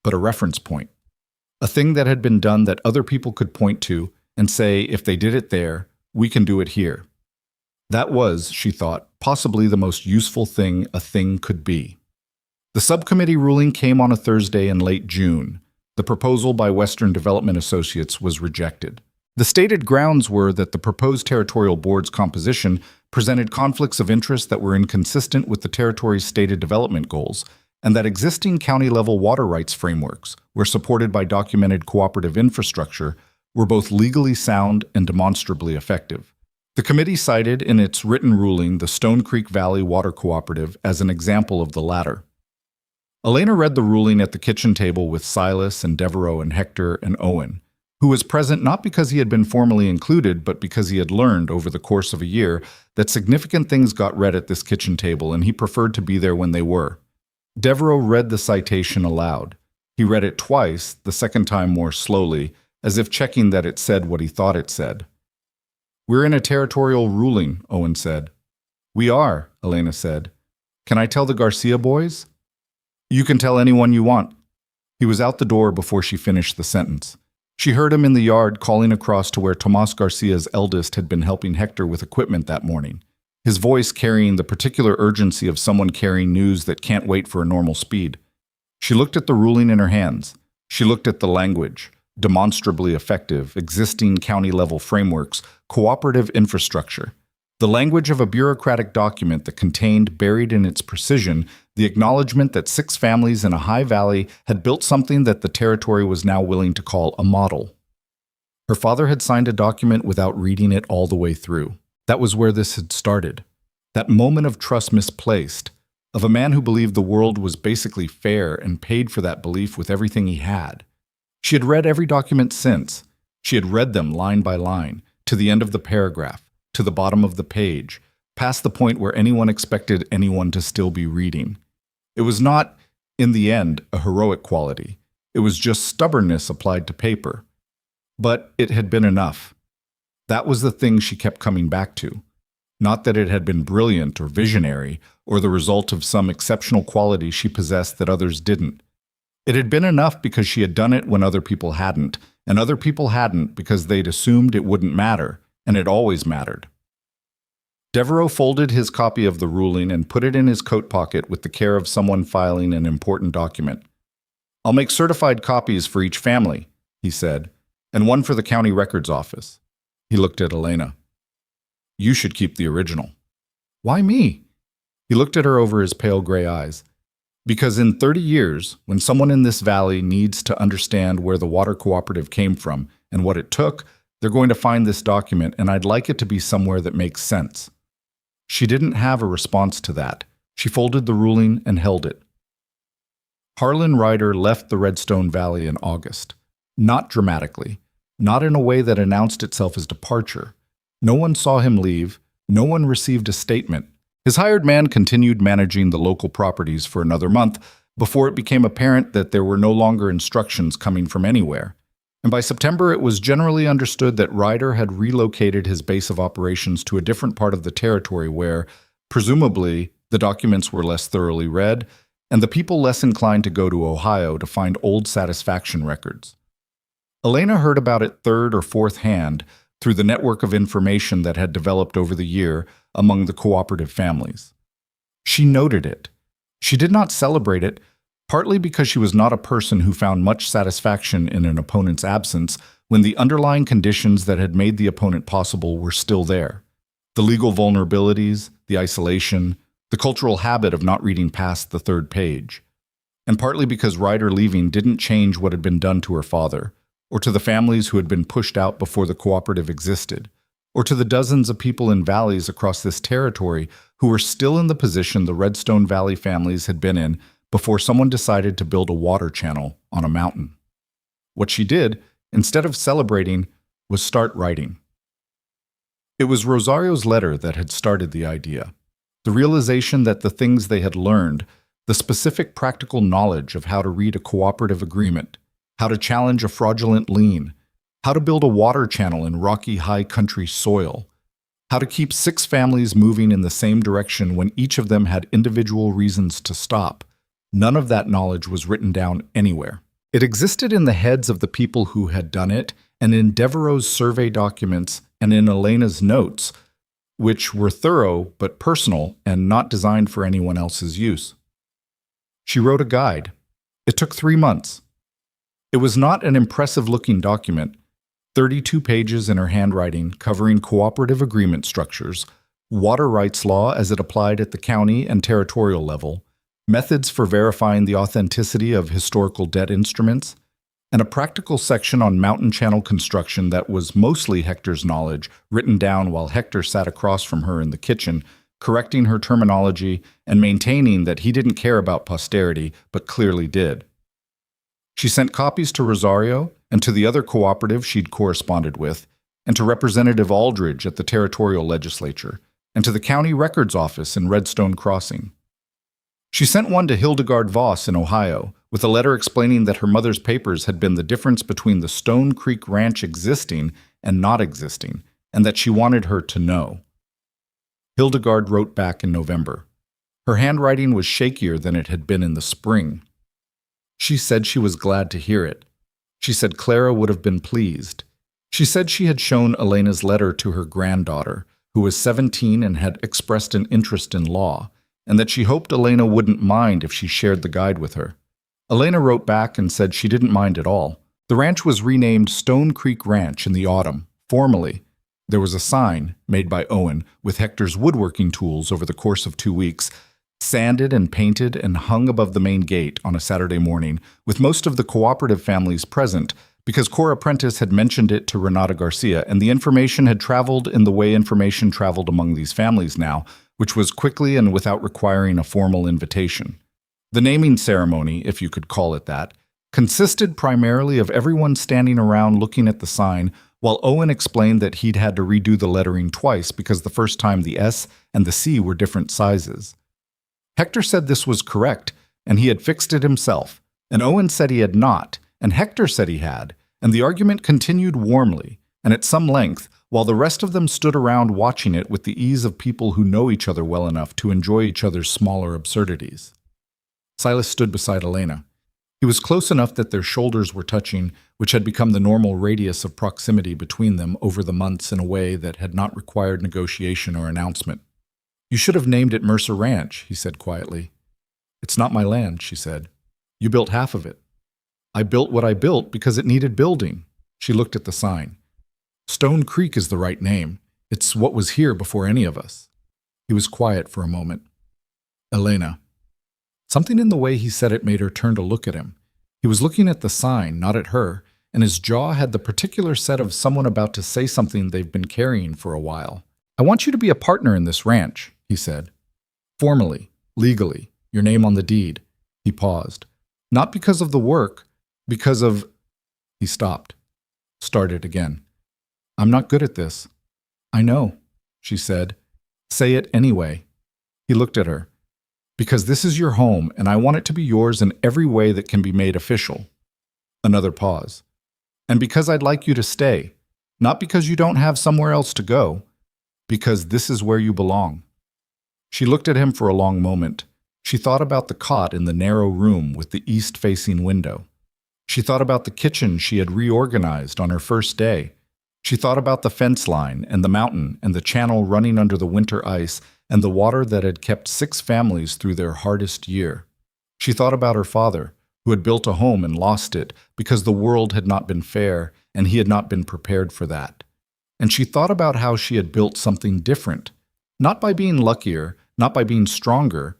But a reference point. A thing that had been done that other people could point to and say, if they did it there, we can do it here. That was, she thought, possibly the most useful thing a thing could be. The subcommittee ruling came on a Thursday in late June. The proposal by Western Development Associates was rejected. The stated grounds were that the proposed territorial board's composition presented conflicts of interest that were inconsistent with the territory's stated development goals, and that existing county-level water rights frameworks, where supported by documented cooperative infrastructure, were both legally sound and demonstrably effective. The committee cited in its written ruling the Stone Creek Valley Water Cooperative as an example of the latter. Elena read the ruling at the kitchen table with Silas and Devereaux and Hector and Owen, who was present not because he had been formally included, but because he had learned over the course of a year that significant things got read at this kitchen table and he preferred to be there when they were. Devereaux read the citation aloud. He read it twice, the second time more slowly, as if checking that it said what he thought it said. "We're in a territorial ruling," Owen said. "We are," Elena said. "Can I tell the Garcia boys?" "You can tell anyone you want." He was out the door before she finished the sentence. She heard him in the yard calling across to where Tomas Garcia's eldest had been helping Hector with equipment that morning, his voice carrying the particular urgency of someone carrying news that can't wait for a normal speed. She looked at the ruling in her hands. She looked at the language, demonstrably effective, existing county-level frameworks, cooperative infrastructure. The language of a bureaucratic document that contained, buried in its precision, the acknowledgement that 6 families in a high valley had built something that the territory was now willing to call a model. Her father had signed a document without reading it all the way through. That was where this had started. That moment of trust misplaced, of a man who believed the world was basically fair and paid for that belief with everything he had. She had read every document since. She had read them line by line, to the end of the paragraph, to the bottom of the page, past the point where anyone expected anyone to still be reading. It was not, in the end, a heroic quality. It was just stubbornness applied to paper. But it had been enough. That was the thing she kept coming back to. Not that it had been brilliant or visionary, or the result of some exceptional quality she possessed that others didn't. It had been enough because she had done it when other people hadn't, and other people hadn't because they'd assumed it wouldn't matter, and it always mattered. Devereaux folded his copy of the ruling and put it in his coat pocket with the care of someone filing an important document. "I'll make certified copies for each family," he said, "and one for the county records office." He looked at Elena. "You should keep the original." "Why me?" He looked at her over his pale gray eyes. "Because in 30 years, when someone in this valley needs to understand where the water cooperative came from and what it took, they're going to find this document, and I'd like it to be somewhere that makes sense." She didn't have a response to that. She folded the ruling and held it. Harlan Ryder left the Redstone Valley in August. Not dramatically. Not in a way that announced itself as departure. No one saw him leave. No one received a statement. His hired man continued managing the local properties for another month before it became apparent that there were no longer instructions coming from anywhere. And by September, it was generally understood that Ryder had relocated his base of operations to a different part of the territory where, presumably, the documents were less thoroughly read and the people less inclined to go to Ohio to find old satisfaction records. Elena heard about it third or fourth hand through the network of information that had developed over the year among the cooperative families. She noted it. She did not celebrate it, partly because she was not a person who found much satisfaction in an opponent's absence when the underlying conditions that had made the opponent possible were still there. The legal vulnerabilities, the isolation, the cultural habit of not reading past the 3rd page. And partly because Ryder leaving didn't change what had been done to her father, or to the families who had been pushed out before the cooperative existed, or to the dozens of people in valleys across this territory who were still in the position the Redstone Valley families had been in before someone decided to build a water channel on a mountain. What she did, instead of celebrating, was start writing. It was Rosario's letter that had started the idea. The realization that the things they had learned, the specific practical knowledge of how to read a cooperative agreement, how to challenge a fraudulent lien, how to build a water channel in rocky high country soil, how to keep 6 families moving in the same direction when each of them had individual reasons to stop. None of that knowledge was written down anywhere. It existed in the heads of the people who had done it, and in Devereaux's survey documents, and in Elena's notes, which were thorough but personal and not designed for anyone else's use. She wrote a guide. It took 3 months. It was not an impressive-looking document, 32 pages in her handwriting covering cooperative agreement structures, water rights law as it applied at the county and territorial level, methods for verifying the authenticity of historical debt instruments, and a practical section on mountain channel construction that was mostly Hector's knowledge, written down while Hector sat across from her in the kitchen, correcting her terminology and maintaining that he didn't care about posterity, but clearly did. She sent copies to Rosario and to the other cooperative she'd corresponded with, and to Representative Aldridge at the territorial legislature, and to the county records office in Redstone Crossing. She sent one to Hildegard Voss in Ohio, with a letter explaining that her mother's papers had been the difference between the Stone Creek Ranch existing and not existing, and that she wanted her to know. Hildegard wrote back in November. Her handwriting was shakier than it had been in the spring. She said she was glad to hear it. She said Clara would have been pleased. She said she had shown Elena's letter to her granddaughter, who was 17 and had expressed an interest in law, and that she hoped Elena wouldn't mind if she shared the guide with her. Elena wrote back and said she didn't mind at all. The ranch was renamed Stone Creek Ranch in the autumn, formally. There was a sign, made by Owen, with Hector's woodworking tools over the course of 2 weeks, sanded and painted and hung above the main gate on a Saturday morning, with most of the cooperative families present, because Cora Prentice had mentioned it to Renata Garcia, and the information had traveled in the way information traveled among these families now, which was quickly and without requiring a formal invitation. The naming ceremony, if you could call it that, consisted primarily of everyone standing around looking at the sign, while Owen explained that he'd had to redo the lettering twice because the first time the S and the C were different sizes. Hector said this was correct, and he had fixed it himself, and Owen said he had not, and Hector said he had, and the argument continued warmly, and at some length, while the rest of them stood around watching it with the ease of people who know each other well enough to enjoy each other's smaller absurdities. Silas stood beside Elena. He was close enough that their shoulders were touching, which had become the normal radius of proximity between them over the months in a way that had not required negotiation or announcement. "You should have named it Mercer Ranch," he said quietly. "It's not my land," she said. "You built half of it." "I built what I built because it needed building." She looked at the sign. "Stone Creek is the right name. It's what was here before any of us." He was quiet for a moment. "Elena." Something in the way he said it made her turn to look at him. He was looking at the sign, not at her, and his jaw had the particular set of someone about to say something they've been carrying for a while. "I want you to be a partner in this ranch," he said. "Formally, legally, your name on the deed." He paused. "Not because of the work, because of—" He stopped. Started again. "I'm not good at this." "I know," she said. "Say it anyway." He looked at her. "Because this is your home, and I want it to be yours in every way that can be made official." Another pause. "And because I'd like you to stay, not because you don't have somewhere else to go, because this is where you belong." She looked at him for a long moment. She thought about the cot in the narrow room with the east-facing window. She thought about the kitchen she had reorganized on her first day. She thought about the fence line and the mountain and the channel running under the winter ice and the water that had kept 6 families through their hardest year. She thought about her father, who had built a home and lost it because the world had not been fair and he had not been prepared for that. And she thought about how she had built something different, not by being luckier, not by being stronger,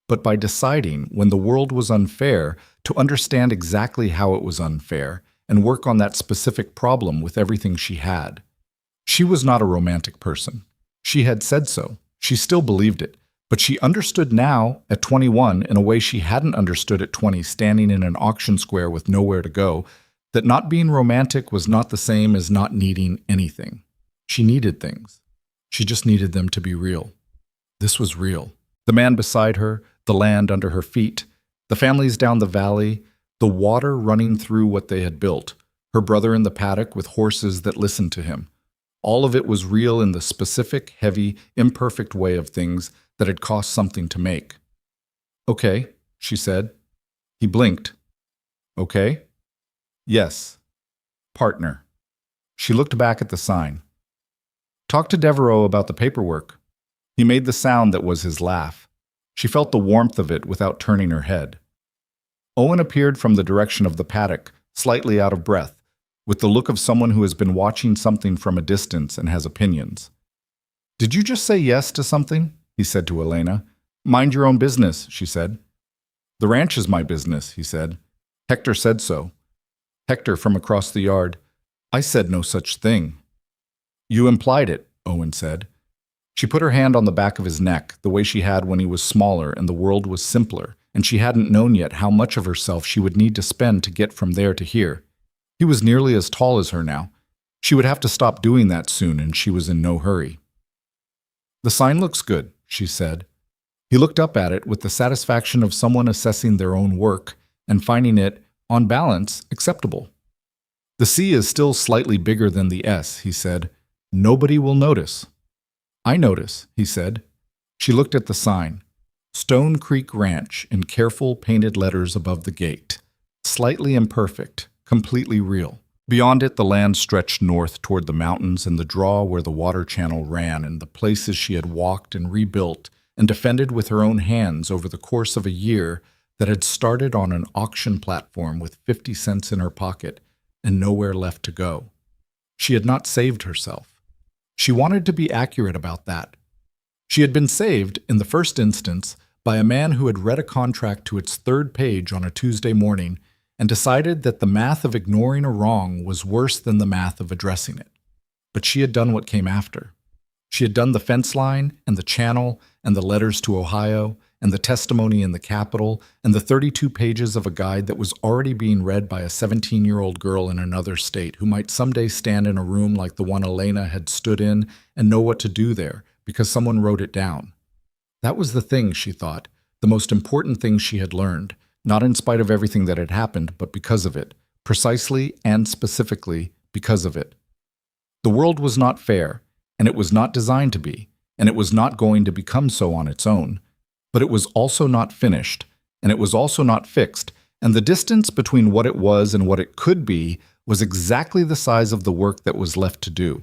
but by deciding, when the world was unfair, to understand exactly how it was unfair and work on that specific problem with everything she had. She was not a romantic person. She had said so. She still believed it. But she understood now, at 21, in a way she hadn't understood at 20, standing in an auction square with nowhere to go, that not being romantic was not the same as not needing anything. She needed things. She just needed them to be real. This was real. The man beside her, the land under her feet, the families down the valley, the water running through what they had built, her brother in the paddock with horses that listened to him. All of it was real in the specific, heavy, imperfect way of things that had cost something to make. "Okay," she said. He blinked. "Okay?" "Yes. Partner." She looked back at the sign. "Talk to Devereaux about the paperwork." He made the sound that was his laugh. She felt the warmth of it without turning her head. Owen appeared from the direction of the paddock, slightly out of breath, with the look of someone who has been watching something from a distance and has opinions. "Did you just say yes to something?" he said to Elena. "Mind your own business," she said. The ranch is my business, he said. Hector said so. Hector from across the yard. I said no such thing. You implied it, Owen said. She put her hand on the back of his neck, the way she had when he was smaller and the world was simpler, and she hadn't known yet how much of herself she would need to spend to get from there to here. He was nearly as tall as her now. She would have to stop doing that soon, and she was in no hurry. The sign looks good, she said. He looked up at it with the satisfaction of someone assessing their own work and finding it, on balance, acceptable. The C is still slightly bigger than the S, he said. Nobody will notice. I notice, he said. She looked at the sign. Stone Creek Ranch in careful painted letters above the gate. Slightly imperfect, completely real. Beyond it, the land stretched north toward the mountains and the draw where the water channel ran and the places she had walked and rebuilt and defended with her own hands over the course of a year that had started on an auction platform with 50 cents in her pocket and nowhere left to go. She had not saved herself. She wanted to be accurate about that. She had been saved, in the first instance, by a man who had read a contract to its third page on a Tuesday morning and decided that the math of ignoring a wrong was worse than the math of addressing it. But she had done what came after. She had done the fence line and the channel and the letters to Ohio and the testimony in the Capitol and the 32 pages of a guide that was already being read by a 17-year-old girl in another state who might someday stand in a room like the one Elena had stood in and know what to do there because someone wrote it down. That was the thing, she thought, the most important thing she had learned, not in spite of everything that had happened, but because of it, precisely and specifically because of it. The world was not fair, and it was not designed to be, and it was not going to become so on its own. But it was also not finished, and it was also not fixed, and the distance between what it was and what it could be was exactly the size of the work that was left to do.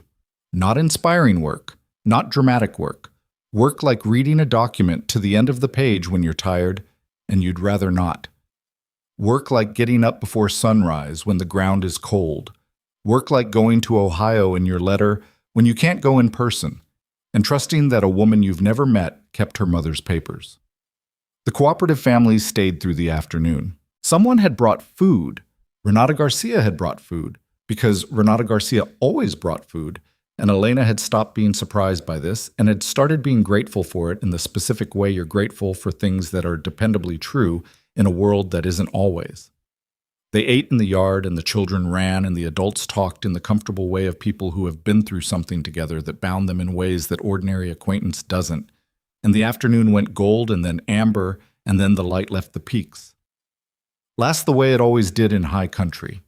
Not inspiring work, not dramatic work, work like reading a document to the end of the page when you're tired, and you'd rather not. Work like getting up before sunrise when the ground is cold. Work like going to Ohio in your letter when you can't go in person, and trusting that a woman you've never met kept her mother's papers. The cooperative families stayed through the afternoon. Someone had brought food. Renata Garcia had brought food, because Renata Garcia always brought food, and Elena had stopped being surprised by this and had started being grateful for it in the specific way you're grateful for things that are dependably true in a world that isn't always. They ate in the yard and the children ran and the adults talked in the comfortable way of people who have been through something together that bound them in ways that ordinary acquaintance doesn't. And the afternoon went gold and then amber and then the light left the peaks. Last the way it always did in high country.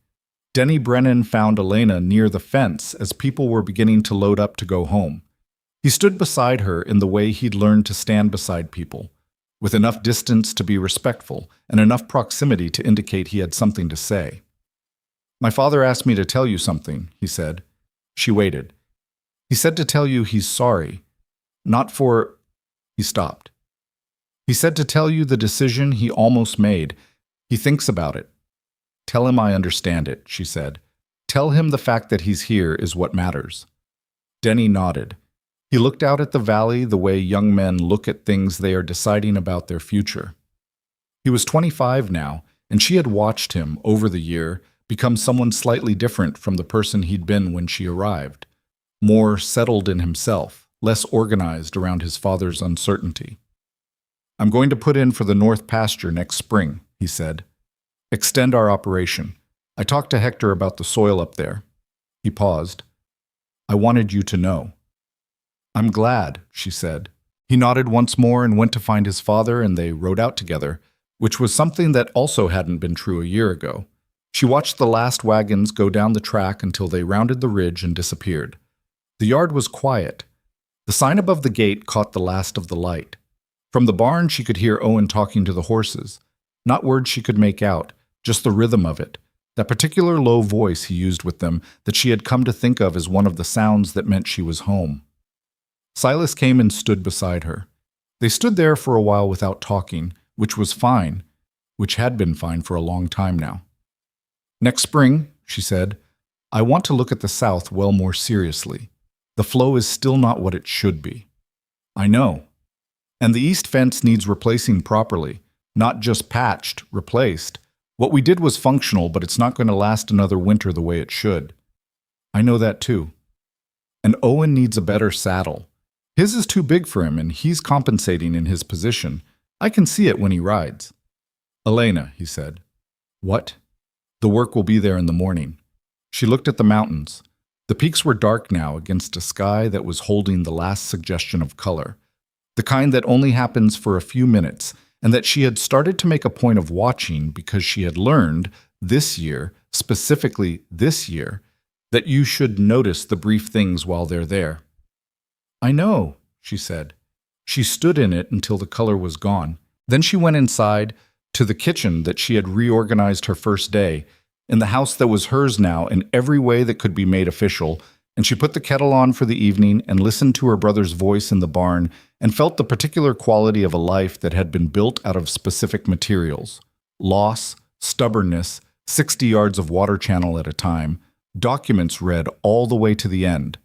Denny Brennan found Elena near the fence as people were beginning to load up to go home. He stood beside her in the way he'd learned to stand beside people, with enough distance to be respectful and enough proximity to indicate he had something to say. My father asked me to tell you something, he said. She waited. He said to tell you he's sorry. Not for... He stopped. He said to tell you the decision he almost made. He thinks about it. Tell him I understand it, she said. Tell him the fact that he's here is what matters. Denny nodded. He looked out at the valley the way young men look at things they are deciding about their future. He was 25 now, and she had watched him, over the year, become someone slightly different from the person he'd been when she arrived. More settled in himself, less organized around his father's uncertainty. I'm going to put in for the North Pasture next spring, he said. Extend our operation. I talked to Hector about the soil up there. He paused. I wanted you to know. I'm glad, she said. He nodded once more and went to find his father, and they rode out together, which was something that also hadn't been true a year ago. She watched the last wagons go down the track until they rounded the ridge and disappeared. The yard was quiet. The sign above the gate caught the last of the light. From the barn she could hear Owen talking to the horses. Not words she could make out, just the rhythm of it, that particular low voice he used with them that she had come to think of as one of the sounds that meant she was home. Silas came and stood beside her. They stood there for a while without talking, which was fine, which had been fine for a long time now. Next spring, she said, I want to look at the South well more seriously. The flow is still not what it should be. I know. And the east fence needs replacing properly, Not just patched, replaced. What we did was functional, but it's not going to last another winter the way it should. I know that too. And Owen needs a better saddle. His is too big for him, and he's compensating in his position. I can see it when he rides. Elena, he said. What? The work will be there in the morning. She looked at the mountains. The peaks were dark now against a sky that was holding the last suggestion of color, the kind that only happens for a few minutes, and that she had started to make a point of watching because she had learned this year, specifically this year, that you should notice the brief things while they're there. I know, she said. She stood in it until the color was gone. Then she went inside to the kitchen that she had reorganized her first day, in the house that was hers now in every way that could be made official, and she put the kettle on for the evening and listened to her brother's voice in the barn and felt the particular quality of a life that had been built out of specific materials. Loss, stubbornness, 60 yards of water channel at a time, documents read all the way to the end.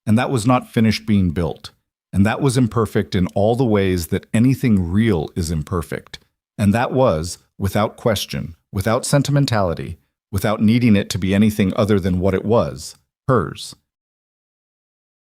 And that was not finished being built. And that was imperfect in all the ways that anything real is imperfect. And that was, without question, without sentimentality, without needing it to be anything other than what it was, hers.